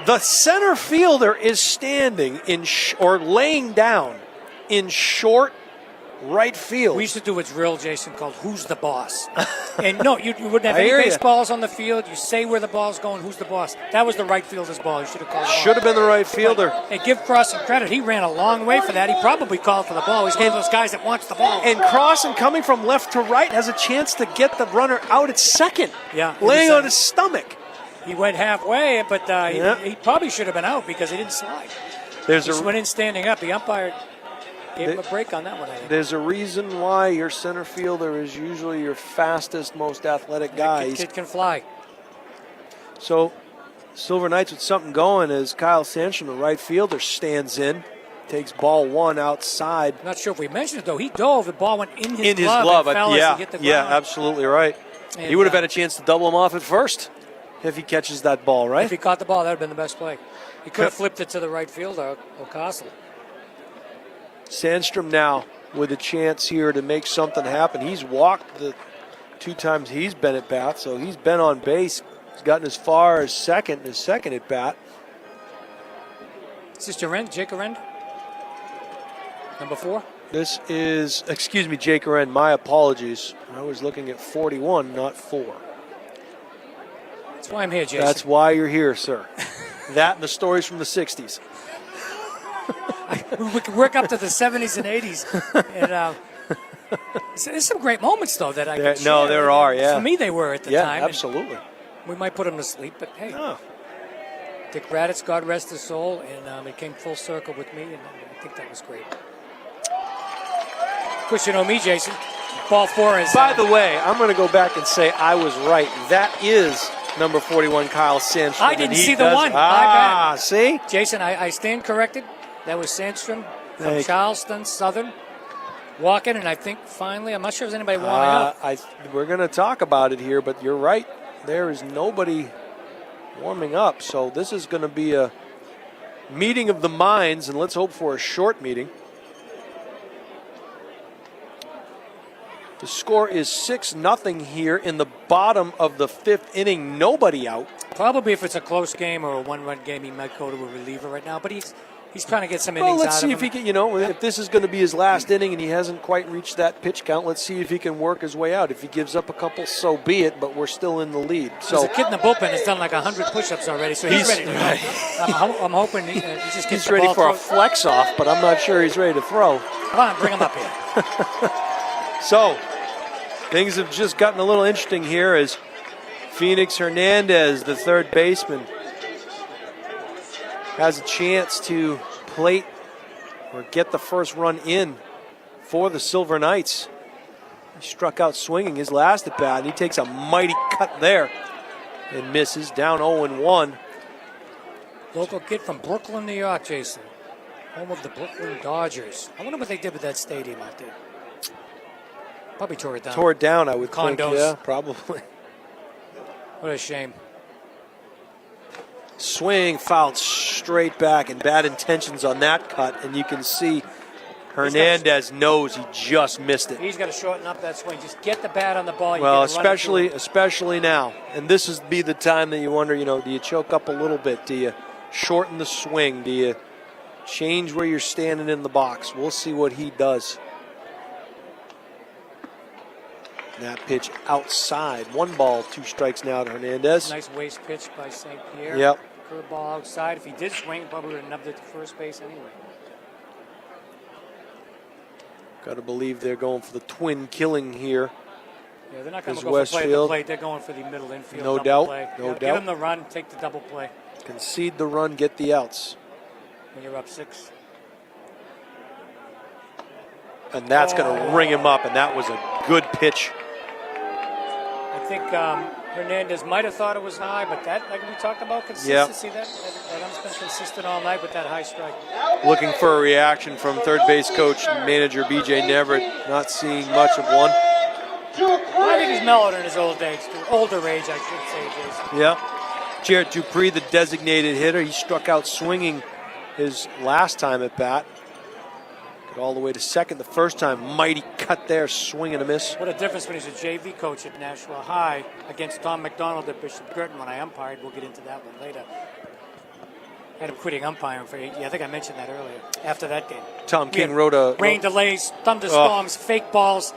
The center fielder is standing or laying down in short right field.
We used to do a drill, Jason, called Who's the Boss? And no, you wouldn't have
I
any
hear ya.
baseballs on the field. You say where the ball's going, who's the boss. That was the right fielder's ball. You should have called it.
Should have been the right fielder.
And give Cross some credit. He ran a long way for that. He probably called for the ball. He's one of those guys that wants the ball.
And Crossan, coming from left to right, has a chance to get the runner out at second.
Yeah, it
Laying
was,
on his stomach.
He went halfway, but
Yeah.
he probably should have been out because he didn't slide.
There's
He just
a
went in standing up. The umpire gave him a break on that one, I think.
there's a reason why your center fielder is usually your fastest, most athletic guy.
Kid can fly.
So Silver Knights with something going as Kyle Sanchon, the right fielder, stands in, takes ball 1 outside.
Not sure if we mentioned it, though. He dove. The ball went in his
In his
glove.
glove,
And fell as
yeah,
he hit the
yeah,
ground.
absolutely right.
And,
He would have had a chance to double him off at first. if he catches that ball, right?
If he caught the ball, that would have been the best play. He could have flipped it to the right fielder or Castle.
Sandstrom now with a chance here to make something happen. He's walked the 2 times he's been at bat, so he's been on base. He's gotten as far as his second at bat.
Is this Jake Arend? Number 4?
This is, excuse me, Jake Arend, my apologies. I was looking at 41, not 4.
That's why I'm here, Jason.
That's why you're here, sir. That and the stories from the 60s.
We can work up to the 70s and 80s. And, there's some great moments, though, that I can share.
No, there are, yeah.
For me, they were at the time.
Yeah, absolutely.
We might put them to sleep, but hey.
Oh.
Dick Raditz, God rest his soul, and it came full circle with me, and I think that was great. Of course, you know me, Jason. Ball 4 is...
By the way, I'm going to go back and say I was right. That is number 41, Kyle Sandstrom.
I didn't see the one.
See?
Jason, I stand corrected. That was Sandstrom from Charleston Southern. Walking, and I think finally, I'm not sure if there's anybody warming up.
We're going to talk about it here, but you're right. There is nobody warming up. So this is going to be a meeting of the minds, and let's hope for a short meeting. The score is 6-0 here in the bottom of the 5th inning. Nobody out.
Probably if it's a close game or a one-run game, he might go to a reliever right now. But he's trying to get some innings out of him.
Well, let's see if he can, if this is going to be his last inning and he hasn't quite reached that pitch count, let's see if he can work his way out. If he gives up a couple, so be it, but we're still in the lead. So
there's a kid in the bullpen has done like 100 push-ups already, so he's ready to go. I'm hoping he just gets
he's ready for a flex off, but I'm not sure he's ready to throw.
Come on, bring him up here.
So, things have just gotten a little interesting here as Phoenix Hernandez, the third baseman, has a chance to plate or get the first run in for the Silver Knights. He struck out swinging his last at bat, and he takes a mighty cut there and misses, down 0-1.
Local kid from Brooklyn, New York, Jason. Home of the Brooklyn Dodgers. I wonder what they did with that stadium out there. Probably tore it down.
Tore it down, I would think.
Condos.
Yeah, probably.
What a shame.
Swing fouled straight back, and bad intentions on that cut, and you can see Hernandez knows he just missed it.
He's got to shorten up that swing. Just get the bat on the ball.
Well, especially now, and this is be the time that you wonder, do you choke up a little bit? Do you shorten the swing? Do you change where you're standing in the box? We'll see what he does. That pitch outside. 1 ball, 2 strikes now to Hernandez.
Nice waste pitch by St. Pierre.
Yep.
Curveball outside. If he did swing, probably would have nubbed it to first base anyway.
Got to believe they're going for the twin killing here.
Yeah, they're not going to go for play at the plate. They're going for the middle infield.
No
double
doubt.
Play.
No doubt.
Give them the run. Take the double play.
Concede the run. Get the outs.
When you're up 6.
And that's going to ring him up, and that was a good pitch.
I think Hernandez might have thought it was high, but that, like we talked about, consistency, that has been consistent all night with that high strike.
Looking for a reaction from third base coach and manager B.J. Neverett. Not seeing much of one.
Well, I think he's mellowed in his older age, I should say, Jason.
Yeah. Jarrett Dupree, the designated hitter, he struck out swinging his last time at bat. Got all the way to second the first time. Mighty cut there, swing and a miss.
What a difference when he's a JV coach at Nashua High against Tom McDonald at Bishop Girton when I umpired. We'll get into that one later. Had him quitting umpiring for 8 years. I think I mentioned that earlier. After that game.
Tom King wrote a...
Rain delays, thunderstorms, fake balls,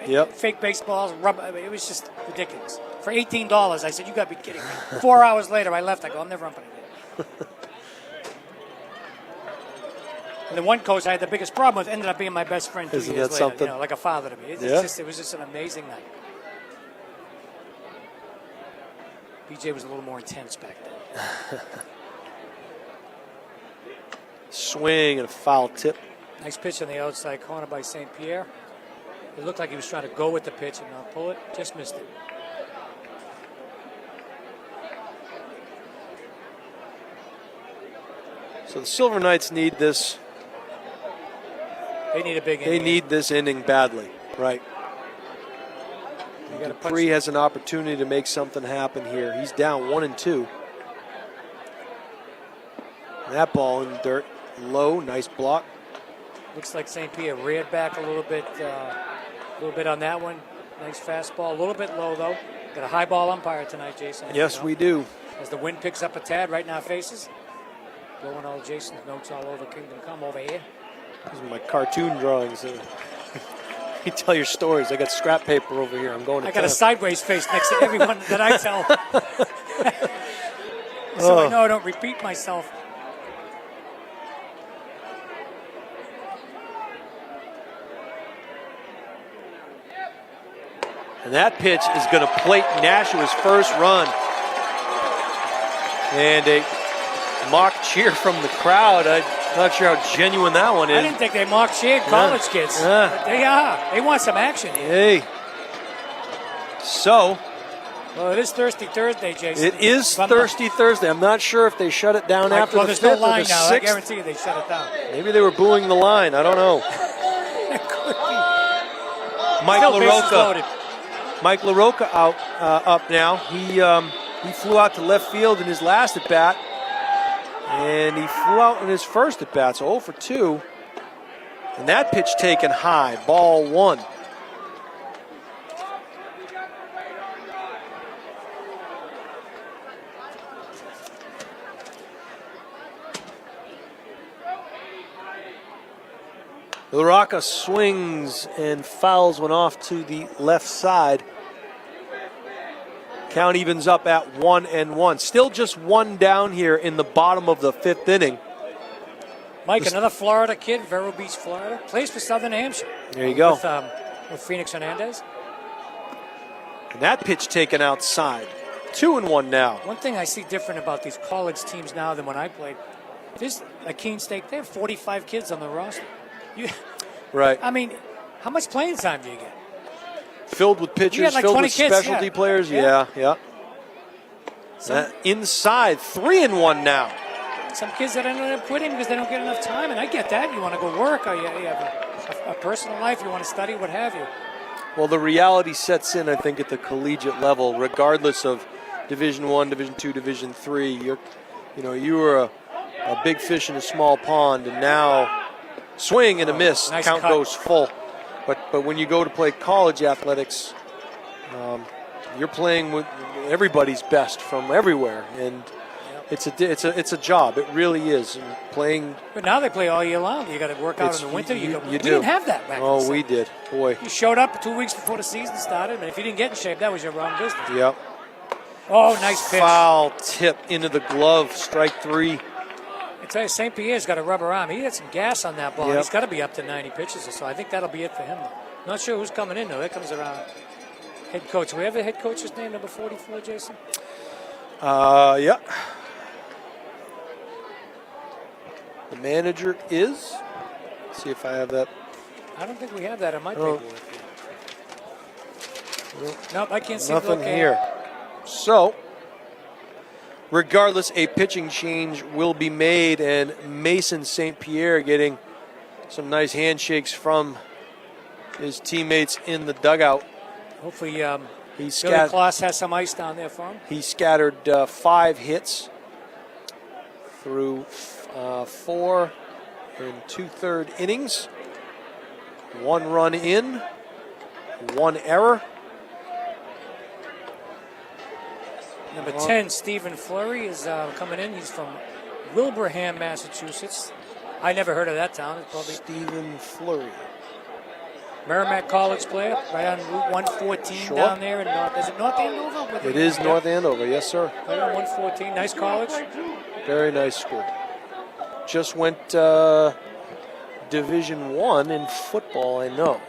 Yep.
fake baseballs, rubber. I mean, it was just ridiculous. For $18, I said, you got to be kidding me. 4 hours later, I left. I go, I'm never umpiring again. And the one coach I had the biggest problem with ended up being my best friend 2 years later.
Something?
Like a father to me. It was just an amazing night. BJ was a little more intense back then.
Swing and a foul tip.
Nice pitch on the outside corner by St. Pierre. It looked like he was trying to go with the pitch and not pull it. Just missed it.
So the Silver Knights need this.
They need a big inning.
They need this inning badly, right? Dupree has an opportunity to make something happen here. He's down 1-2. That ball in the dirt, low, nice block.
Looks like St. Pierre reared back a little bit on that one. Nice fastball, a little bit low though. Got a high ball umpire tonight, Jason.
Yes, we do.
As the wind picks up a tad right in our faces. Blowing all Jason's notes all over Kingdom Come over here.
These are my cartoon drawings. You tell your stories. I got scrap paper over here. I'm going to
I got a sideways face next to everyone that I tell. So I know I don't repeat myself.
And that pitch is going to plate Nashua's first run. And a mock cheer from the crowd. I'm not sure how genuine that one is.
I didn't think they mock cheered college kids. But they are. They want some action here.
Hey. So.
Well, it is Thirsty Thursday, Jason.
It is Thirsty Thursday. I'm not sure if they shut it down after the
there's
fifth
no line
or the
now.
sixth.
I guarantee you they shut it down.
Maybe they were booing the line. I don't know.
It could be.
Mike
Still bases
LaRocca.
loaded.
Mike LaRocca up now. He flew out to left field in his last at bat, and he flew out in his first at bat, so 0 for 2. And that pitch taken high, ball 1. LaRocca swings and fouls one off to the left side. Count evens up at 1-1. Still just one down here in the bottom of the 5th inning.
Mike, another Florida kid, Vero Beach, Florida. Plays for Southern Hampshire.
There you go.
With Phoenix Hernandez.
And that pitch taken outside. 2-1 now.
One thing I see different about these college teams now than when I played, this like Keene State, they have 45 kids on the roster.
Right.
I mean, how much playing time do you get?
Filled with pitchers,
like
filled
20
with
kids,
specialty players. Yeah. Inside, 3-1 now.
Some kids that ended up quitting because they don't get enough time, and I get that. You want to go work, or you have a personal life, you want to study, what have you.
Well, the reality sets in, I think, at the collegiate level, regardless of Division I, Division II, Division III. You were a big fish in a small pond, and now swing and a miss.
Nice
Count
cut.
goes full. But when you go to play college athletics, you're playing with everybody's best from everywhere, and it's a job. It really is. And playing.
But now they play all year long. You got to work out in the winter. We didn't have that back.
Oh, we did. Boy.
You showed up 2 weeks before the season started, and if you didn't get in shape, that was your wrong business.
Yep.
Oh, nice pitch.
Foul tip into the glove. Strike 3.
I tell you, St. Pierre's got a rubber arm. He had some gas on that ball.
Yep.
He's got to be up to 90 pitches or so. I think that'll be it for him. Not sure who's coming in, though. There comes around head coach. We have the head coach's name, number 44, Jason?
Yeah. The manager is. Let's see if I have that.
I don't think we have that on my paperwork. Nope, I can't see
nothing here. So, regardless, a pitching change will be made, and Mason St. Pierre getting some nice handshakes from his teammates in the dugout.
Hopefully, Billy
scattered.
Kloss has some ice down there for him.
He scattered 5 hits through 4 2/3 innings. 1 run in, 1 error.
Number 10, Stephen Fleury, is coming in. He's from Wilbraham, Massachusetts. I never heard of that town. It's probably
Stephen Fleury.
Merrimack College player, right on Route 114
Sure.
down there in North. Is it North Andover?
It is North Andover, yes, sir.
Right on 114. Nice college.
Very nice school. Just went Division I in football, I know.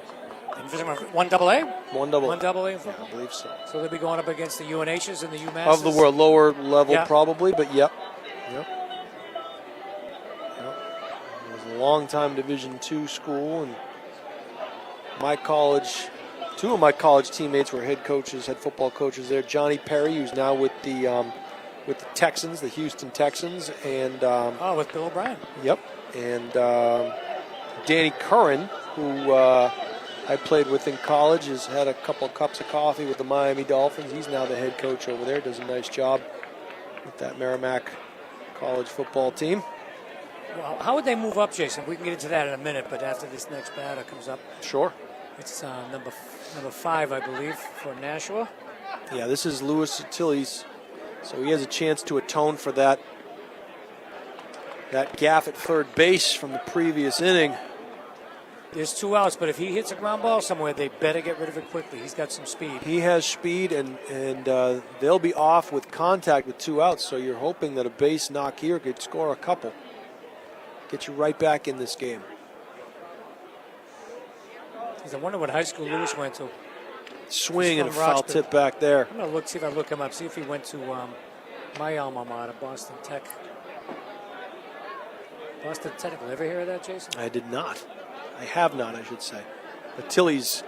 Division 1 AA?
1 double.
1 AA in
I
football?
believe so.
So they'll be going up against the UNHs and the UMasses?
Of the world, lower level
Yeah.
probably, but yep. It was a long-time Division II school, and my college, 2 of my college teammates were head football coaches there. Johnny Perry, who's now with the Texans, the Houston Texans, and
with Bill O'Brien.
Yep, and Danny Curran, who I played with in college, has had a couple cups of coffee with the Miami Dolphins. He's now the head coach over there, does a nice job with that Merrimack college football team.
Well, how would they move up, Jason? We can get into that in a minute, but after this next batter comes up.
Sure.
It's number 5, I believe, for Nashua.
Yeah, this is Louis Tilly's, so he has a chance to atone for that gaff at third base from the previous inning.
There's 2 outs, but if he hits a ground ball somewhere, they better get rid of it quickly. He's got some speed.
He has speed, and they'll be off with contact with 2 outs, so you're hoping that a base knock here could score a couple. Get you right back in this game.
I wonder what high school Lewis went to.
Swing and a foul tip back there.
I'm going to see if I look him up, see if he went to my alma mater, Boston Tech. Boston Technical. Ever hear of that, Jason?
I did not. I have not, I should say. But Tilly's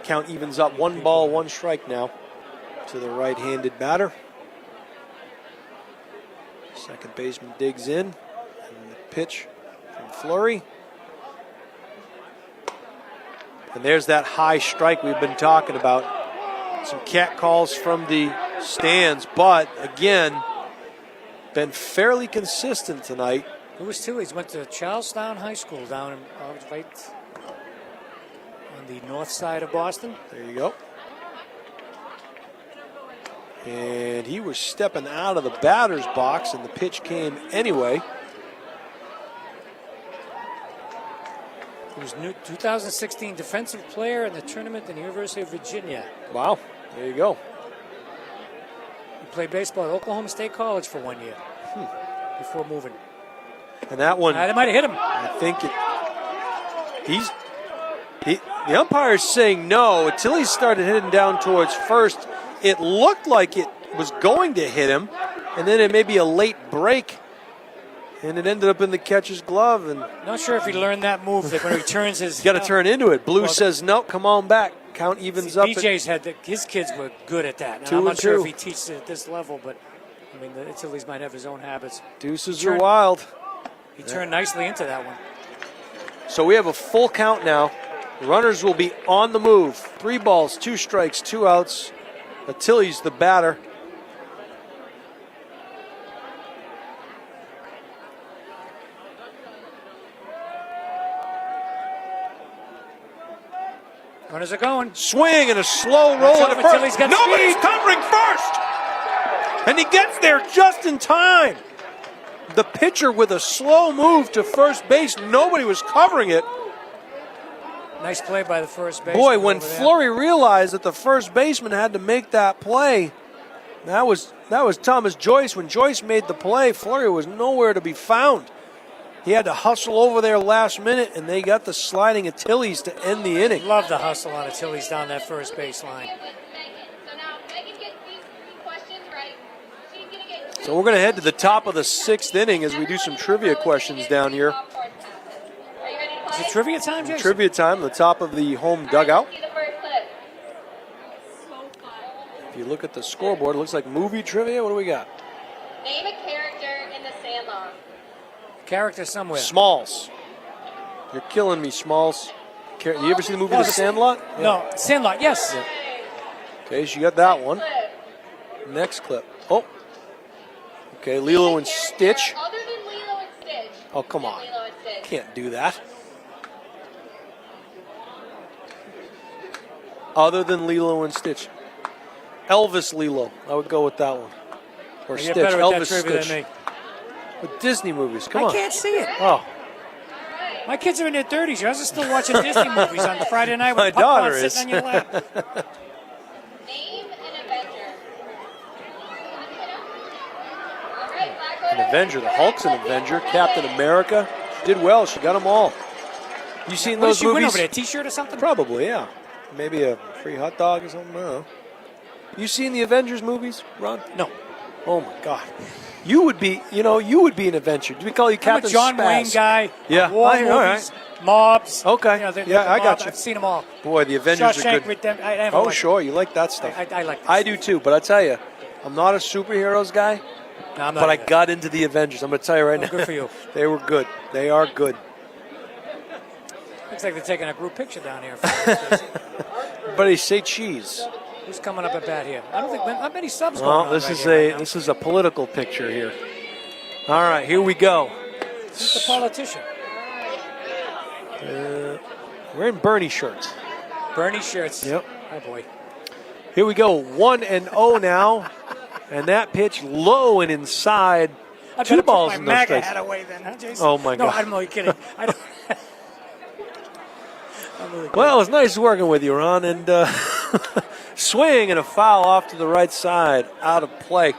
count evens up 1 ball, 1 strike now to the right-handed batter. Second baseman digs in. And the pitch from Fleury. And there's that high strike we've been talking about. Some cat calls from the stands, but again, been fairly consistent tonight.
Louis Tilly's went to Charlestown High School down in, right on the north side of Boston.
There you go. And he was stepping out of the batter's box, and the pitch came anyway.
He was new 2016 Defensive Player in the tournament at the University of Virginia.
Wow, there you go.
He played baseball at Oklahoma State College for 1 year before moving.
And that one,
They might have hit him.
I think the umpire's saying no. Tilly started heading down towards first. It looked like it was going to hit him, and then it may be a late break, and it ended up in the catcher's glove. And
not sure if he learned that move that when he turns his.
Got to turn into it. Blue says no. Come on back. Count evens up.
BJ's his kids were good at that. And
2
I'm not
and
sure
2.
if he teaches it at this level, but I mean, the Tilly's might have his own habits.
Deuces are wild.
He turned nicely into that one.
So we have a full count now. The runners will be on the move. 3 balls, 2 strikes, 2 outs. Tilly's the batter.
Runners are going.
Swing and a slow roll at first. Nobody's
speed.
covering first. And he gets there just in time. The pitcher with a slow move to first base. Nobody was covering it.
Nice play by the first baseman.
Boy, when Fleury realized that the first baseman had to make that play, that was Thomas Joyce. When Joyce made the play, Fleury was nowhere to be found. He had to hustle over there last minute, and they got the sliding of Tilly's to end the inning.
Love the hustle on Tilly's down that first base line.
So we're going to head to the top of the 6th inning as we do some trivia questions down here.
Is it trivia time, Jason?
Trivia time, the top of the home dugout. If you look at the scoreboard, it looks like movie trivia. What do we got?
Name a character in The Sandlot.
Character somewhere.
Smalls. You're killing me, Smalls. Do you ever see the movie The Sandlot?
Yeah. No, Sandlot, yes.
Yeah. Okay, so you got that one. Next clip. Oh. Okay, Lilo and Stitch.
Other than Lilo and Stitch.
Oh, come on. Can't do that. Other than Lilo and Stitch. Elvis Lilo. I would go with that one. Or
You're
Stitch.
better at
Elvis
that trivia
Stitch.
than me.
With Disney movies. Come on.
I can't see it.
Oh.
My kids are in their 30s. Yours are still watching Disney movies on the Friday night
My
with
daughter
popcorn
is.
sitting on your lap.
Name an Avenger.
An Avenger. The Hulk's an Avenger. Captain America. She did well. She got them all. You seen
What
those
did she win
movies?
over there? A T-shirt or something?
Probably, yeah. Maybe a free hot dog or something. I don't know. You seen the Avengers movies, Ron?
No.
Oh my God. You would be an Avenger. Do we call you Captain
I'm a John
Spaz?
Wayne guy.
Yeah.
War
All
movies,
right.
mobs.
Okay.
The
I got
mob.
you.
I've seen them all.
Boy, the Avengers
Shawshank
are good.
Redemption.
Oh, sure. You like that stuff.
I like this.
I do too, but I tell you, I'm not a superheroes guy,
No, I'm not
but I
either.
got into the Avengers. I'm going to tell you right now.
Good for you.
They were good. They are good.
Looks like they're taking a group picture down here.
Everybody say cheese.
Who's coming up at bat here? I don't think not many subs going
Well,
on
this
right
is
here right now.
this is a political picture here. All right, here we go.
Who's the politician?
We're in Bernie shirts.
Bernie shirts.
Yep.
Oh boy.
Here we go. 1-0 now, and that pitch low and inside.
I
Two
better
balls
put
and
my
no
MAGA
strikes.
hat away then, huh, Jason?
Oh, my
no,
God.
I'm only kidding. I don't. I'm really kidding.
Well, it's nice working with you, Ron, and swing and a foul off to the right side, out of play.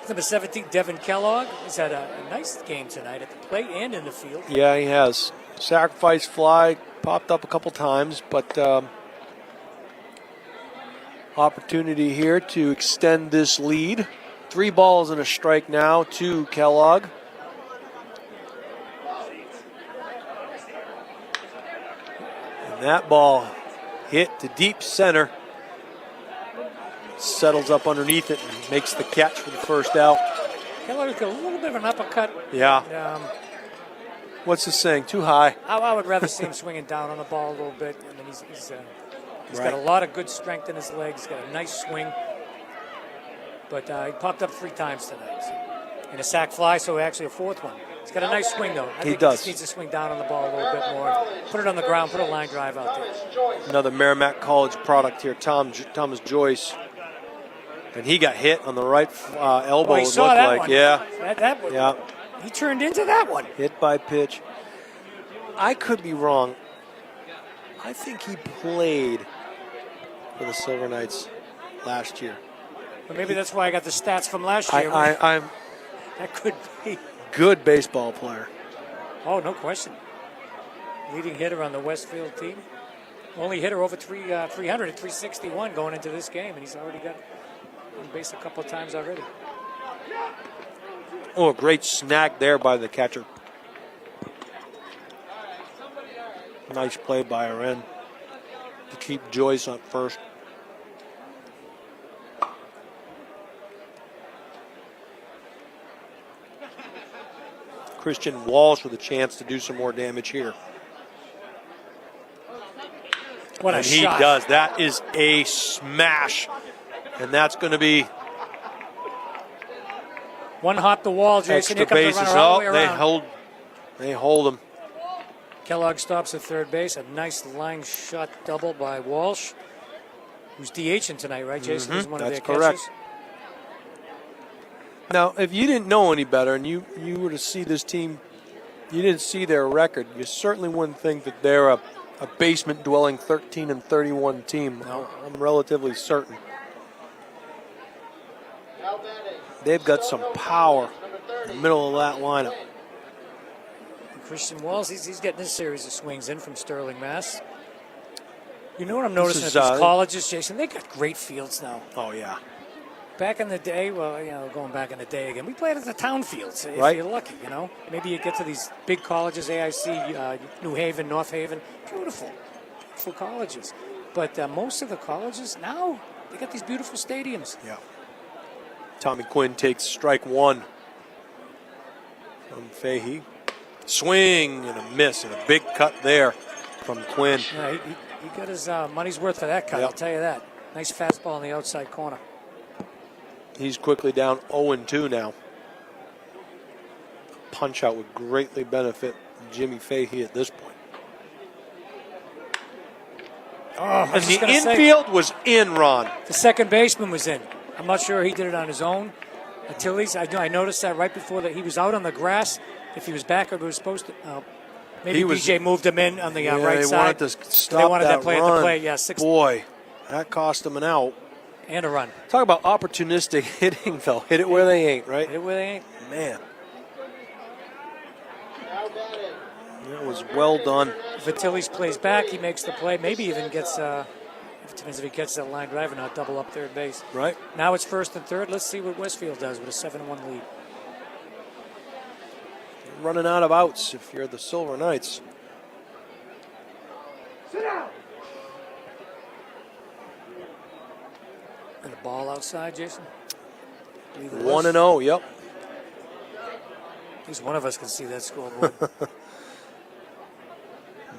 Number 17, Devin Kellogg. He's had a nice game tonight at the plate and in the field.
Yeah, he has. Sacrifice fly popped up a couple times, but opportunity here to extend this lead. 3 balls and a strike now to Kellogg. And that ball hit to deep center. Settles up underneath it and makes the catch for the first out.
Kellogg's got a little bit of an uppercut.
Yeah.
And,
What's this saying? Too high.
I would rather see him swinging down on the ball a little bit. I mean, he's got a lot of good strength in his legs. He's got a nice swing. But he popped up 3 times tonight. And a sac fly, so actually a 4th one. He's got a nice swing, though. I think
does.
He just needs to swing down on the ball a little bit more. Put it on the ground, put a line drive out there.
Another Merrimack College product here, Thomas Joyce. And he got hit on the right elbow,
Oh, he
it
saw
looked
that
like.
one.
Yeah.
That one.
Yeah.
He turned into that one.
Hit by pitch. I could be wrong. I think he played for the Silver Knights last year.
But maybe that's why I got the stats from last year.
I'm
That could be.
good baseball player.
Oh, no question. Leading hitter on the Westfield team. Only hitter over 300 at 361 going into this game, and he's already got on base a couple of times already.
Oh, a great snag there by the catcher. Nice play by Aren to keep Joyce up first. Christian Walsh with a chance to do some more damage here.
What a
And
shot.
he does. That is a smash. And that's going to be
One hop the wall, Jason.
extra
Here comes the
bases.
runner all
Oh,
the way around.
they hold him.
Kellogg stops at third base. A nice line shot double by Walsh, who's DHing tonight, right, Jason? He's one of
That's
their
correct.
catchers.
Now, if you didn't know any better and you were to see this team, you didn't see their record, you certainly wouldn't think that they're a basement-dwelling 13-31 team.
No.
I'm relatively certain. They've got some power in the middle of that lineup.
Christian Walsh, he's getting his series of swings in from Sterling, Mass. You know what I'm noticing
is,
at these colleges, Jason? They got great fields now.
Oh, yeah.
Back in the day, going back in the day again, we played at the town fields. If
Right.
you're lucky, Maybe you get to these big colleges, AIC, New Haven, North Haven. Beautiful colleges. But most of the colleges now, they got these beautiful stadiums.
Yeah. Tommy Quinn takes strike 1 from Fahey. Swing and a miss and a big cut there from Quinn.
Yeah, he got his money's worth for that cut,
Yep.
I'll tell you that. Nice fastball on the outside corner.
He's quickly down 0-2 now. Punch out would greatly benefit Jimmy Fahey at this point. And the infield was in, Ron.
The second baseman was in. I'm not sure he did it on his own. Achilles, I noticed that right before that he was out on the grass. If he was back, or he was supposed to. Maybe BJ moved him in on the right
they
side.
wanted to stop
they wanted
that
play
run.
at the plate. Yeah, 6
Boy, that cost him an out.
and a run.
Talk about opportunistic hitting, though. Hit it where they ain't, right?
Hit it where they ain't.
Man. That was well done.
If Achilles plays back, he makes the play. Maybe even gets. Depends if he gets that line drive or not. Double up third base.
Right.
Now it's first and third. Let's see what Westfield does with a 7-1 lead.
Running out of outs if you're the Silver Knights.
And the ball outside, Jason.
1-0. Yep.
At least one of us can see that scoreboard.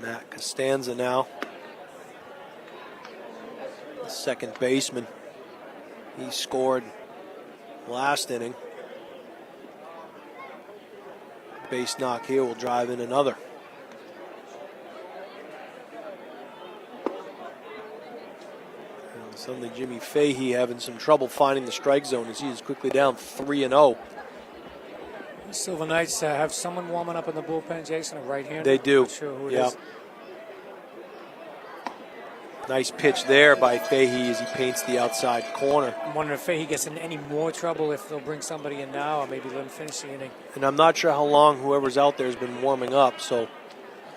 Matt Costanza now, the second baseman. He scored last inning. Base knock here will drive in another. And suddenly Jimmy Fahey having some trouble finding the strike zone as he is quickly down 3-0.
Silver Knights have someone warming up in the bullpen, Jason, a right-hander.
They do.
Not sure who it
Yeah.
is.
Nice pitch there by Fahey as he paints the outside corner.
I'm wondering if Fahey gets in any more trouble if they'll bring somebody in now or maybe let him finish the inning.
And I'm not sure how long whoever's out there has been warming up, so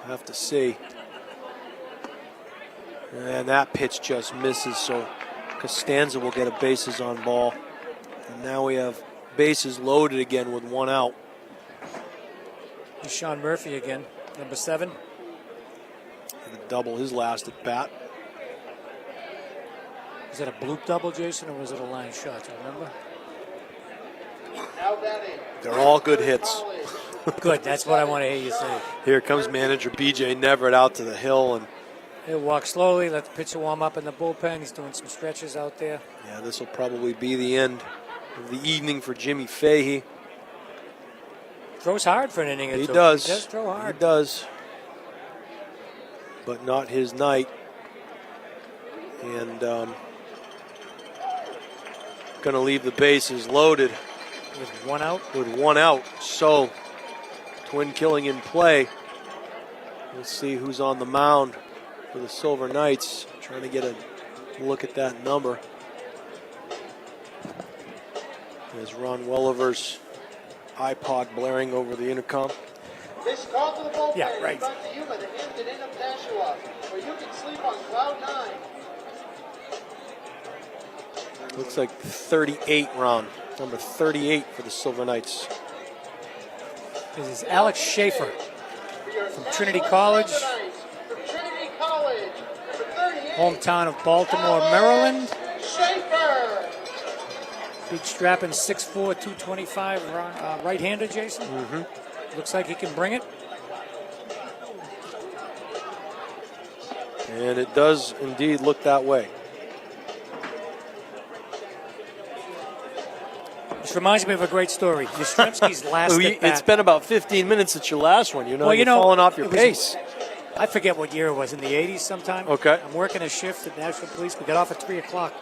we'll have to see. And that pitch just misses, so Costanza will get a bases on ball. And now we have bases loaded again with one out.
Sean Murphy again, number 7.
Double his last at bat.
Was that a bloop double, Jason, or was it a line shot? Do you remember?
Now batting.
They're all good hits.
Good, that's what I want to hear you say.
Here comes manager BJ Neverett out to the hill, and
He'll walk slowly, let the pitcher warm up in the bullpen. He's doing some stretches out there.
yeah, this will probably be the end of the evening for Jimmy Fahey.
Throws hard for an inning or
He
two.
does.
He does throw hard.
He does. But not his night. And going to leave the bases loaded
With one out.
with one out. So, twin killing in play. We'll see who's on the mound for the Silver Knights. Trying to get a look at that number. There's Ron Welliver's iPod blaring over the intercom.
This call to the bullpen
Yeah, right.
is brought to you by the Hampton Inn of Nashua, where you can sleep on cloud 9.
Looks like 38, Ron. Number 38 for the Silver Knights.
This is Alex Schaefer.
From
Trinity College.
From Trinity College, number 38.
Hometown of Baltimore, Maryland.
Schaefer.
Big strapping 6'4", 225 right-hander, Jason.
Mm-hmm.
Looks like he can bring it.
And it does indeed look that way.
Which reminds me of a great story. Yastrzemski's last at
It's
bat.
been about 15 minutes since your last one.
Well,
You're falling off your
it was-
pace.
I forget what year it was, in the 80s sometime.
Okay.
I'm working a shift at Nashua Police. We got off at 3 o'clock.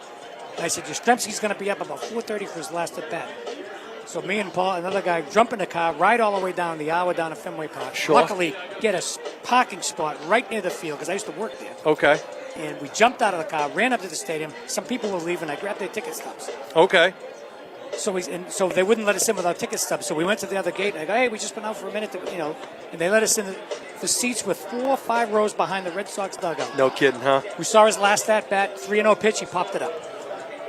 And I said, Yastrzemski's going to be up about 4:30 for his last at bat. So me and Paul, another guy, jump in the car, ride all the way down the hour down to Fenway Park.
Sure.
Luckily, get a parking spot right near the field because I used to work there.
Okay.
And we jumped out of the car, ran up to the stadium. Some people were leaving. I grabbed their ticket stubs.
Okay.
So they wouldn't let us in without ticket stubs. So we went to the other gate. And I go, hey, we just been out for a minute, and they let us in. The seats were 4 or 5 rows behind the Red Sox dugout.
No kidding, huh?
We saw his last at bat, 3-0 pitch. He popped it up,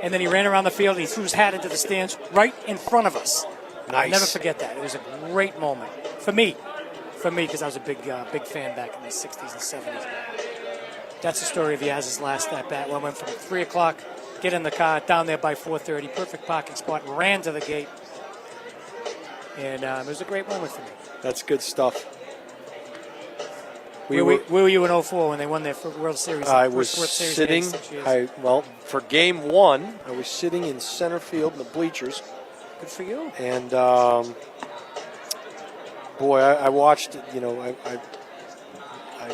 and then he ran around the field. And he threw his hat into the stands right in front of us.
Nice.
I'll never forget that. It was a great moment for me, because I was a big fan back in the 60s and 70s. That's the story of Yaz's last at bat. I went from 3 o'clock, get in the car, down there by 4:30, perfect parking spot, ran to the gate, and it was a great moment for me.
That's good stuff.
Where were you in 04 when they won their World Series?
I was
World Series
sitting,
in 6 years?
for game 1, I was sitting in center field in the bleachers.
Good for you.
And, boy, I watched, I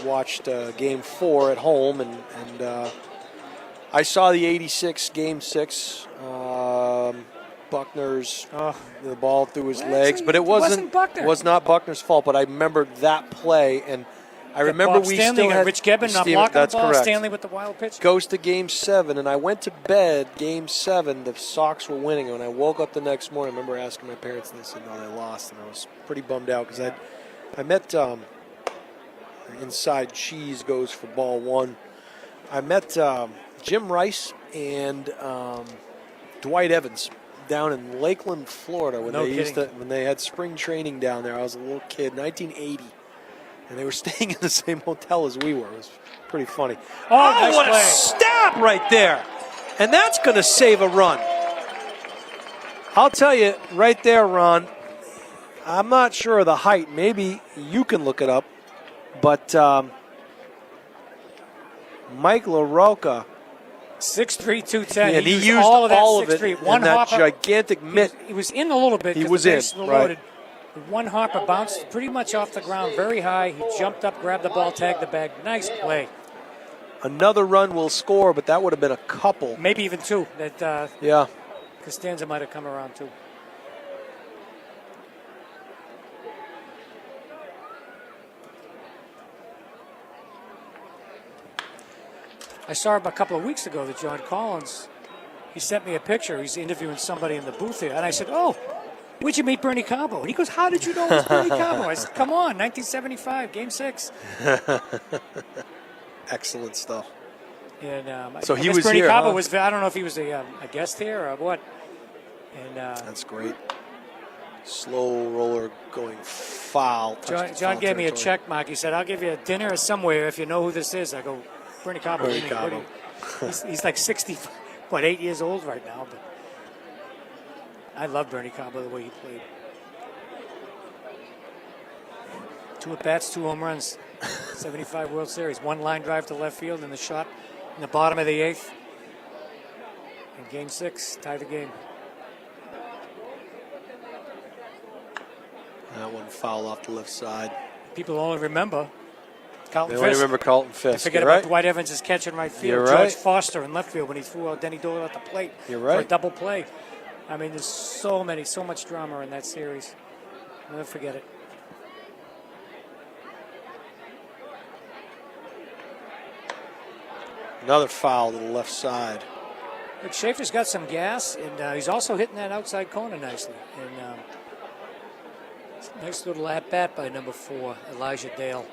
watched game 4 at home, and I saw the 86 game 6. Buckner's the ball through his legs, but it wasn't
Buckner.
was not Buckner's fault. But I remember that play, and I remember
Bob
we
Stanley
still
got
had
Rich Gibbon not
Steven-
blocking
that's
the ball.
correct.
Stanley with the wild pitch.
Goes to game 7, and I went to bed game 7. The Sox were winning. When I woke up the next morning, I remember asking my parents, and they said, no, they lost. And I was pretty bummed out because I met Inside Cheese goes for ball 1. I met Jim Rice and Dwight Evans down in Lakeland, Florida when when they had spring training down there. I was a little kid, 1980. And they were staying in the same hotel as we were. It was pretty funny.
Oh, nice
what
play.
a stab right there. And that's going to save a run. I'll tell you right there, Ron, I'm not sure of the height. Maybe you can look it up. But Mike LaRocca.
6'3", 210.
And he used
all of that
all of it
6'3".
in
One
that
hopper.
gigantic mitt.
He was in a little bit.
He
'cause
was
the
in,
bases were
right.
loaded. One hopper bounced pretty much off the ground, very high. He jumped up, grabbed the ball, tagged the bag. Nice play.
Another run will score, but that would have been a couple.
Maybe even two. That
Yeah.
Costanza might have come around too. I saw him a couple of weeks ago, that John Collins. He sent me a picture. He's interviewing somebody in the booth here. And I said, oh, where'd you meet Bernie Cabo? And he goes, how did you know it was Bernie Cabo? I said, come on, 1975, Game 6.
Excellent stuff.
And
so
I
he
guess
was
Bernie
here,
Cabo
huh?
was, I don't know if he was a guest here or what. And
that's great. Slow roller going foul.
John gave me a check mark. He said, I'll give you a dinner somewhere if you know who this is. I go, Bernie Cabo.
Bernie Cabo.
He's like 8 years old right now. But I love Bernie Cabo, the way he played. 2 at-bats, 2 home runs. 75 World Series. 1 line drive to left field and the shot in the bottom of the 8th. In Game 6, tie the game.
That one foul off the left side.
People only remember Carlton
They only
Fisk.
remember Carlton Fisk.
Forget
You're
about
right.
Dwight Evans' catch in right field.
You're
George
right.
Foster in left field when he threw out Denny Doyle at the plate
You're
for a
right.
double play. I mean, there's so much drama in that series. Never forget it.
Another foul to the left side.
Look, Schaefer's got some gas, and he's also hitting that outside corner nicely. And nice little at-bat by number 4, Elijah Dale.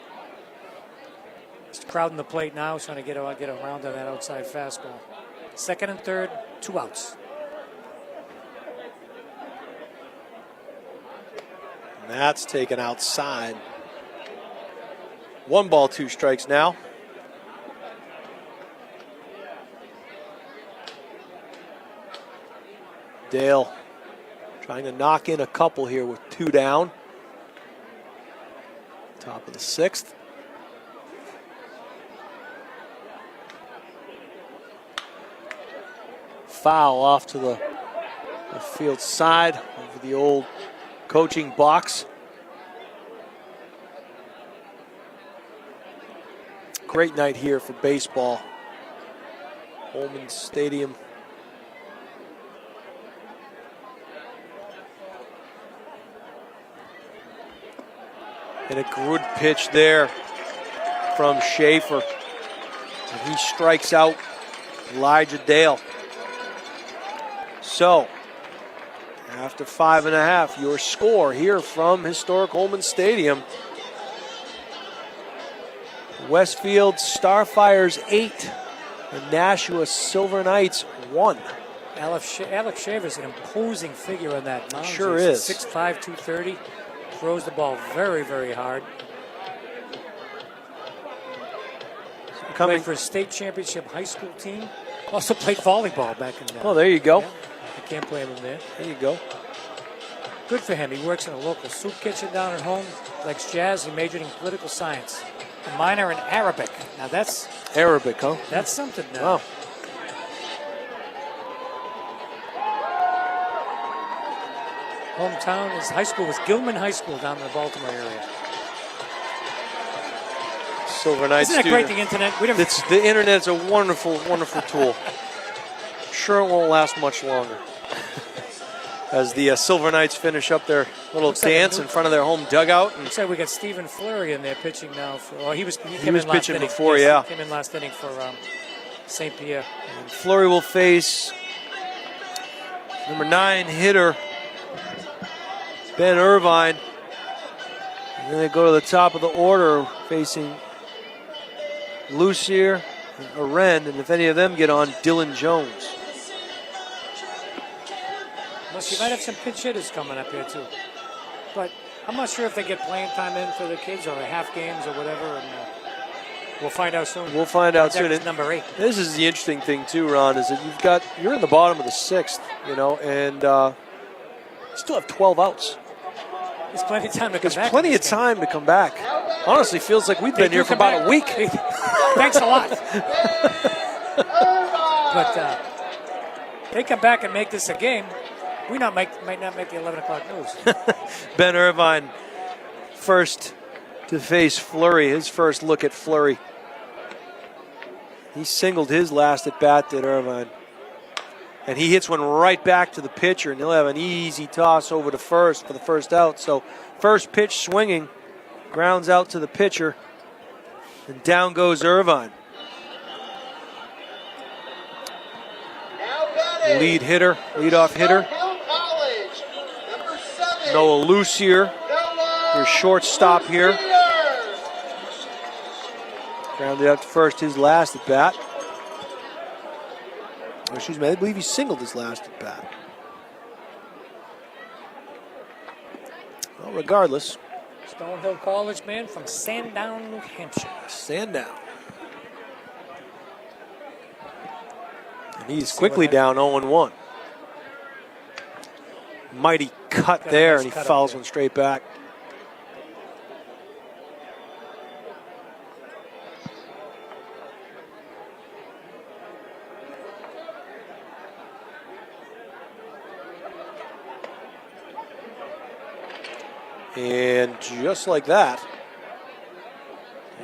He's crowding the plate now. He's trying to get around on that outside fastball. Second and third, 2 outs.
And that's taken outside. 1 ball, 2 strikes now. Dale trying to knock in a couple here with 2 down. Top of the 6th. Foul off to the field side over the old coaching box. Great night here for baseball. Holman Stadium. And a good pitch there from Schaefer. And he strikes out Elijah Dale. So, after 5.5, your score here from historic Holman Stadium. Westfield Starfires 8 and Nashua Silver Knights 1.
Alex Shaver's an imposing figure on that mound.
Sure
He's
is.
6'5", 230. Throws the ball very, very hard.
Coming
Played for a state championship high school team. Also played volleyball back in the
Oh, there you go.
Yeah, I can't blame him there.
There you go.
Good for him. He works in a local soup kitchen down at home. Likes jazz. He majored in political science. A minor in Arabic. Now that's
Arabic, huh?
that's something now.
Wow.
Hometown, his high school was Gilman High School down in the Baltimore area.
Silver Knights
Isn't that great,
student.
the internet?
The internet's a wonderful, wonderful tool. Sure it won't last much longer. As the Silver Knights finish up their little
Looks like a
dance
new-
in front of their home dugout. And
Looks like we got Stephen Fleury in there pitching now. He
was
came in last
pitching
inning.
before,
Yes,
yeah.
He came in last inning for St. Pierre.
Fleury will face number 9 hitter Ben Irvine. And then they go to the top of the order facing Lucier and Aren. And if any of them get on, Dylan Jones.
Unless you might have some pinch hitters coming up here too. But I'm not sure if they get playing time in for the kids or the half games or whatever. And we'll find out soon.
We'll find out soon.
Deck's number 8.
This is the interesting thing too, Ron, is that you're in the bottom of the 6th, and you still have 12 outs.
There's plenty of time to come
There's
back.
plenty of time to come back. Honestly, feels like we've been here for about a week.
Thanks a lot. But they come back and make this a game. We might not make the 11 o'clock news.
Ben Irvine, first to face Fleury, his first look at Fleury. He singled his last at bat, did Irvine. And he hits one right back to the pitcher, and he'll have an easy toss over to first for the first out. So first pitch swinging, grounds out to the pitcher, and down goes Irvine. Lead hitter, leadoff hitter. Noah Lucier, your shortstop here. Grounded out to first, his last at bat. Excuse me, I believe he singled his last at bat. Well, regardless.
Stonehill College man from Sandown, New Hampshire.
Sandown. And he's quickly down 0-1. Mighty cut there, and he fouls one straight back. And just like that,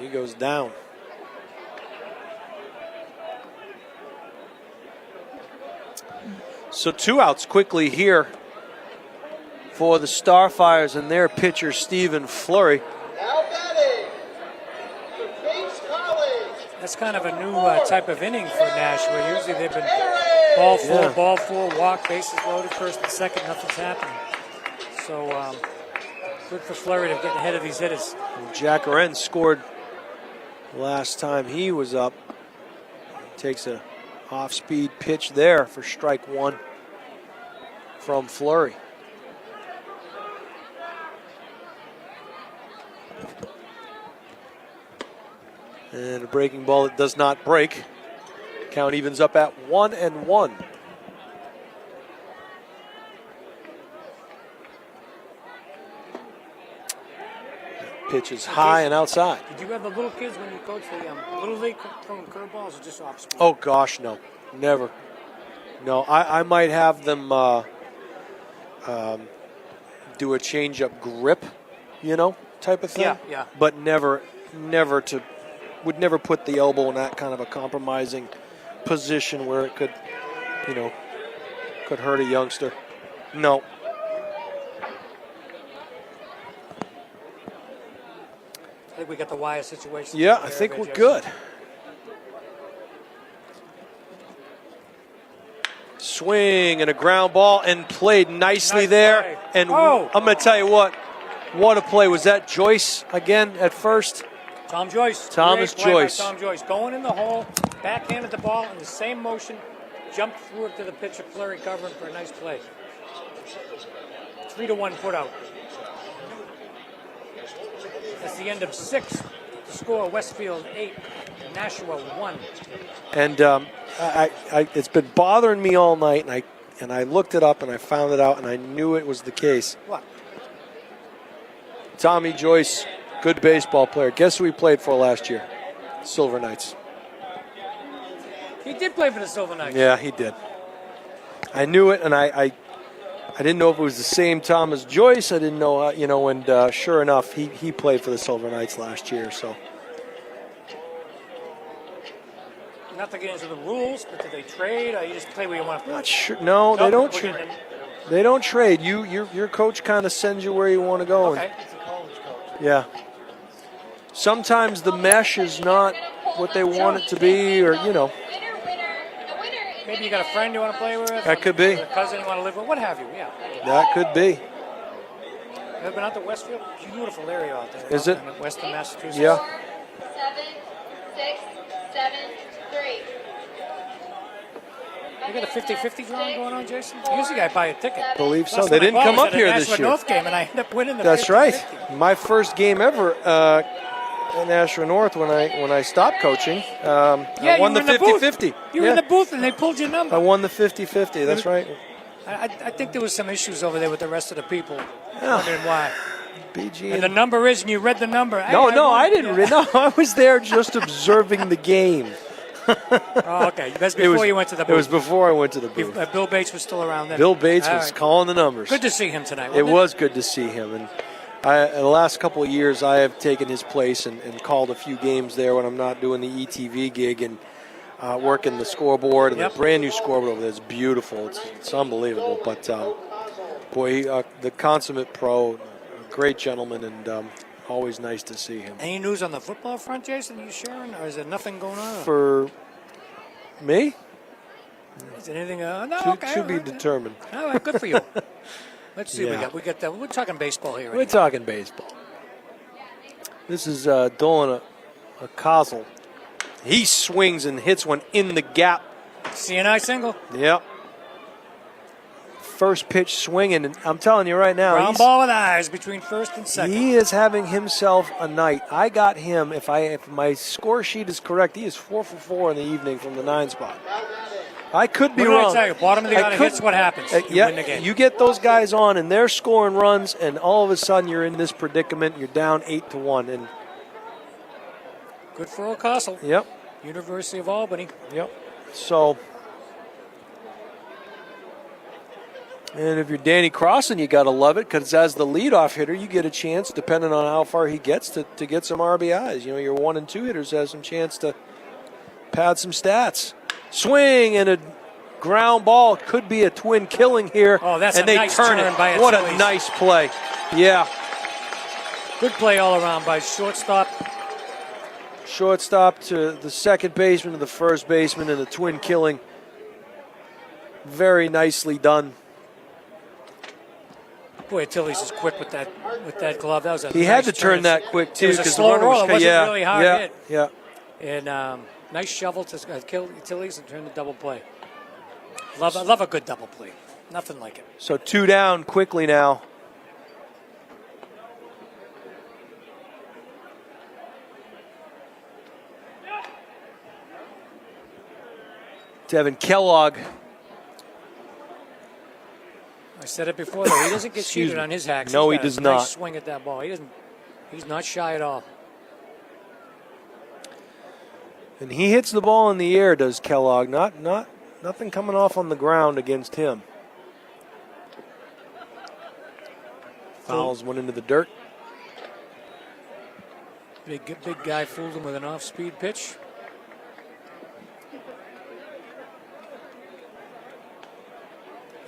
he goes down. So 2 outs quickly here for the Starfires and their pitcher, Stephen Fleury.
Now batting, Bates College.
That's kind of a new type of inning for Nashua. Usually they've been ball four, walk, bases loaded, first and second, nothing's happening. So good for Fleury to get ahead of these hitters.
And Jack Oren scored last time he was up. Takes a off-speed pitch there for strike one from Fleury. And a breaking ball that does not break. Count evens up at 1-1. Pitch is high and outside.
Did you have the little kids when you coached the little league throwing curveballs or just off speed?
Oh gosh, no, never. No, I might have them do a change-up grip, type of thing.
Yeah.
But would never put the elbow in that kind of a compromising position where it could, could hurt a youngster. No.
I think we got the wire situation.
Yeah, I think we're good. Swing and a ground ball and played nicely there.
Play.
And I'm going to tell you what a play. Was that Joyce again at first?
Tom Joyce.
Thomas
Great play by
Joyce.
Tom Joyce going in the hole, backhanded the ball in the same motion, jumped through it to the pitcher, Fleury covering for a nice play. 3-1 put out. That's the end of 6 to score. Westfield 8, Nashua 1.
And it's been bothering me all night, and I looked it up and I found it out, and I knew it was the case.
What?
Tommy Joyce, good baseball player. Guess who he played for last year? Silver Knights.
He did play for the Silver Knights.
Yeah, he did. I knew it, and I didn't know if it was the same Thomas Joyce. I didn't know, and sure enough, he played for the Silver Knights last year. So,
not to get into the rules, but do they trade, or you just play where you want to play?
not sure. No, they don't trade. They don't trade. Your coach kind of sends you where you want to go.
Okay, it's a college coach.
Yeah. Sometimes the mesh is not what they want it to be, or
Maybe you got a friend you want to play with.
That could be.
A cousin you want to live with, what have you? Yeah.
That could be.
You ever been out to Westfield? Beautiful area out there.
Is it?
In Western Massachusetts.
Yeah.
7, 6, 7, 3.
You got a 50-50 drawing going on, Jason? Usually I buy a ticket.
Believe so.
Last
They
time I
didn't
bought
come
was
up
at a
here
Nashua
this year.
North game, and I ended up winning the
That's
50-50.
right. My first game ever at Nashua North when I stopped coaching. I won the 50-50.
You were in the booth and they pulled your number.
I won the 50-50. That's right.
I think there was some issues over there with the rest of the people. Wondering why.
BG.
And the number is, and you read the number.
No, I
won.
didn't read. No, I was there just observing the game.
Oh, okay. That's before you went to the booth.
It was before I went to the booth.
Bill Bates was still around then.
Bill Bates
All
was
right.
calling the numbers.
Good to see him tonight.
It was good to see him. And the last couple of years, I have taken his place and called a few games there when I'm not doing the ETV gig and working the scoreboard and the brand new scoreboard over there. It's beautiful. It's unbelievable. But, boy, the consummate pro, a great gentleman, and always nice to see him.
Any news on the football front, Jason, you sharing? Or is there nothing going on?
For me?
Is there anything? No, okay.
To be determined.
All right, good for you. Let's see
Yeah.
what we got. We're talking baseball here.
We're talking baseball. This is Dolan a Kozel. He swings and hits one in the gap.
CNI single.
Yep. First pitch swinging, and I'm telling you right now,
Ground ball with eyes between first and second.
he is having himself a night. I got him, if my score sheet is correct, he is 4 for 4 in the evening from the 9 spot. I could be
What did I
wrong.
tell you? Bottom of the order hits, what happens? You win the game.
You get those guys on, and they're scoring runs, and all of a sudden you're in this predicament. You're down 8-1, and
Good for old Castle.
yep.
University of Albany.
Yep. So, and if you're Danny Crossan, you got to love it because as the leadoff hitter, you get a chance, depending on how far he gets, to get some RBIs. You know, your 1 and 2 hitters have some chance to pad some stats. Swing and a ground ball. Could be a twin killing here.
Oh, that's
and
a
they
nice
turn
turn
it.
by
What a
Achilles.
nice play. Yeah.
Good play all around by shortstop.
Shortstop to the second baseman to the first baseman and a twin killing. Very nicely done.
Boy, Achilles is quick with that glove. That was a
He
nice
had to turn
turn.
that quick too
It was a
because
slow
the runner
roll.
was
It wasn't
yeah,
really hard
yeah,
hit.
yeah.
And nice shovel to kill Achilles and turn the double play. I love a good double play. Nothing like it.
So 2 down quickly now. Devin Kellogg.
I said it before, though. He doesn't get
Excuse
cheated
me.
on his hacks.
No,
He's
he
got a
does
nice
not.
swing at that ball. He's not shy at all.
And he hits the ball in the air, does Kellogg. Nothing coming off on the ground against him. Fouls one into the dirt.
Big guy fooled him with an off-speed pitch.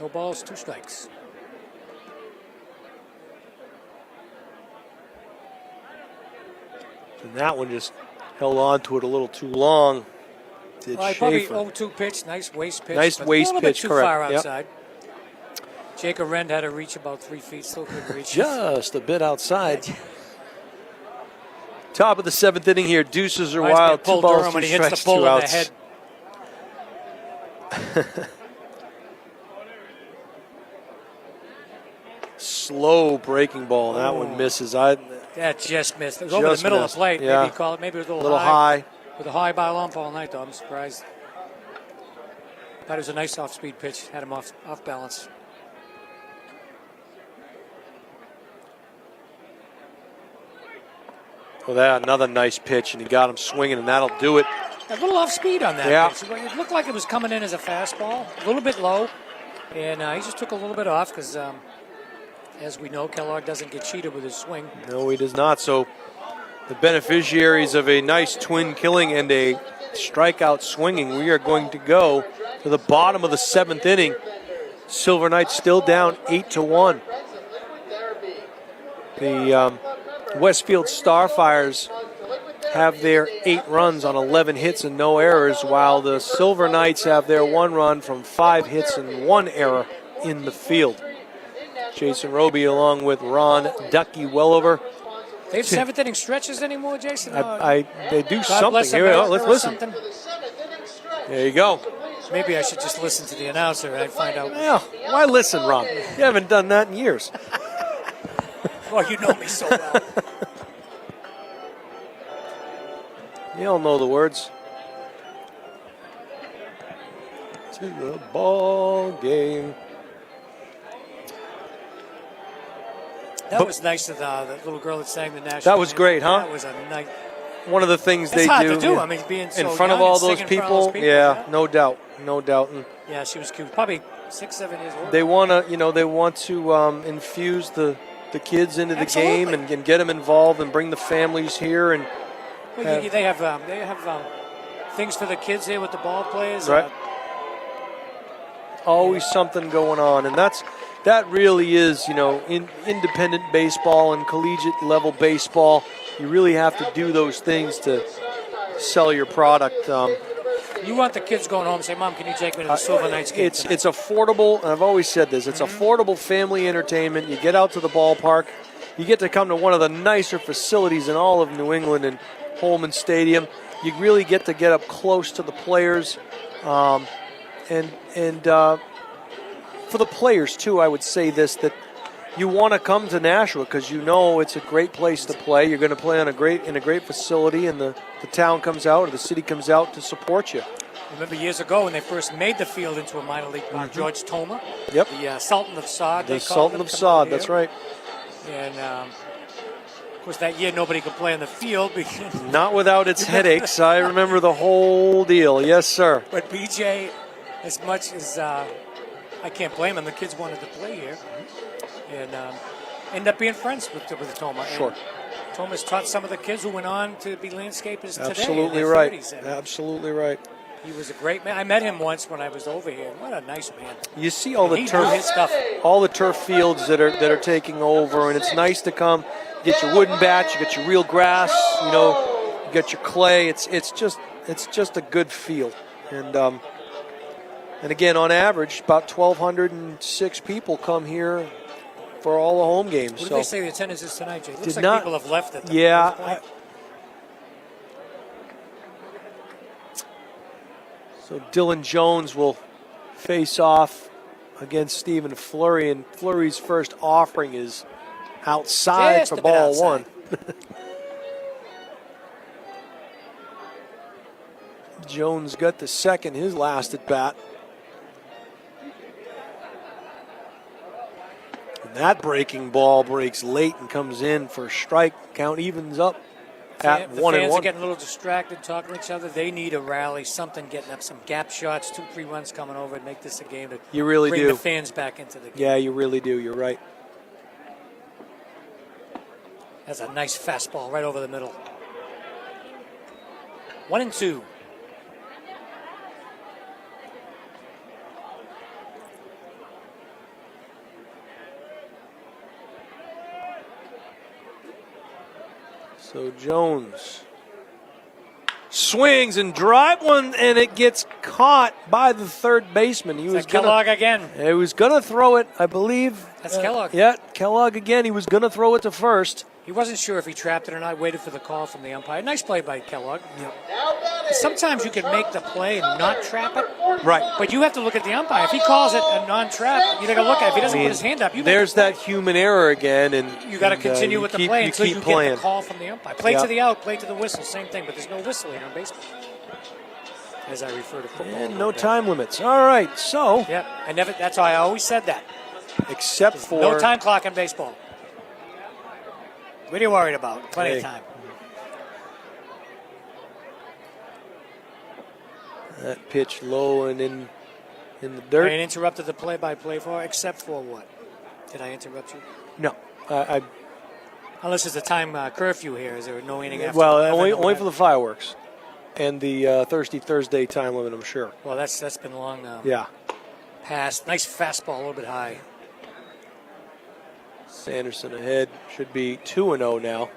No balls, 2 strikes.
And that one just held on to it a little too long. Did
Probably
Schaefer.
0-2 pitch, nice waist pitch.
Nice
but
waist
a little
pitch,
bit too
correct.
far
Yep.
outside. Jacob Rend had to reach about 3 feet, still couldn't reach.
Just a bit outside. Top of the 7th inning here. Deuces are
Reminds me
wild.
of Paul
2 balls,
Durham
2
when he hits the
strikes,
bull
2
in the
outs.
head.
Slow breaking ball. That one misses. That
just missed. It was over the middle of the plate.
Yeah.
Maybe it was a
little high.
With a high ball ump all night, though. I'm surprised. Thought it was a nice off-speed pitch. Had him off balance.
Well, that another nice pitch, and he got him swinging, and that'll do it.
A little off-speed on that
Yeah.
pitch. It looked like it was coming in as a fastball, a little bit low, and he just took a little bit off because, as we know, Kellogg doesn't get cheated with his swing.
No, he does not. So the beneficiaries of a nice twin killing and a strikeout swinging, we are going to go to the bottom of the 7th inning. Silver Knights still down 8-1. The Westfield Starfires have their 8 runs on 11 hits and no errors, while the Silver Knights have their 1 run from 5 hits and 1 error in the field. Jason Roby along with Ron Ducky Wellover.
They have 7th inning stretches anymore, Jason?
They do
God
something.
bless
Here we go.
America
Let's
or
listen.
something.
There you go.
Maybe I should just listen to the announcer and I'd find out.
Well, why listen, Ron? You haven't done that in years.
Well, you know me so well.
You all know the words. To the ball game.
That was nice of the little girl that sang the national.
That was great, huh?
That was a nice.
One of the things
It's
they
hard
do.
to do.
Yeah.
I mean, being so
in front of
young
all
and
those
singing in front of
people,
yeah,
no doubt, no doubt. And
yeah, she was cute. Probably 6, 7 years old.
they want to infuse the kids into the game
Absolutely.
and get them involved and bring the families here and
Well, they have things for the kids here with the ball players.
Right. Always something going on, and that really is, in independent baseball and collegiate level baseball. You really have to do those things to sell your product.
You want the kids going home and say, "Mom, can you take me to the Silver Knights game
It's
tonight?"
affordable, and I've always said this. It's affordable family entertainment. You get out to the ballpark, you get to come to one of the nicer facilities in all of New England and Holman Stadium. You really get up close to the players, and for the players too. I would say this, that you want to come to Nashua because it's a great place to play. You're going to play in a great facility, and the town comes out or the city comes out to support you.
Remember years ago when they first made the field into a minor league park, George Toma,
Yep.
the Sultan of Sod.
The Sultan of Sod, that's right.
And of course, that year nobody could play on the field because.
Not without its headaches. I remember the whole deal. Yes, sir.
But BJ, as much as I can't blame him, the kids wanted to play here, and end up being friends with Toma.
Sure.
And Toma's taught some of the kids who went on to be landscapers today.
Absolutely
in their
right.
30s. And
Absolutely right.
he was a great man. I met him once when I was over here. What a nice man.
You see all the
He knew his stuff.
turf fields that are taking over, and it's nice to come get your wooden bats, you get your real grass, you get your clay. It's just a good field, and again, on average, about 1,206 people come here for all the home games.
What did they say the attendance is tonight, Jay? It looks
Did
like
not-
people have left at the
Yeah.
point.
So Dylan Jones will face off against Stephen Fleury, and Fleury's first offering is outside
Just
for
a bit
ball
outside.
one. Jones got the second, his last at bat. And that breaking ball breaks late and comes in for a strike. Count evens up at
The
1-1.
fans are getting a little distracted, talking to each other. They need a rally, something, getting up some gap shots, 2-3 runs coming over and make this a game to
You really
bring
do.
the fans back into the game.
Yeah, you really do. You're right.
That's a nice fastball right over the middle. 1-2.
So Jones swings and drive one, and it gets caught by the third baseman. He was
Kellogg again.
He was gonna throw it, I believe.
That's Kellogg.
Yeah, Kellogg again. He was gonna throw it to first.
He wasn't sure if he trapped it or not. Waited for the call from the umpire. Nice play by Kellogg.
Now batting.
Sometimes you can make the play and not trap it,
Right.
but you have to look at the umpire. If he calls it a non-trap, you got to look at it. If he doesn't put his hand up, you
There's that human error again, and
You got to
and,
continue
you
with the
keep-
play
you
until
keep
you
playing.
get the call from the umpire. Play
Yeah.
to the out, play to the whistle, same thing, but there's no whistle here on baseball. As I refer to football.
And no time limits. All right, so
Yep, that's why I always said that.
except for
No time clock in baseball. What are you worried about? Plenty of
Hey.
time.
that pitch low and in the
I
dirt.
interrupted the play-by-play for, except for what? Did I interrupt you?
No, I
Unless there's a time curfew here. Is there no inning after?
well
11
only
or
only for
what?
the fireworks and the Thirsty Thursday time limit. I'm sure.
Well, that's been long
Yeah.
past. Nice fastball, a little bit high.
Sanderson ahead, should be 2-0 now.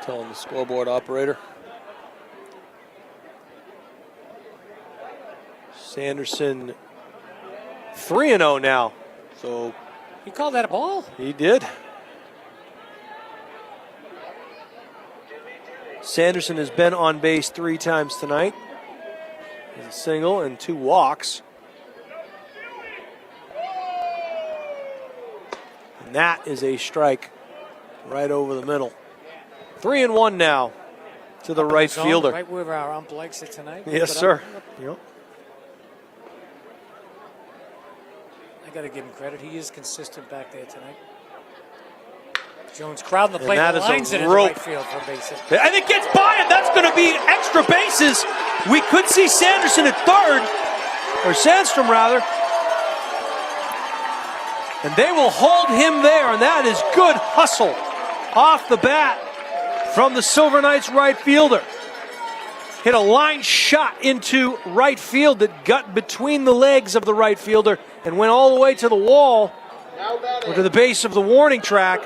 Telling the scoreboard operator. Sanderson 3-0 now. So
You called that a ball?
he did. Sanderson has been on base 3 times tonight. He's a single and 2 walks. And that is a strike right over the middle. 3-1 now to the right
Zone,
fielder.
Right where our ump likes it tonight.
Yes,
But
sir. Yep.
I got to give him credit. He is consistent back there tonight. Jones crowding the plate,
that is a
lines it in the
rope.
right field for a base hit.
And it gets by it. That's going to be extra bases. We could see Sanderson at third, or Sandstrom rather. And they will hold him there, and that is good hustle off the bat from the Silver Knights right fielder. Hit a line shot into right field that got between the legs of the right fielder and went all the way to the wall, or to the base of the warning track.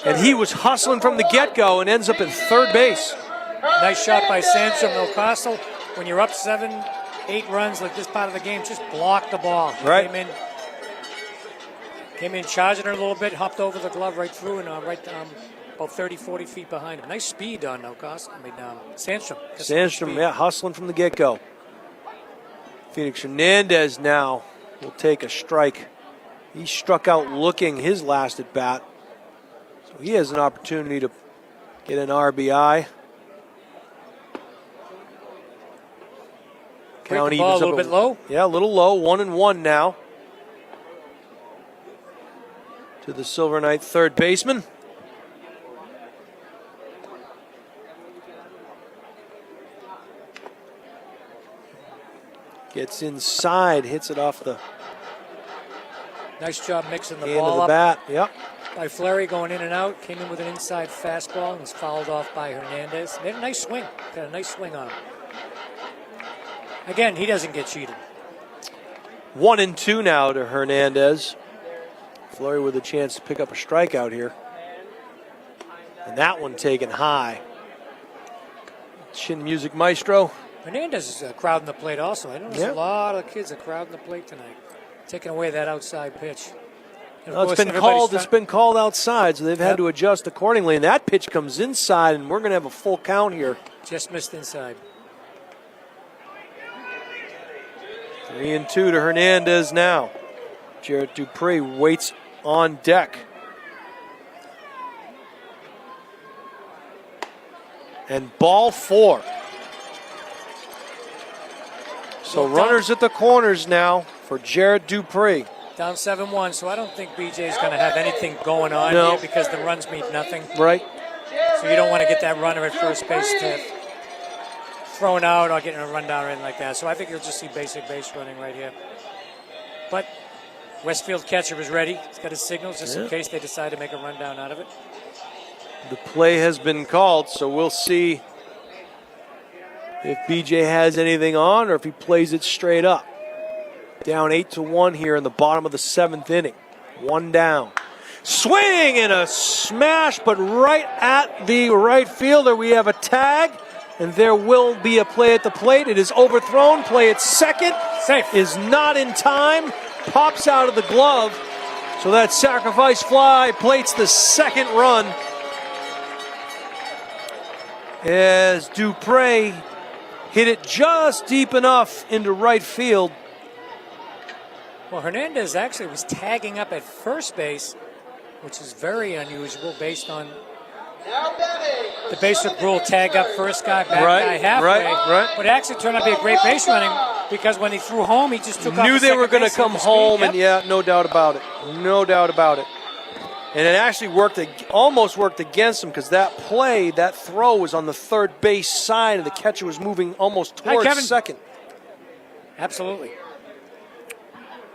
And he was hustling from the get-go and ends up at third base.
Nice shot by Sandstrom. No Castle. When you're up 7, 8 runs like this part of the game, just block the ball.
Right.
Came in charging her a little bit, hopped over the glove right through and about 30, 40 feet behind him. Nice speed on Sandstrom.
Sandstrom, yeah, hustling from the get-go. Felix Hernandez now will take a strike. He struck out looking his last at bat. So he has an opportunity to get an RBI.
Count evens a little bit low.
Yeah, a little low. 1-1 now to the Silver Knight third baseman. Gets inside, hits it off the
nice job mixing the
end
ball
of the
up.
bat. Yep.
By Fleury going in and out. Came in with an inside fastball and was fouled off by Hernandez. They had a nice swing. Got a nice swing on him. Again, he doesn't get cheated.
1-2 now to Hernandez. Fleury with a chance to pick up a strikeout here. And that one taken high. Chin music maestro.
Hernandez is crowding the plate also. I noticed a lot of kids are crowding the plate tonight. Taking away that outside pitch.
Well, it's been called outside, so they've had to adjust accordingly. And that pitch comes inside, and we're going to have a full count here.
Just missed inside.
3-2 to Hernandez now. Jarrett Dupree waits on deck. And ball 4. So runners at the corners now for Jarrett Dupree.
Down 7-1, so I don't think BJ is going to have anything going on here because the runs mean nothing.
Right.
So you don't want to get that runner at first base to thrown out or getting a rundown or anything like that. So I think you'll just see basic base running right here. But Westfield catcher is ready. He's got his signals just in case they decide to make a rundown out of it.
The play has been called, so we'll see if BJ has anything on or if he plays it straight up. Down 8-1 here in the bottom of the 7th inning. 1 down. Swing and a smash, but right at the right fielder. We have a tag, and there will be a play at the plate. It is overthrown. Play at second.
Safe.
Is not in time. Pops out of the glove. So that sacrifice fly plates the second run. As Dupree hit it just deep enough into right field.
Well, Hernandez actually was tagging up at first base, which is very unusual based on the basic rule: tag up first guy, back guy halfway.
Right.
But it actually turned out to be a great base running because when he threw home, he just took off.
Knew they were going to come home,
and
no doubt about it. No doubt about it. And it actually almost worked against him because that play, that throw was on the third base side, and the catcher was moving almost towards second.
Absolutely.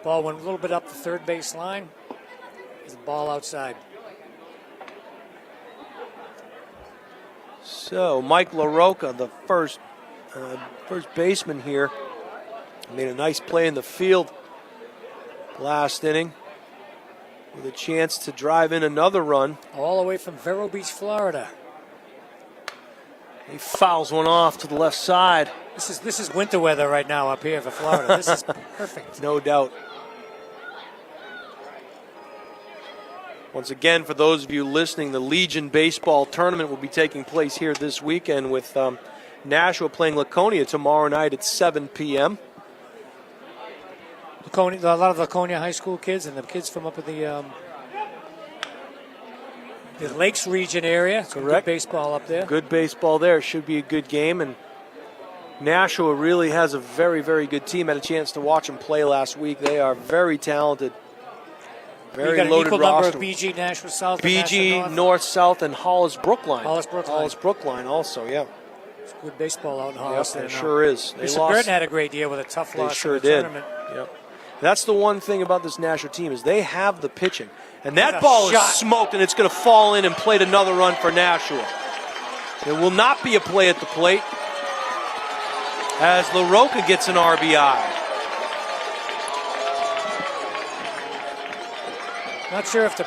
Ball went a little bit up the third base line. There's a ball outside.
So Mike LaRocca, the first baseman here, made a nice play in the field last inning with a chance to drive in another run.
All the way from Vero Beach, Florida.
He fouls one off to the left side.
This is winter weather right now up here for Florida. This is perfect.
No doubt. Once again, for those of you listening, the Legion Baseball Tournament will be taking place here this weekend with Nashua playing Laconia tomorrow night at 7 p.m.
Laconia, a lot of Laconia High School kids and the kids from up in the Lakes region area.
Correct.
Good baseball up there.
Good baseball there. Should be a good game. And Nashua really has a very, very good team. Had a chance to watch them play last week. They are very talented. Very
got an
loaded
equal
roster.
number of BG, Nashua South, and
BG,
Nashua
North, South, and Hollis Brookline.
Hollis Brookline.
Hollis Brookline also, yeah.
It's good baseball out in Hollis.
Yep, it sure is. They
Lisa
lost.
Burton had a great year with a tough
They
loss
sure
in the
did.
tournament.
Yep. That's the one thing about this Nashua team is they have the pitching. And that
What a
ball
shot.
is smoked, and it's going to fall in and plate another run for Nashua. There will not be a play at the plate as LaRocca gets an RBI.
Not sure if the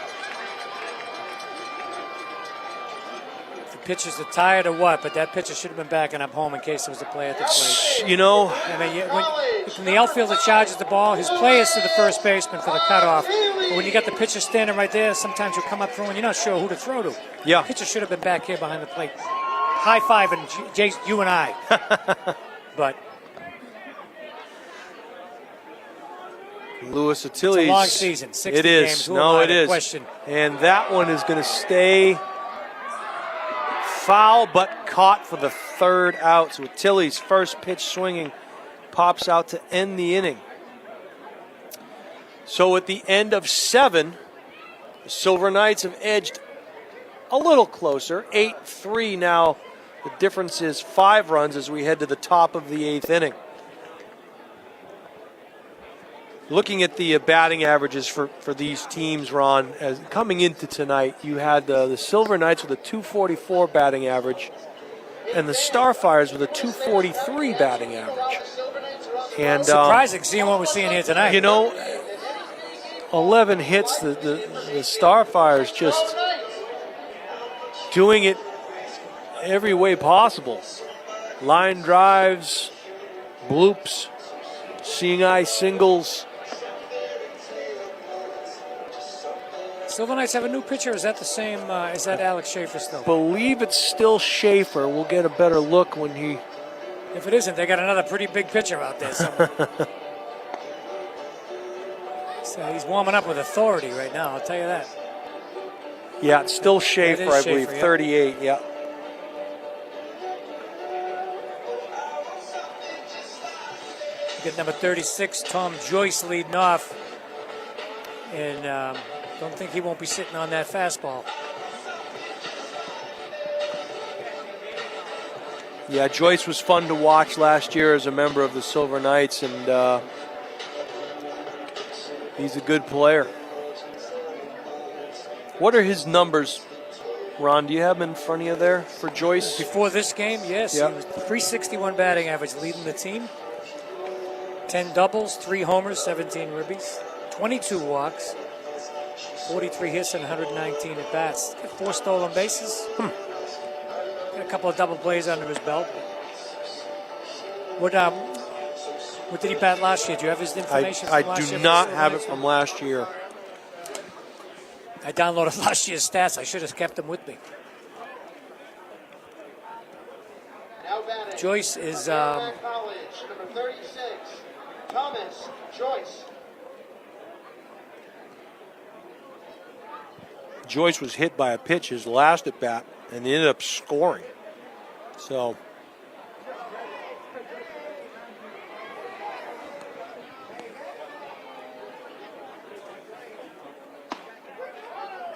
pitchers are tired or what, but that pitcher should have been backing up home in case there was a play at the plate.
You know,
I mean, when the outfielder charges the ball, his play is to the first baseman for the cutoff. But when you got the pitcher standing right there, sometimes you'll come up through and you're not sure who to throw to.
Yeah.
The pitcher should have been back here behind the plate. High-fiving you and I. But
Louis
it's
Attiles.
a long season, 60
It is.
games. Who
No,
am I
it
to
is.
question?
And that one is going to stay foul, but caught for the third out. So Attiles' first pitch swinging pops out to end the inning. So at the end of 7, the Silver Knights have edged a little closer. 8-3 now. The difference is 5 runs as we head to the top of the 8th inning. Looking at the batting averages for these teams, Ron, as coming into tonight, you had the Silver Knights with a 244 batting average and the Starfires with a 243 batting average. And
Surprising seeing what we're seeing here tonight.
you know, 11 hits, the Starfires just doing it every way possible. Line drives, bloops, seeing eye singles.
Silver Knights have a new pitcher. Is that the same? Is that Alex Schaefer still?
Believe it's still Schaefer. We'll get a better look when he.
If it isn't, they got another pretty big pitcher out there somewhere. So he's warming up with authority right now, I'll tell you that.
Yeah, it's still Schaefer,
It is
I believe.
Schaefer, yeah.
38, yeah.
You get number 36, Tom Joyce, leading off. And don't think he won't be sitting on that fastball.
Yeah, Joyce was fun to watch last year as a member of the Silver Knights, and he's a good player. What are his numbers, Ron? Do you have them in front of you there for Joyce?
Before this game, yes.
Yep.
He was 361 batting average, leading the team. 10 doubles, 3 homers, 17 ribbies, 22 walks, 43 hits, and 119 at bats. Got 4 stolen bases. Got a couple of double plays under his belt. What did he bat last year? Do you have his information?
I
from last
do
year
not
for the
have it
Silver
from
Knights?
last year.
I downloaded last year's stats. I should have kept them with me.
Now batting.
Joyce is
College, number 36, Thomas Joyce.
Joyce was hit by a pitch his last at bat, and he ended up scoring. So.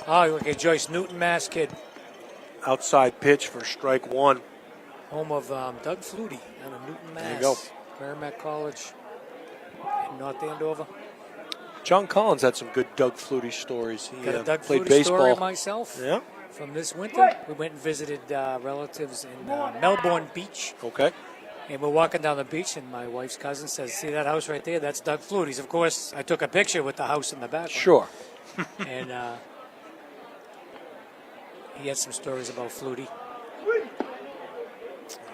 Oh, okay, Joyce Newton, Mass kid,
Outside pitch for strike 1.
home of Doug Flutie out of Newton, Mass.
There you go.
Merrimack College in North Andover.
John Collins had some good Doug Flutie stories. He
Got a Doug
played
Flutie
baseball.
story myself.
Yeah.
From this winter, we went and visited relatives in Melbourne Beach.
Okay.
And we're walking down the beach, and my wife's cousin says, "See that house right there? That's Doug Flutie's." Of course, I took a picture with the house in the background.
Sure.
And he had some stories about Flutie.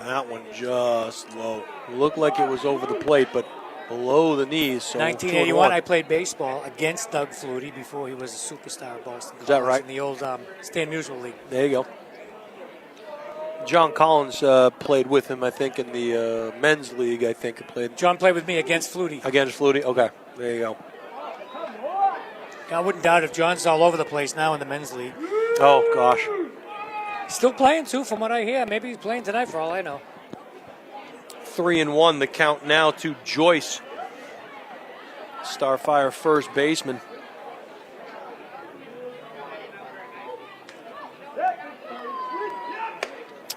That one just low. Looked like it was over the plate, but below the knees. So
1981,
2-1.
I played baseball against Doug Flutie before he was a superstar at Boston.
Is that
College
right?
In the old Stan Musial League.
There you go. John Collins played with him, I think, in the men's league. I think he played
John played with me against Flutie.
against Flutie. Okay, there you go.
I wouldn't doubt if John's all over the place now in the men's league.
Oh gosh.
Still playing too, from what I hear. Maybe he's playing tonight for all I know.
3-1 the count now to Joyce, Starfire first baseman.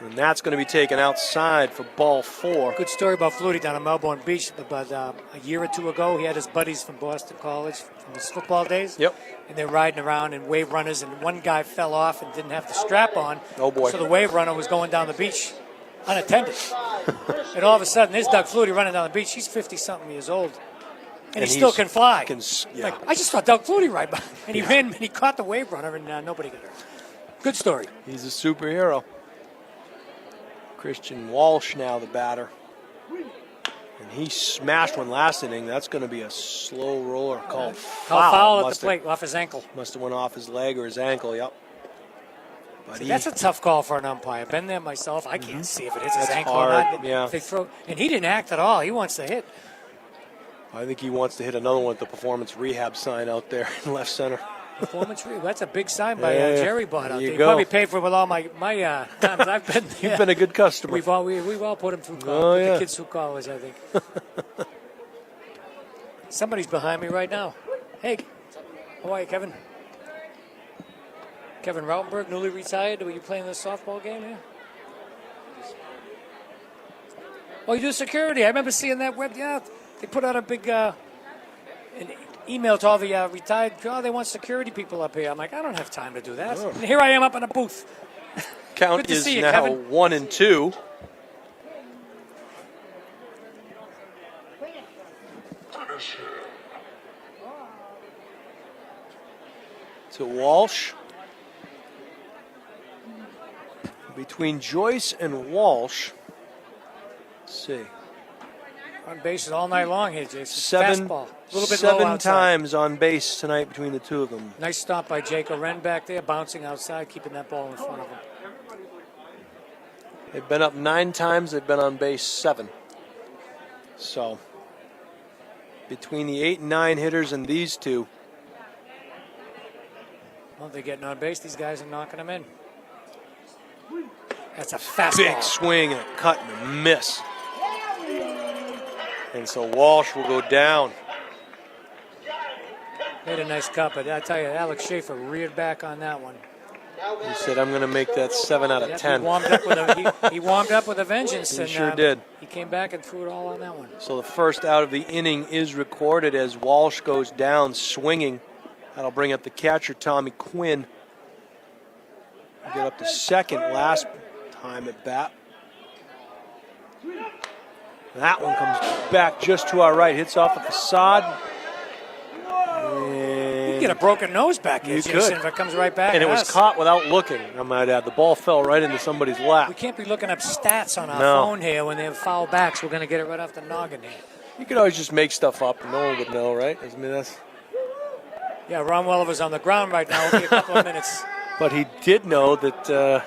And that's going to be taken outside for ball 4.
Good story about Flutie down at Melbourne Beach. But a year or two ago, he had his buddies from Boston College from his football days.
Yep.
And they're riding around in wave runners, and one guy fell off and didn't have the strap on.
Oh, boy.
So the wave runner was going down the beach unattended. And all of a sudden, there's Doug Flutie running down the beach. He's 50-something years old. And he still can fly. Like, I just saw Doug Flutie ride by. And he ran, and he caught the wave runner, and nobody got hurt. Good story.
He's a superhero. Christian Walsh now the batter. And he smashed one last inning. That's going to be a slow roller called foul.
Foul at the plate, off his ankle.
Must have went off his leg or his ankle, yep. But
That's a tough call for an umpire. Been there myself. I can't see if it hits his
That's
ankle
hard,
or not.
yeah.
If they throw, and he didn't act at all. He wants to hit.
I think he wants to hit another one with the performance rehab sign out there in left center.
Performance review. That's a big sign by Jerry bought out there.
You
He
go.
probably paid for it with all my times I've been there.
You've been a good customer.
We've all put him through college.
yeah.
The kids through college, I think. Somebody's behind me right now. Hey, how are you, Kevin? Kevin Rautenberg, newly retired. Were you playing this softball game here? Oh, you do security. I remember seeing that web. Yeah, they put out a big an email to all the retired. Oh, they want security people up here. I'm like, I don't have time to do that.
Oh.
And here I am up in a booth.
Count
Good to
is
see you,
now
Kevin.
1-2. To Walsh. Between Joyce and Walsh, let's see.
On bases all night long here, Jason.
Seven
Fastball. A little bit low
seven
outside.
times on base tonight between the two of them.
Nice stop by Jake Oren back there, bouncing outside, keeping that ball in front of him.
They've been up 9 times. They've been on base 7. So between the 8 and 9 hitters and these two,
Well, they're getting on base. These guys are knocking them in. That's a fastball.
big swing and a cut and a miss. And so Walsh will go down.
Made a nice cut, but I tell you, Alex Schaefer reared back on that one.
He said, I'm going to make that 7 out of
Yep,
10.
He warmed up with a vengeance.
He
and,
sure did.
He came back and threw it all on that one.
So the first out of the inning is recorded as Walsh goes down swinging. That'll bring up the catcher, Tommy Quinn. He'll get up to second last time at bat. That one comes back just to our right, hits off the facade.
You can get a broken nose back here,
You
Jason,
could.
if it comes right back.
And it
at
was
us.
caught without looking, I might add. The ball fell right into somebody's
We
lap.
can't be looking up stats on our
No.
phone here when they have foul backs. We're going to get it right off the noggin here.
You could always just make stuff up and no one would know, right? I mean,
Yeah, Ron Welliver's on the ground right now. It'll be a couple of minutes.
but he did know that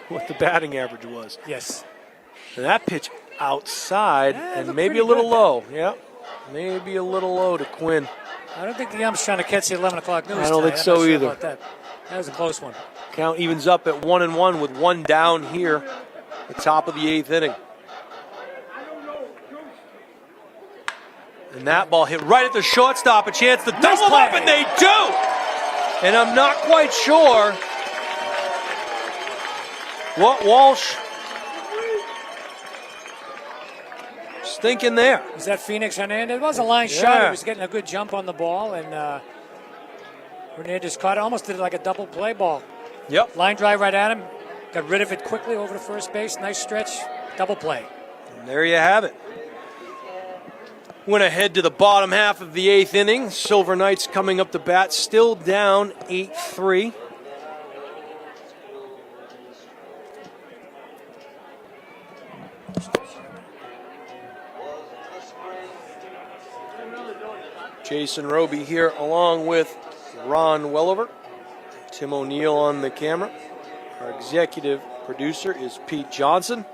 what the batting average was.
Yes.
And that pitch outside
Yeah, it
and
looked
maybe
pretty
a little
good.
low. Yeah, maybe a little low to Quinn.
I don't think the ump's trying to catch the 11 o'clock news.
I don't
tonight.
think
I'm
so
not sure
either.
about that. That was a close one.
Count evens up at 1-1 with one down here, the top of the 8th inning. And that ball hit right at the shortstop, a chance to double up, and they do! And I'm not quite sure what Walsh is thinking there.
Was that Phoenix Hernandez? It was a line shot. He was getting a good jump on the ball, and Hernandez caught it. Almost did it like a double play ball.
Yep.
Line drive right at him. Got rid of it quickly over to first base. Nice stretch. Double play.
And there you have it. Went ahead to the bottom half of the 8th inning. Silver Knights coming up to bat, still down 8-3. Jason Roby here along with Ron Welliver. Tim O'Neill on the camera. Our executive producer is Pete Johnson.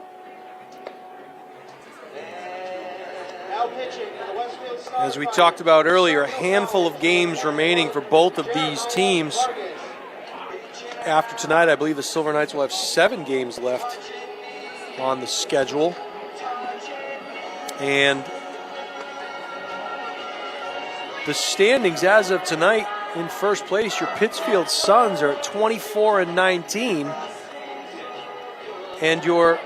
Now pitching for the Westfield Starfires.
As we talked about earlier, a handful of games remaining for both of these teams. After tonight, I believe the Silver Knights will have 7 games left on the schedule. And the standings as of tonight, in first place, your Pittsfield Suns are at 24-19. And your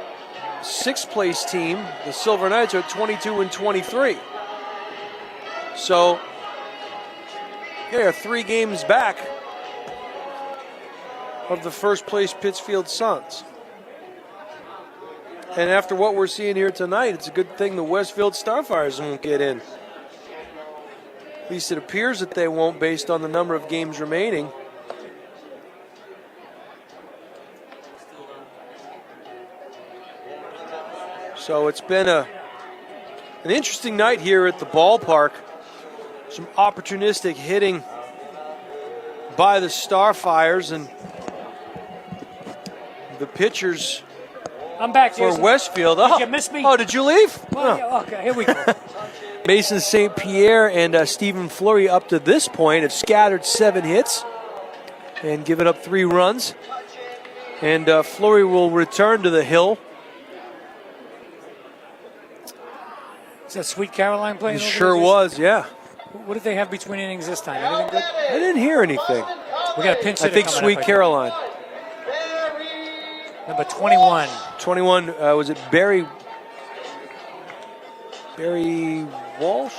sixth place team, the Silver Knights, are at 22-23. So they are 3 games back of the first place Pittsfield Suns. And after what we're seeing here tonight, it's a good thing the Westfield Starfires won't get in. At least it appears that they won't based on the number of games remaining. So it's been an interesting night here at the ballpark. Some opportunistic hitting by the Starfires, and the pitchers
I'm back,
for
Jason.
Westfield.
Did you miss me?
Oh, did you leave?
Well, yeah, okay, here we go.
Mason St. Pierre and Stephen Fleury up to this point have scattered 7 hits and given up 3 runs. And Fleury will return to the hill.
Is that Sweet Caroline playing?
It sure was, yeah.
What did they have between innings this time? Anything good?
I didn't hear anything.
We got a pinch
I
hitter
think
coming
Sweet
up,
Caroline.
Number 21.
21, was it Barry Walsh?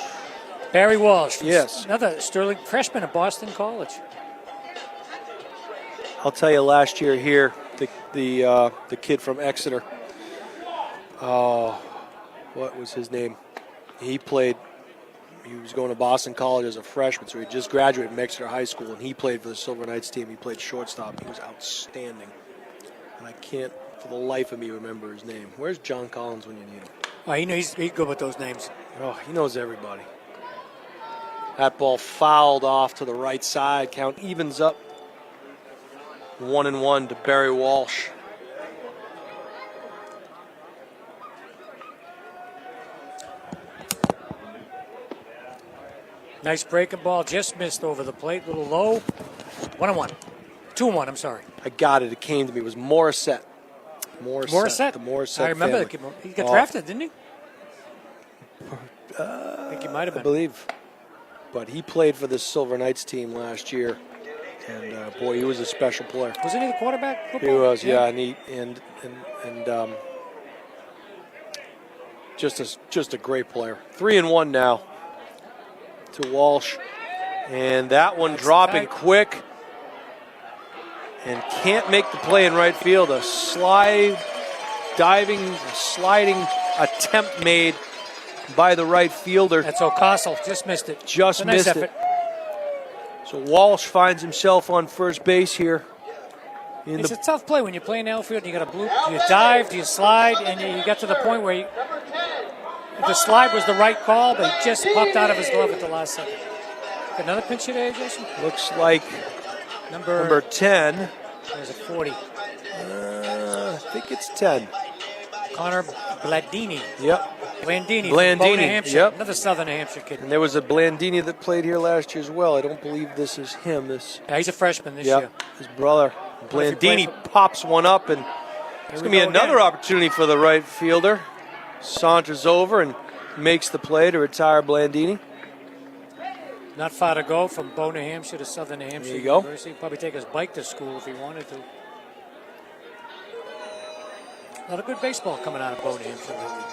Barry Walsh.
Yes.
Another Sterling freshman at Boston College.
I'll tell you, last year here, the kid from Exeter. Oh, what was his name? He was going to Boston College as a freshman, so he just graduated from Exeter High School, and he played for the Silver Knights team. He played shortstop. He was outstanding. And I can't, for the life of me, remember his name. Where's John Collins when you need him?
Oh, he's good with those names.
Oh, he knows everybody. That ball fouled off to the right side. Count evens up 1-1 to Barry Walsh.
Nice breaking ball, just missed over the plate, a little low. 1-1. 2-1, I'm sorry.
I got it. It came to me. It was Morissette.
Morissette.
The Morissette
I remember
family.
he got drafted, didn't he? I think he might have been.
I believe. But he played for the Silver Knights team last year. And, boy, he was a special player.
Wasn't he the quarterback?
Football? He was, yeah. And just a great player. 3-1 now to Walsh. And that one dropping quick. And can't make the play in right field. A sliding attempt made by the right fielder.
That's O'Castle. Just missed it.
Just missed it. So Walsh finds himself on first base here.
It's a tough play when you're playing outfield and you got a bloop. Do you dive? Do you slide? And you get to the point where the slide was the right call, but he just popped out of his glove at the last second. Got another pinch hit there, Jason?
Looks like number 10.
There's a 40.
I think it's 10.
Connor Blandini.
Yep.
Blandini.
Blandini.
New Hampshire.
Yep.
Another Southern New Hampshire kid.
And there was a Blandini that played here last year as well. I don't believe this is him.
Yeah, he's a freshman this year.
His brother. Blandini pops one up, and it's going to be another opportunity for the right fielder. Saunters over and makes the play to retire Blandini.
Not far to go from Bow, New Hampshire to Southern New Hampshire
There you go.
University. Probably take his bike to school if he wanted to. A lot of good baseball coming out of Bow, New Hampshire lately.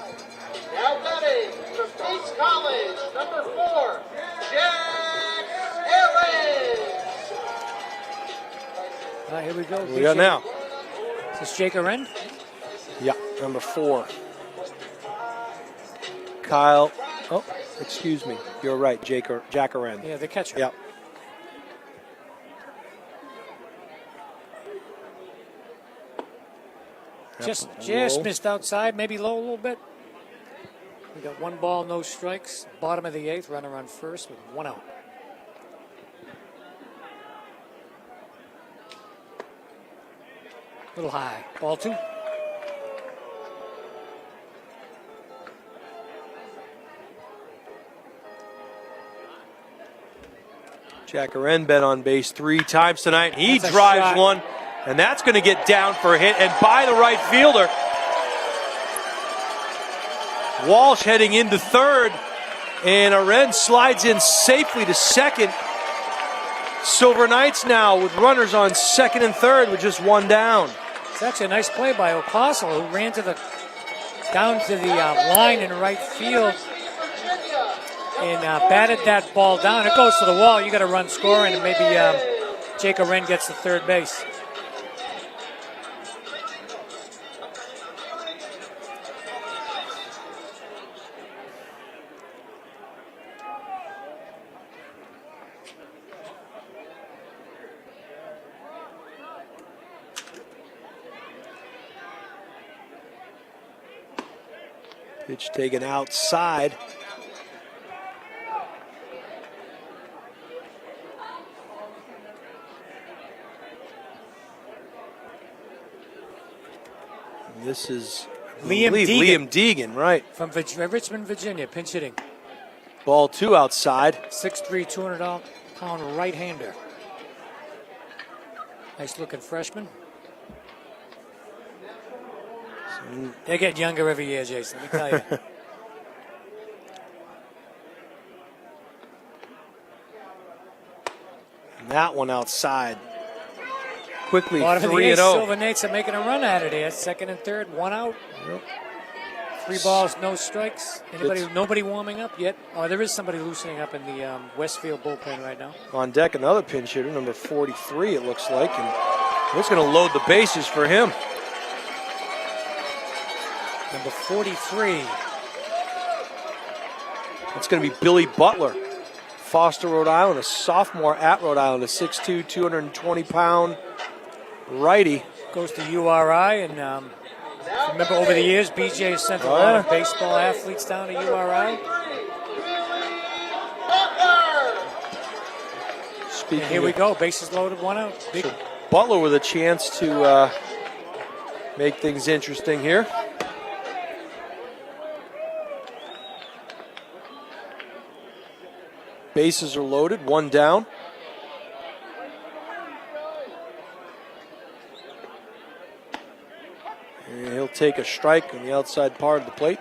Now batting from Bates College, number 4, Jack Evans.
Here we go.
We got now.
Is this Jake Arend?
Yeah, number 4. Kyle. Oh, excuse me. You're right, Jack Arend.
Yeah, the catcher.
Yep.
Just missed outside, maybe low a little bit. We got 1 ball, no strikes. Bottom of the 8th, runner on first with 1 out. A little high. Ball 2.
Jack Arend been on base 3 times tonight. He
That's a
drives
shot.
one, and that's going to get down for a hit and by the right fielder. Walsh heading into third, and Aren slides in safely to second. Silver Knights now with runners on second and third with just one down.
It's actually a nice play by O'Castle, who ran down to the line in right field and batted that ball down. It goes to the wall. You got to run scoring, and maybe Jake Aren gets to third base.
Pitch taken outside. This is
Liam
Deegan, right.
From Richmond, Virginia, pinch hitting.
Ball 2 outside.
6'3", 200-pound right-hander. Nice looking freshman. They get younger every year, Jason, let me tell you.
And that one outside. Quickly,
3-0.
3-0.
Silver Knights are making a run at it here. Second and third, one out.
Yep.
3 balls, no strikes. Nobody warming up yet? Oh, there is somebody loosening up in the Westfield bullpen right now.
On deck, another pinch hitter, number 43, it looks like. And it's going to load the bases for him.
Number 43.
It's going to be Billy Butler. Foster, Rhode Island, a sophomore at Rhode Island, a 6'2", 220-pound righty.
Goes to URI, and remember over the years, BJ has sent a lot of baseball athletes down to URI. And here we go, bases loaded, one out.
So Butler with a chance to make things interesting here. Bases are loaded, one down. And he'll take a strike on the outside part of the plate.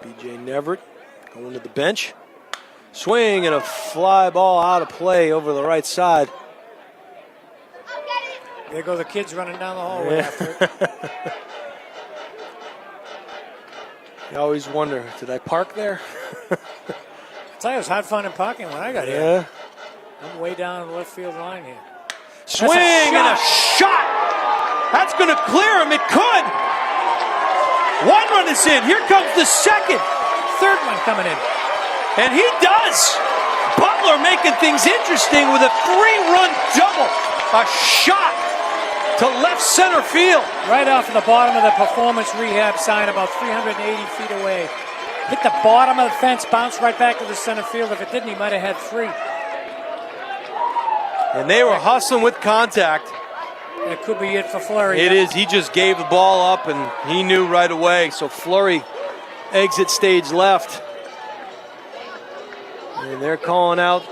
BJ Neverett going to the bench. Swing and a fly ball out of play over the right side.
There go the kids running down the hallway after it.
You always wonder, did I park there?
I'll tell you, it was hard finding parking when I got here. I'm way down the left field line here.
Swing and a shot! That's going to clear him. It could. One run is in. Here comes the second.
Third one coming in.
And he does. Butler making things interesting with a 3-run double. A shot to left center field.
Right off of the bottom of the performance rehab sign, about 380 feet away. Hit the bottom of the fence, bounced right back to the center field. If it didn't, he might have had 3.
And they were hustling with contact.
That could be it for Fleury.
It is. He just gave the ball up, and he knew right away. So Fleury, exit stage left. And they're calling out.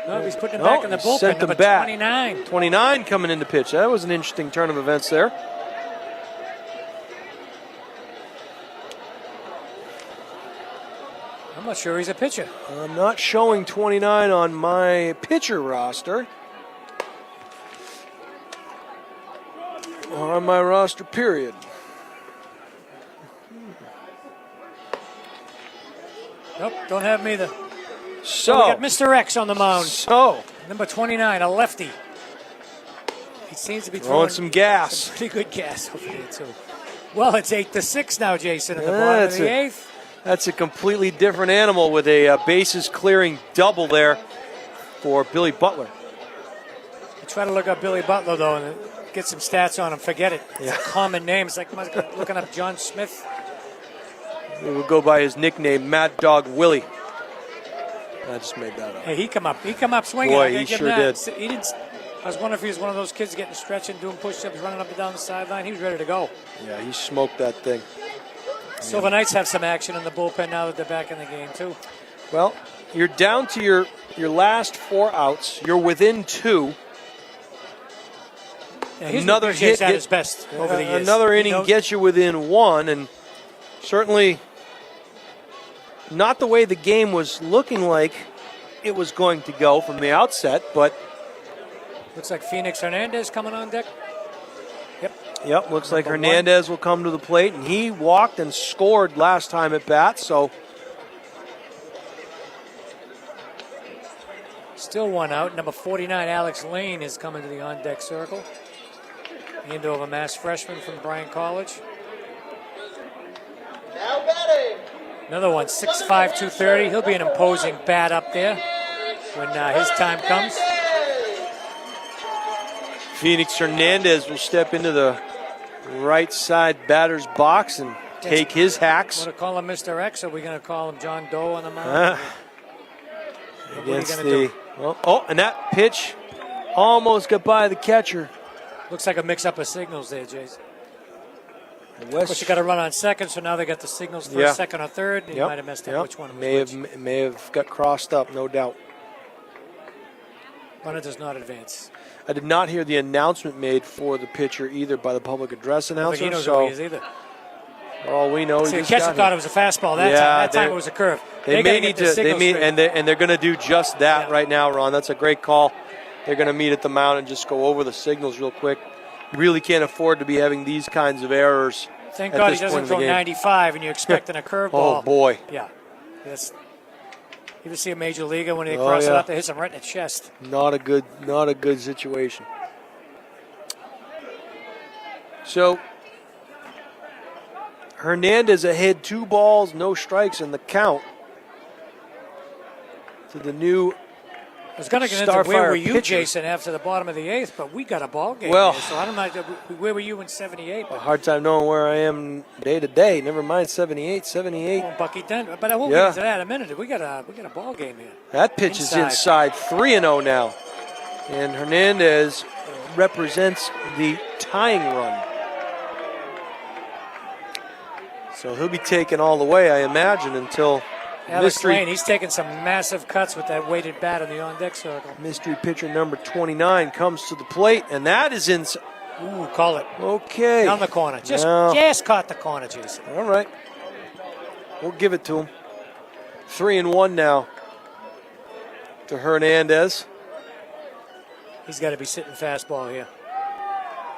No, he's putting him back in the bullpen.
Sent him
Number
back.
29.
29 coming into pitch. That was an interesting turn of events there.
I'm not sure he's a pitcher.
I'm not showing 29 on my pitcher roster. Or on my roster, period.
Nope, don't have me either.
So
we got Mr. X on the mound.
So
number 29, a lefty. He seems to be
throwing some gas.
Some pretty good gas over there too. Well, it's 8-6 now, Jason, in the bottom of the 8th.
That's a completely different animal with a bases clearing double there for Billy Butler.
I try to look up Billy Butler though and get some stats on him. Forget it. It's a common name. It's like looking up John Smith.
He will go by his nickname, Mad Dog Willie. I just made that up.
Hey, he come up swinging.
Boy, he sure did.
He didn't. I was wondering if he was one of those kids getting stretching, doing push-ups, running up and down the sideline. He was ready to go.
Yeah, he smoked that thing.
Silver Knights have some action in the bullpen now that they're back in the game too.
Well, you're down to your last 4 outs. You're within 2.
Yeah,
Another hit
at his best over the years.
Another inning gets you within 1, and certainly not the way the game was looking like it was going to go from the outset, but
looks like Phoenix Hernandez coming on deck.
Yep, looks like Hernandez will come to the plate, and he walked and scored last time at bat, so
still 1 out. Number 49, Alex Lane, is coming to the on-deck circle. Andover, Mass freshman from Bryan College.
Now batting.
Another one, 6'5", 230. He'll be an imposing bat up there when his time comes.
Phoenix Hernandez will step into the right side batter's box and take his hacks.
Want to call him Mr. X, or are we going to call him John Doe on the mound?
Against the, and that pitch almost got by the catcher.
Looks like a mix-up of signals there, Jason. But you got to run on second, so now they got the signals for second or third. You might have messed up which one.
May have got crossed up, no doubt.
Runner does not advance.
I did not hear the announcement made for the pitcher either by the public address announcer.
He knows who he is either.
For all we know,
the catcher thought it was a fastball that time. That time it was a curve.
They may need to. And they're going to do just that right now, Ron. That's a great call. They're going to meet at the mound and just go over the signals real quick. You really can't afford to be having these kinds of errors.
Thank God he doesn't throw 95 and you're expecting a curveball.
Oh, boy.
Yeah. You ever see a major leaguer when they cross it up, they hit him right in the chest.
Not a good situation. So Hernandez ahead 2 balls, no strikes in the count to the new
I was going to get into where were you, Jason, after the bottom of the 8th, but we got a ball game here, so I don't know where were you in 78.
A hard time knowing where I am day to day. Never mind 78.
Oh, Bucky Denver, but I won't get into that in a minute. We got a ball game here.
That pitch is inside, 3-0 now, and Hernandez represents the tying run. So he'll be taken all the way, I imagine, until
Alex Lane, he's taking some massive cuts with that weighted bat on the on-deck circle.
Mystery pitcher number 29 comes to the plate, and that is in.
Ooh, call it.
Okay.
Down the corner. Just caught the corner, Jason.
All right. We'll give it to him. 3-1 now to Hernandez.
He's got to be sitting fastball here.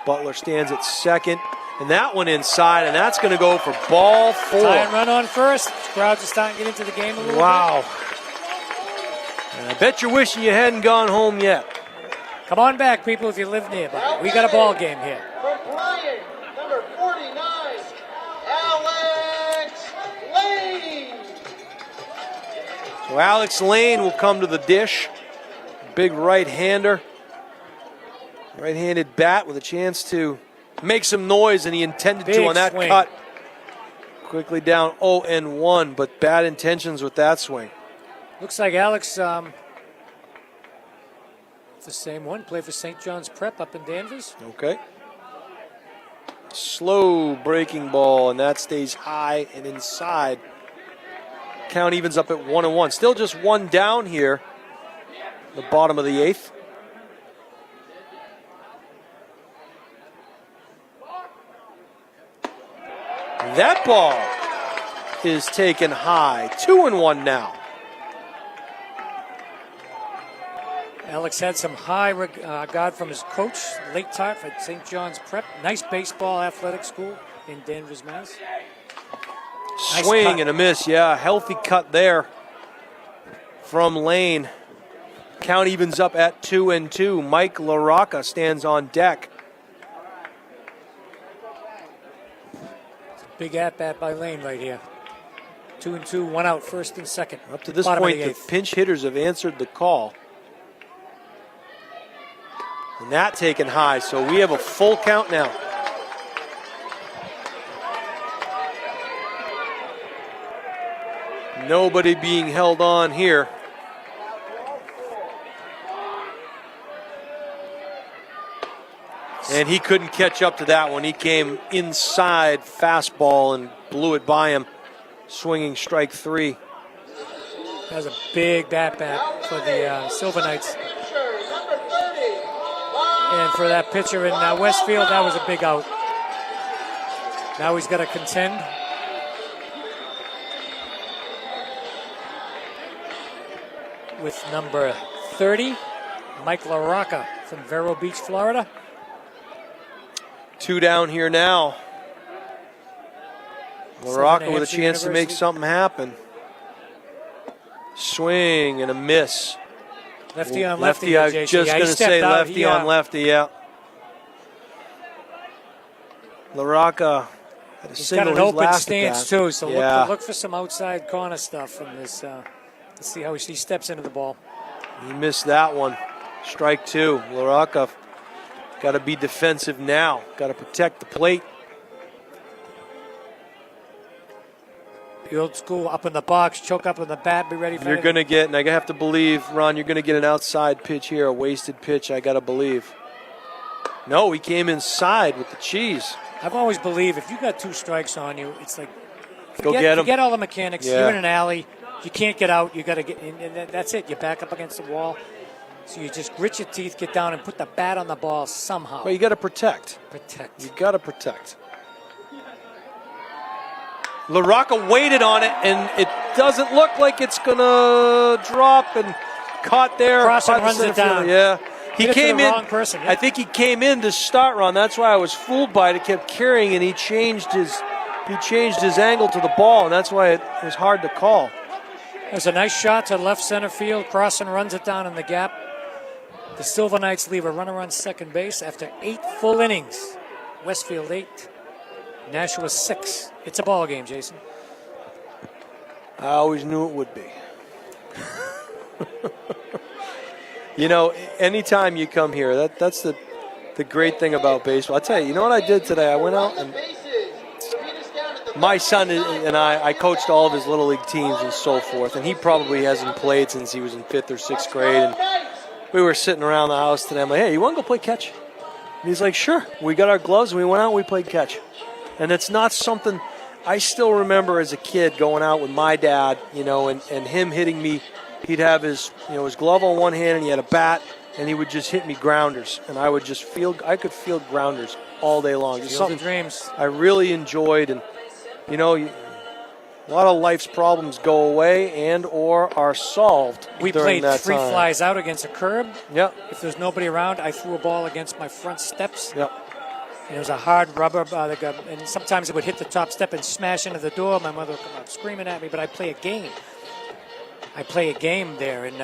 Butler stands at second. And that one inside, and that's going to go for ball 4.
Tying run on first. Crowds are starting to get into the game a little bit.
Wow. And I bet you're wishing you hadn't gone home yet.
Come on back, people, if you live nearby. We got a ball game here.
From Bryan, number 49, Alex Lane.
So Alex Lane will come to the dish. Big right-hander. Right-handed bat with a chance to make some noise, and he intended to on that swing. Cut. Quickly down 0-1, but bad intentions with that swing.
Looks like Alex, the same one, played for St. John's Prep up in Danvers.
Okay. Slow breaking ball, and that stays high and inside. Count evens up at 1-1. Still just 1 down here, the bottom of the 8th. That ball is taken high. 2-1 now.
Alex had some high regard from his coach, Lake Tart at St. John's Prep. Nice baseball athletic school in Danvers, Mass.
Swing
nice
and a miss, healthy cut there from Lane. Count evens up at 2-2. Mike LaRocca stands on deck.
Big at-bat by Lane right here. 2-2, 1 out, first and second.
Up to this point, the pinch hitters have answered the call. And that taken high, so we have a full count now. Nobody being held on here. And he couldn't catch up to that one. He came inside fastball and blew it by him, swinging strike 3.
That was a big bat back for the Silver Knights.
Pitcher, number 30.
And for that pitcher in Westfield, that was a big out. Now he's got to contend. With number 30, Mike LaRocca from Vero Beach, Florida.
2 down here now. LaRocca with a chance to make something happen. Swing and a miss.
Lefty on lefty.
I was just going to say lefty on lefty, yeah. LaRocca had a
He's
single
got an open
last
stance
at bat.
too, so look for some outside corner stuff from this. Let's see how he steps into the ball.
He missed that one. Strike 2. LaRocca got to be defensive now. Got to protect the plate.
The old school up in the box, choke up in the bat, be ready for
You're going to get, and I have to believe, Ron, you're going to get an outside pitch here, a wasted pitch, I got to believe. No, he came inside with the cheese.
I've always believed if you got 2 strikes on you, it's like
Go get him.
Forget all the mechanics.
Yeah.
You're in an alley. You can't get out. You got to get in, and that's it. You back up against the wall. So you just grit your teeth, get down, and put the bat on the ball somehow.
Well, you got to protect.
Protect.
You got to protect. LaRocca waited on it, and it doesn't look like it's going to drop and caught there.
Cross and runs it down.
Yeah. He came in.
Wrong person, yeah.
I think he came in to start, Ron. That's why I was fooled by it. It kept carrying, and he changed his angle to the ball, and that's why it was hard to call.
There's a nice shot to left center field. Crossan runs it down in the gap. The Silver Knights leave a runner on second base after 8 full innings. Westfield 8, Nashua 6. It's a ball game, Jason.
I always knew it would be. You know, anytime you come here, that's the great thing about baseball. I tell you, you know what I did today? I went out and my son and I coached all of his little league teams and so forth, and he probably hasn't played since he was in 5th or 6th grade. And we were sitting around the house today. I'm like, hey, you want to go play catch? And he's like, sure. We got our gloves and we went out and we played catch. And it's not something I still remember as a kid going out with my dad, you know, and him hitting me. He'd have his glove on one hand and he had a bat, and he would just hit me grounders, and I could feel grounders all day long. Just
Field of dreams.
I really enjoyed, and you know, a lot of life's problems go away and or are solved.
We
during
played
that
3
time.
flies out against a curb.
Yep.
If there's nobody around, I threw a ball against my front steps.
Yep.
And it was a hard rubber, and sometimes it would hit the top step and smash into the door. My mother would come up screaming at me, but I play a game. There, and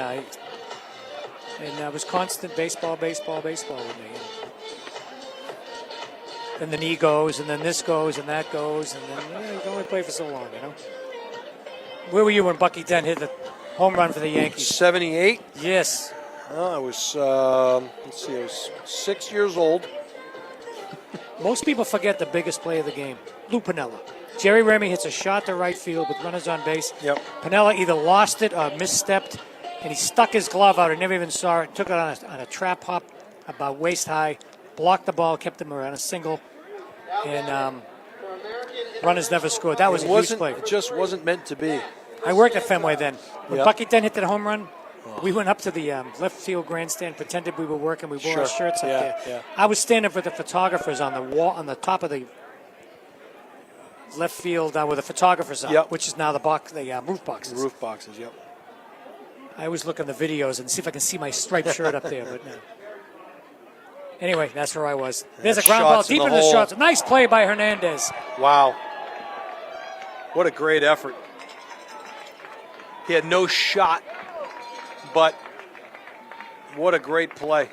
it was constant baseball with me. Then the knee goes, and then this goes, and that goes, and then you can only play for so long, you know. Where were you when Bucky Dent hit the home run for the Yankees?
78.
Yes.
I was I was 6 years old.
Most people forget the biggest play of the game, Lou Piniella. Jerry Remy hits a shot to right field with runners on base.
Yep.
Piniella either lost it or misstepped, and he stuck his glove out and never even saw it. Took it on a trap hop about waist high, blocked the ball, kept him around a single, and runners never scored. That was a huge play.
It just wasn't meant to be.
I worked at Fenway then. When
Yep.
Bucky Dent hit that home run, we went up to the left field grandstand, pretended we were working. We wore our shirts up there.
Yeah.
I was standing with the photographers on the wall, on the top of the left field where the photographers are,
Yep.
which is now the roof boxes.
Roof boxes, yep.
I always look in the videos and see if I can see my striped shirt up there, but no. Anyway, that's where I was. There's a ground ball
Shots in
deep
the
into the
hole.
shots. Nice play by Hernandez.
Wow. What a great effort. He had no shot, but what a great play.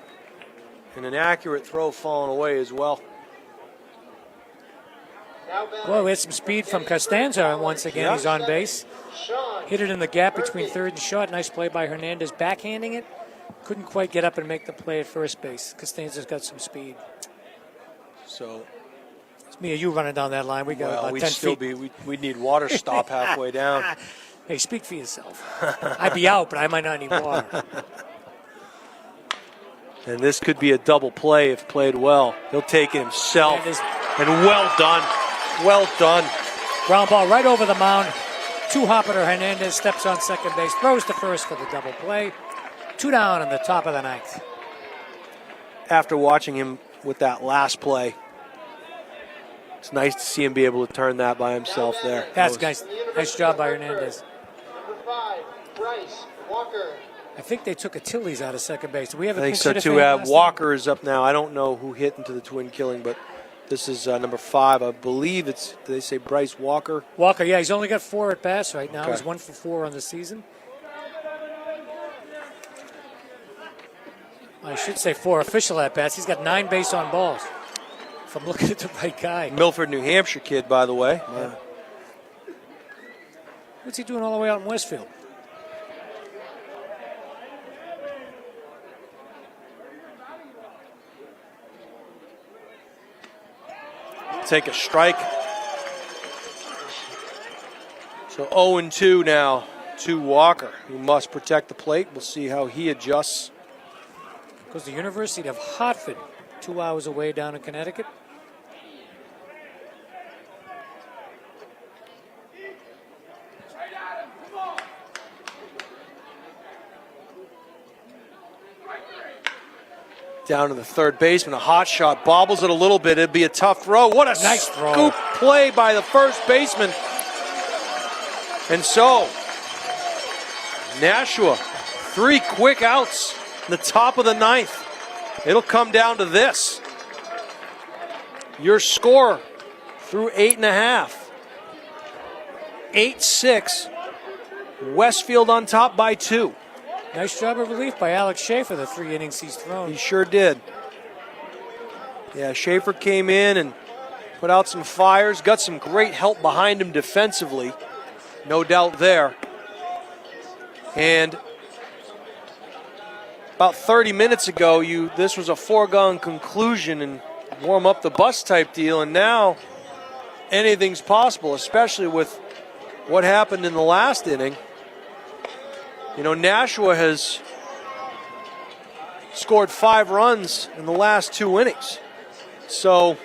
And an accurate throw falling away as well.
Well, we had some speed from Costanza once again.
Yeah.
He's on base. Hit it in the gap between third and short. Nice play by Hernandez. Backhanding it. Couldn't quite get up and make the play at first base. Costanza's got some speed.
So,
It's me or you running down that line. We got about
we'd
10
still
feet.
we'd need water stop halfway down.
Hey, speak for yourself. I'd be out, but I might not need water.
And this could be a double play if played well. He'll take it himself.
Hernandez.
And well done. Well done.
Ground ball right over the mound. Two-hopper Hernandez steps on second base, throws to first for the double play. 2 down in the top of the ninth.
After watching him with that last play, it's nice to see him be able to turn that by himself there.
That's nice. Nice job by Hernandez.
Number 5, Bryce Walker.
I think they took Achilles out of second base. Do we have a
I think
pinch
so
hitter
too.
fan last
Walker is up now. I don't know who hit into the twin killing, but this is number 5. I believe it's, did they say Bryce Walker?
time? Walker, yeah, he's only got 4 at bats right now.
Okay.
He's 1 for 4 on the season. I should say 4 official at bats. He's got 9 base on balls. If I'm looking at the right guy.
Milford, New Hampshire kid, by the way.
Yeah. What's he doing all the way out in Westfield?
Take a strike. So 0-2 now to Walker, who must protect the plate. We'll see how he adjusts.
Goes to the University of Hartford, 2 hours away down in Connecticut.
Down to the third baseman, a hot shot, bobbles it a little bit. It'd be a tough throw. What a
Nice throw.
scoop play by the first baseman. And so, Nashua, 3 quick outs in the top of the ninth. It'll come down to this. Your score through 8.5. 8-6. Westfield on top by 2.
Nice job of relief by Alex Schaefer, the 3 innings he's thrown.
He sure did. Yeah, Schaefer came in and put out some fires, got some great help behind him defensively. No doubt there. And about 30 minutes ago, this was a foregone conclusion and warm up the bus type deal, and now anything's possible, especially with what happened in the last inning. You know, Nashua has scored 5 runs in the last 2 innings. So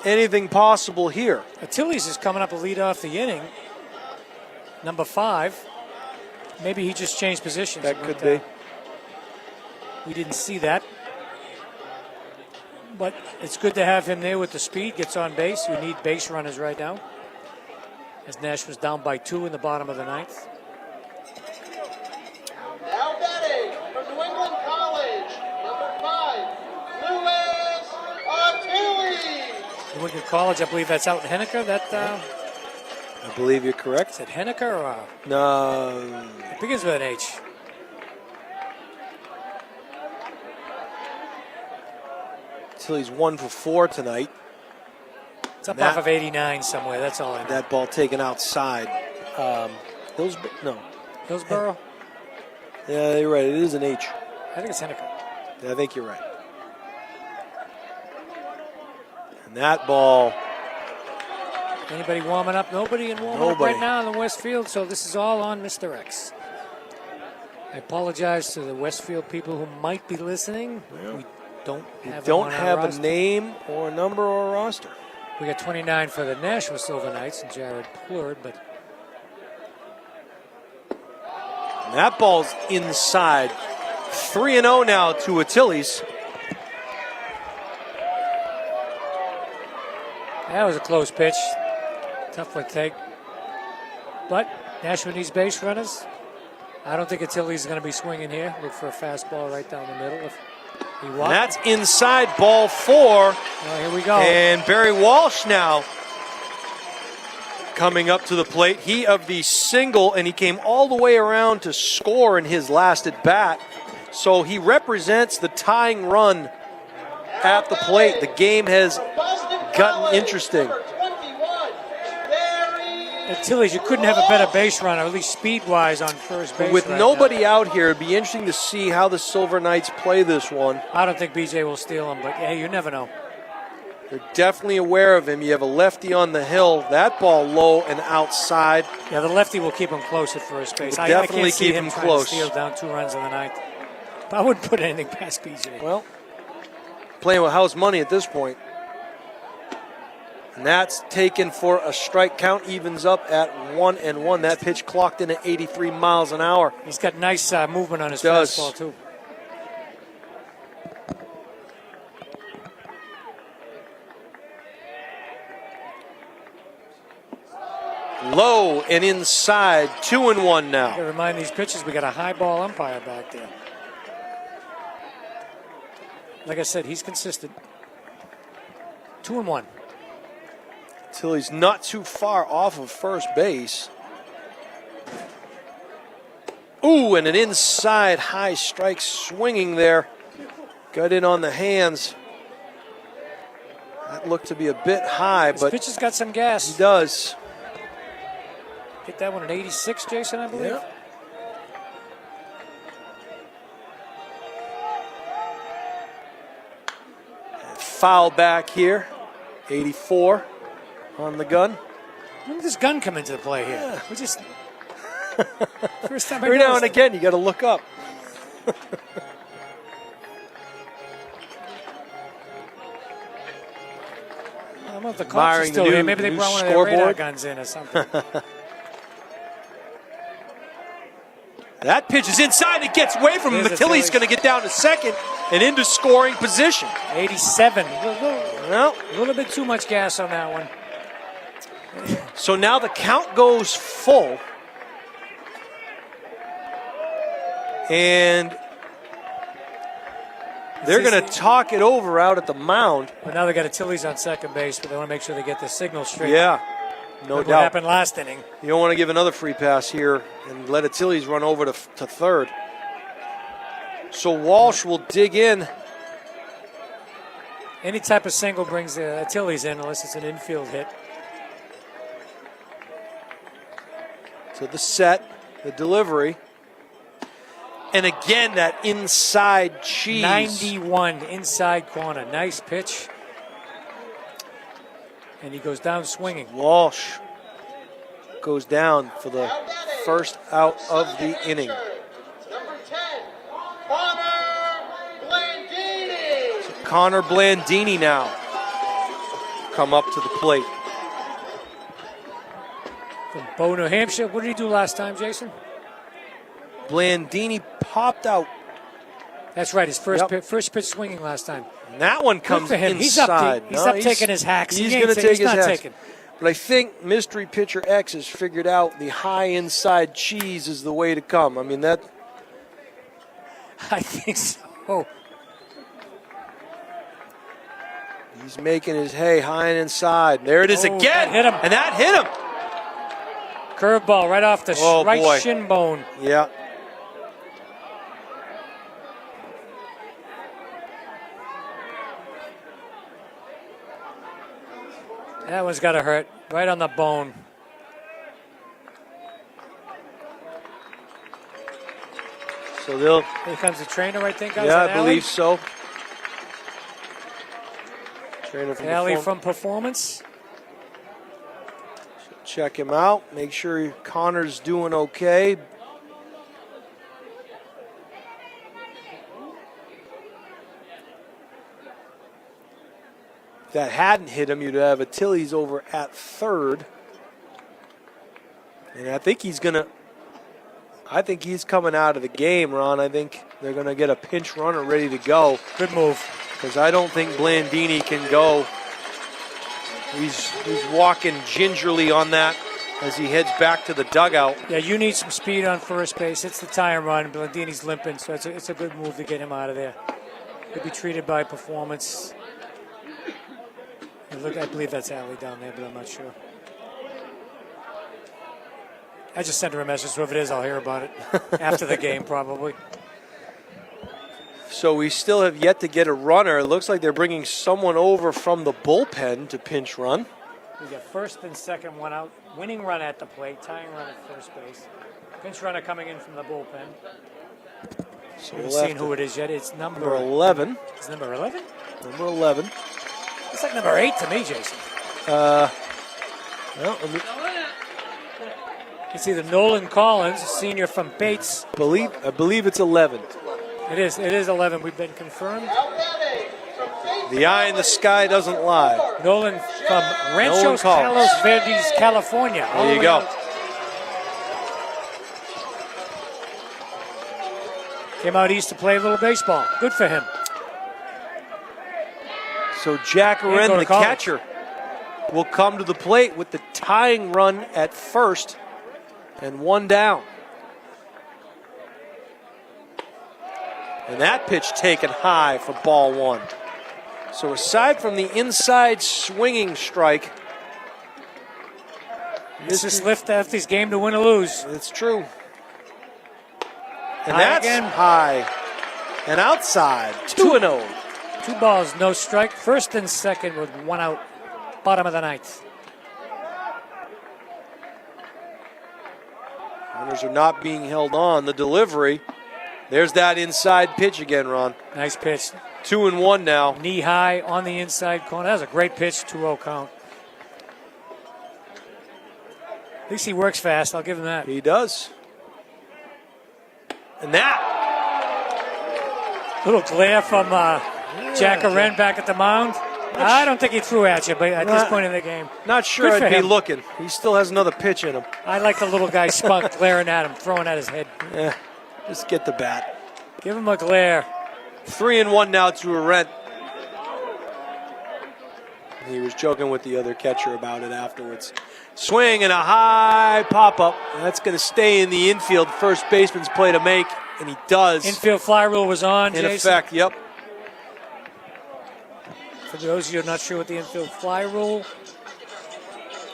anything possible here.
Achilles is coming up to lead off the inning. Number 5. Maybe he just changed positions.
That could be.
We didn't see that. But it's good to have him there with the speed. Gets on base. We need base runners right now. As Nash was down by 2 in the bottom of the ninth.
Now batting from New England College, number 5, Luis Achilles.
New England College, I believe that's out in Henniker.
I believe you're correct.
Is it Henniker or
No.
it begins with an H?
Till he's 1 for 4 tonight.
It's up off of 89 somewhere. That's all I know.
That ball taken outside. No.
Hillsborough?
Yeah, you're right. It is an H.
I think it's Henniker.
I think you're right. And that ball.
Anybody warming up? Nobody in warming up right now in the Westfield, so this is all on Mr. X. I apologize to the Westfield people who might be listening. We don't have
a name or a number or a roster.
We got 29 for the Nashua Silver Knights and Jared Plurd, but
And that ball's inside. 3-0 now to Achilles.
that was a close pitch. Tough one to take. But Nashua needs base runners. I don't think Achilles is going to be swinging here. Look for a fastball right down the middle. If he
And that's inside, ball 4.
Here we go.
And Barry Walsh now coming up to the plate. He of the single, and he came all the way around to score in his last at bat. So he represents the tying run at the plate. The game has gotten interesting.
Achilles, you couldn't have a better base runner, at least speed-wise, on first base.
With
right
nobody
now.
out here, it'd be interesting to see how the Silver Knights play this one.
I don't think BJ will steal him, but hey, you never know.
They're definitely aware of him. You have a lefty on the hill. That ball low and outside.
Yeah, the lefty will keep him close at first base.
Will definitely
I can't see
keep
him
him
trying
close.
to steal down 2 runs in the ninth. But I wouldn't put anything past BJ.
Well, playing with house money at this point. And that's taken for a strike count, evens up at 1-1. That pitch clocked in at 83 miles an hour.
He's got nice movement on his
Does.
fastball, too.
Low and inside, 2-1 now.
To remind these pitchers, we got a high ball umpire back there. Like I said, he's consistent. 2-1.
Till he's not too far off of first base. Ooh, and an inside high strike swinging there. Got in on the hands. That looked to be a bit high,
This
but
pitcher's got some gas.
he does.
Hit that one at 86, Jason, I believe.
Yeah. Foul back here. 84 on the gun.
When did this gun come into the play here?
Yeah.
We just first time I
Every now
noticed
and again, you got to look up.
I don't know if the cops are
Admiring
still
the
here.
new-
Maybe they
new
brought one of their radar
scoreboard.
guns in or something.
That pitch is inside. It gets away from him.
There's
Mattilli's
Achilles.
going to get down to second and into scoring position.
87.
Well,
A little bit too much gas on that one.
so now the count goes full. And they're going to talk it over out at the mound.
But now they got Achilles on second base, but they want to make sure they get the signal straight.
Yeah, no
Like
doubt.
what happened last inning.
You don't want to give another free pass here and let Achilles run over to third. So Walsh will dig in.
Any type of single brings Achilles in unless it's an infield hit.
So the set, the delivery. And again, that inside cheese.
91 inside corner. Nice pitch. And he goes down swinging.
Walsh goes down for the first out of the inning.
Number 10, Connor Blandini.
Connor Blandini now come up to the plate.
From Bow, New Hampshire. What did he do last time, Jason?
Blandini popped out.
That's right. His first
Yep.
first pitch swinging last time.
And that one
Good
comes
for him.
inside.
He's up taking his hacks.
He's
He ain't
going to
ta-
take
he's
his
not
hacks.
taking.
But I think Mystery Pitcher X has figured out the high inside cheese is the way to come. I mean, that
I think so.
he's making his hay high and inside. There it is
Oh,
again.
that hit him.
And that hit him.
Curveball right off the
Oh,
right
boy.
shin bone.
Yeah.
That one's got to hurt. Right on the bone.
So they'll,
Here comes the trainer, I think.
yeah, I believe so. Trainer from
Alley
Perform-
from Performance.
Check him out. Make sure Connor's doing okay. If that hadn't hit him, you'd have Achilles over at third. And I think he's coming out of the game, Ron. I think they're going to get a pinch runner ready to go.
Good move.
Because I don't think Blandini can go. He's walking gingerly on that as he heads back to the dugout.
Yeah, you need some speed on first base. It's the tie and run. Blandini's limping, so it's a good move to get him out of there. He'll be treated by Performance. And look, I believe that's Alley down there, but I'm not sure. I just sent her a message, so if it is, I'll hear about it after the game, probably.
So we still have yet to get a runner. It looks like they're bringing someone over from the bullpen to pinch run.
We got first and second one out. Winning run at the plate, tying run at first base. Pinch runner coming in from the bullpen.
So
We haven't
we'll have
seen who it is yet. It's
number 11.
It's number 11?
Number 11.
It's like number 8 to me, Jason.
Well, let me
It's either Nolan Collins, a senior from Bates.
I believe it's 11.
It is 11. We've been confirmed.
Alvede from Fayetteville.
The eye in the sky doesn't lie.
Nolan from Ranchos
calls.
Palos Verdes, California. All
There
the
you
way
go.
out. Came out east to play a little baseball. Good for him.
So Jack
And
Aren,
go to
the
college.
catcher, will come to the plate with the tying run at first and one down. And that pitch taken high for ball one. So aside from the inside swinging strike,
This is lift Lefty's game to win or lose.
it's true. And
High
that's
again.
high and outside. 2-0.
2 balls, no strike. First and second with 1 out. Bottom of the ninth.
Runners are not being held on. The delivery. There's that inside pitch again, Ron.
Nice pitch.
2-1 now.
Knee high on the inside corner. That was a great pitch. 2-0 count. At least he works fast. I'll give him that.
He does. And that.
Little glare from Jack Aren back at the mound. I don't think he threw at you, but at this point in the game,
Not sure
Good for
I'd be
him.
looking. He still has another pitch in him.
I like the little guy spunk glaring at him, throwing at his head.
Yeah, just get the bat.
Give him a glare.
3-1 now to Arendt. He was joking with the other catcher about it afterwards. Swing and a high pop-up. That's going to stay in the infield. First baseman's play to make, and he does.
Infield fly rule was on,
In
Jason.
effect, yep.
For those of you who are not sure what the infield fly rule,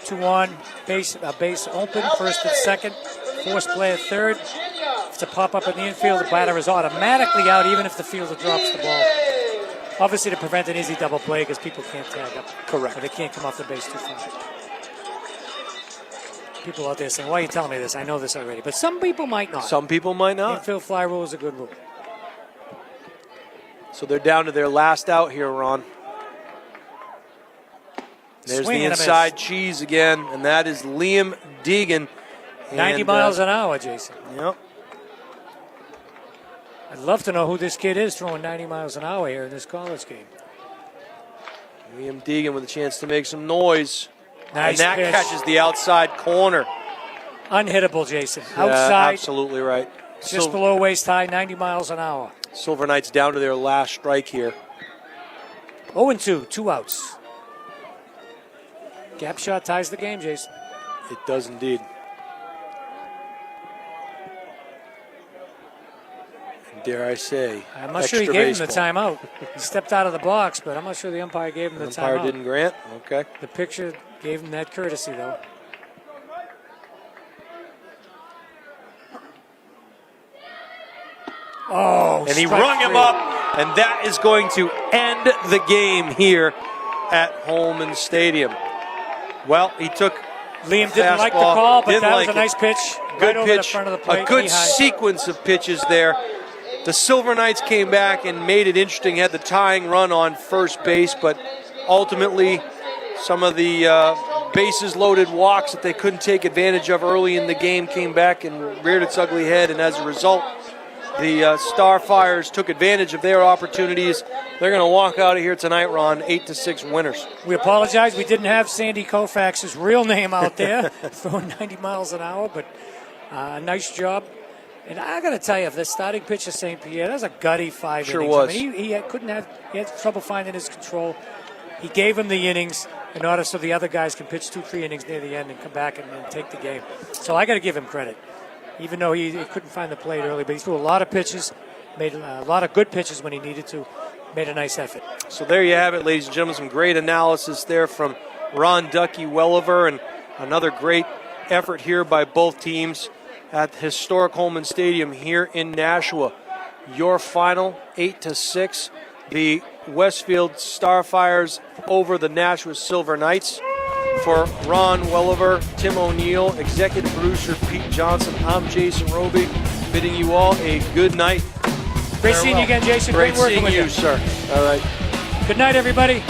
2-1, base open, first and second, force play at third. If it's a pop-up in the infield, the batter is automatically out, even if the fielder drops the ball. Obviously to prevent an easy double play because people can't tag up.
Correct.
Or they can't come off the base too far. People out there saying, why are you telling me this? I know this already. But some people might not.
Some people might not.
Infield fly rule is a good rule.
So they're down to their last out here, Ron. There's
Swing
the
and a miss.
inside cheese again, and that is Liam Deegan.
90
And,
miles an hour, Jason.
Yep.
I'd love to know who this kid is throwing 90 miles an hour here in this college game.
Liam Deegan with a chance to make some noise.
Nice
and that
pitch.
catches the outside corner.
Unhittable, Jason.
Yeah,
Outside,
absolutely right.
just below waist high, 90 miles an hour.
Silver Knights down to their last strike here.
0-2, 2 outs. Gap shot ties the game, Jason.
It does indeed. And dare I say,
I'm not sure he
extra
gave him the
baseball.
timeout. He stepped out of the box, but I'm not sure the umpire gave him the
Umpire
timeout.
didn't grant? Okay.
The picture gave him that courtesy, though. Oh,
And he
strike
rung him
three.
up, and that is going to end the game here at Holman Stadium. Well, he took
Liam didn't like the
fastball,
call, but
didn't
that
like
was a
it.
nice pitch.
Good
right over
pitch,
the front of the plate.
a good
knee high.
sequence of pitches there. The Silver Knights came back and made it interesting, had the tying run on first base, but ultimately some of the bases loaded walks that they couldn't take advantage of early in the game came back and reared its ugly head, and as a result, the Starfires took advantage of their opportunities. They're going to walk out of here tonight, Ron, 8-6 winners.
We apologize. We didn't have Sandy Koufax's real name out there, throwing 90 miles an hour, but nice job. And I got to tell you, if the starting pitcher St. Pierre, that was a gutty 5
Sure
innings.
was.
I mean, he had trouble finding his control. He gave him the innings in order so the other guys can pitch 2-3 innings near the end and come back and take the game. So I got to give him credit, even though he couldn't find the plate early. But he threw a lot of pitches, made a lot of good pitches when he needed to, made a nice effort.
So there you have it, ladies and gentlemen. Some great analysis there from Ron Ducky Welliver, and another great effort here by both teams at historic Holman Stadium here in Nashua. Your final 8-6. The Westfield Starfires over the Nashua Silver Knights. For Ron Welliver, Tim O'Neill, executive producer Pete Johnson, I'm Jason Roby, bidding you all a good night.
Great seeing you again, Jason.
Great
Great working
seeing
with
you, sir. All right.
Good night, everybody.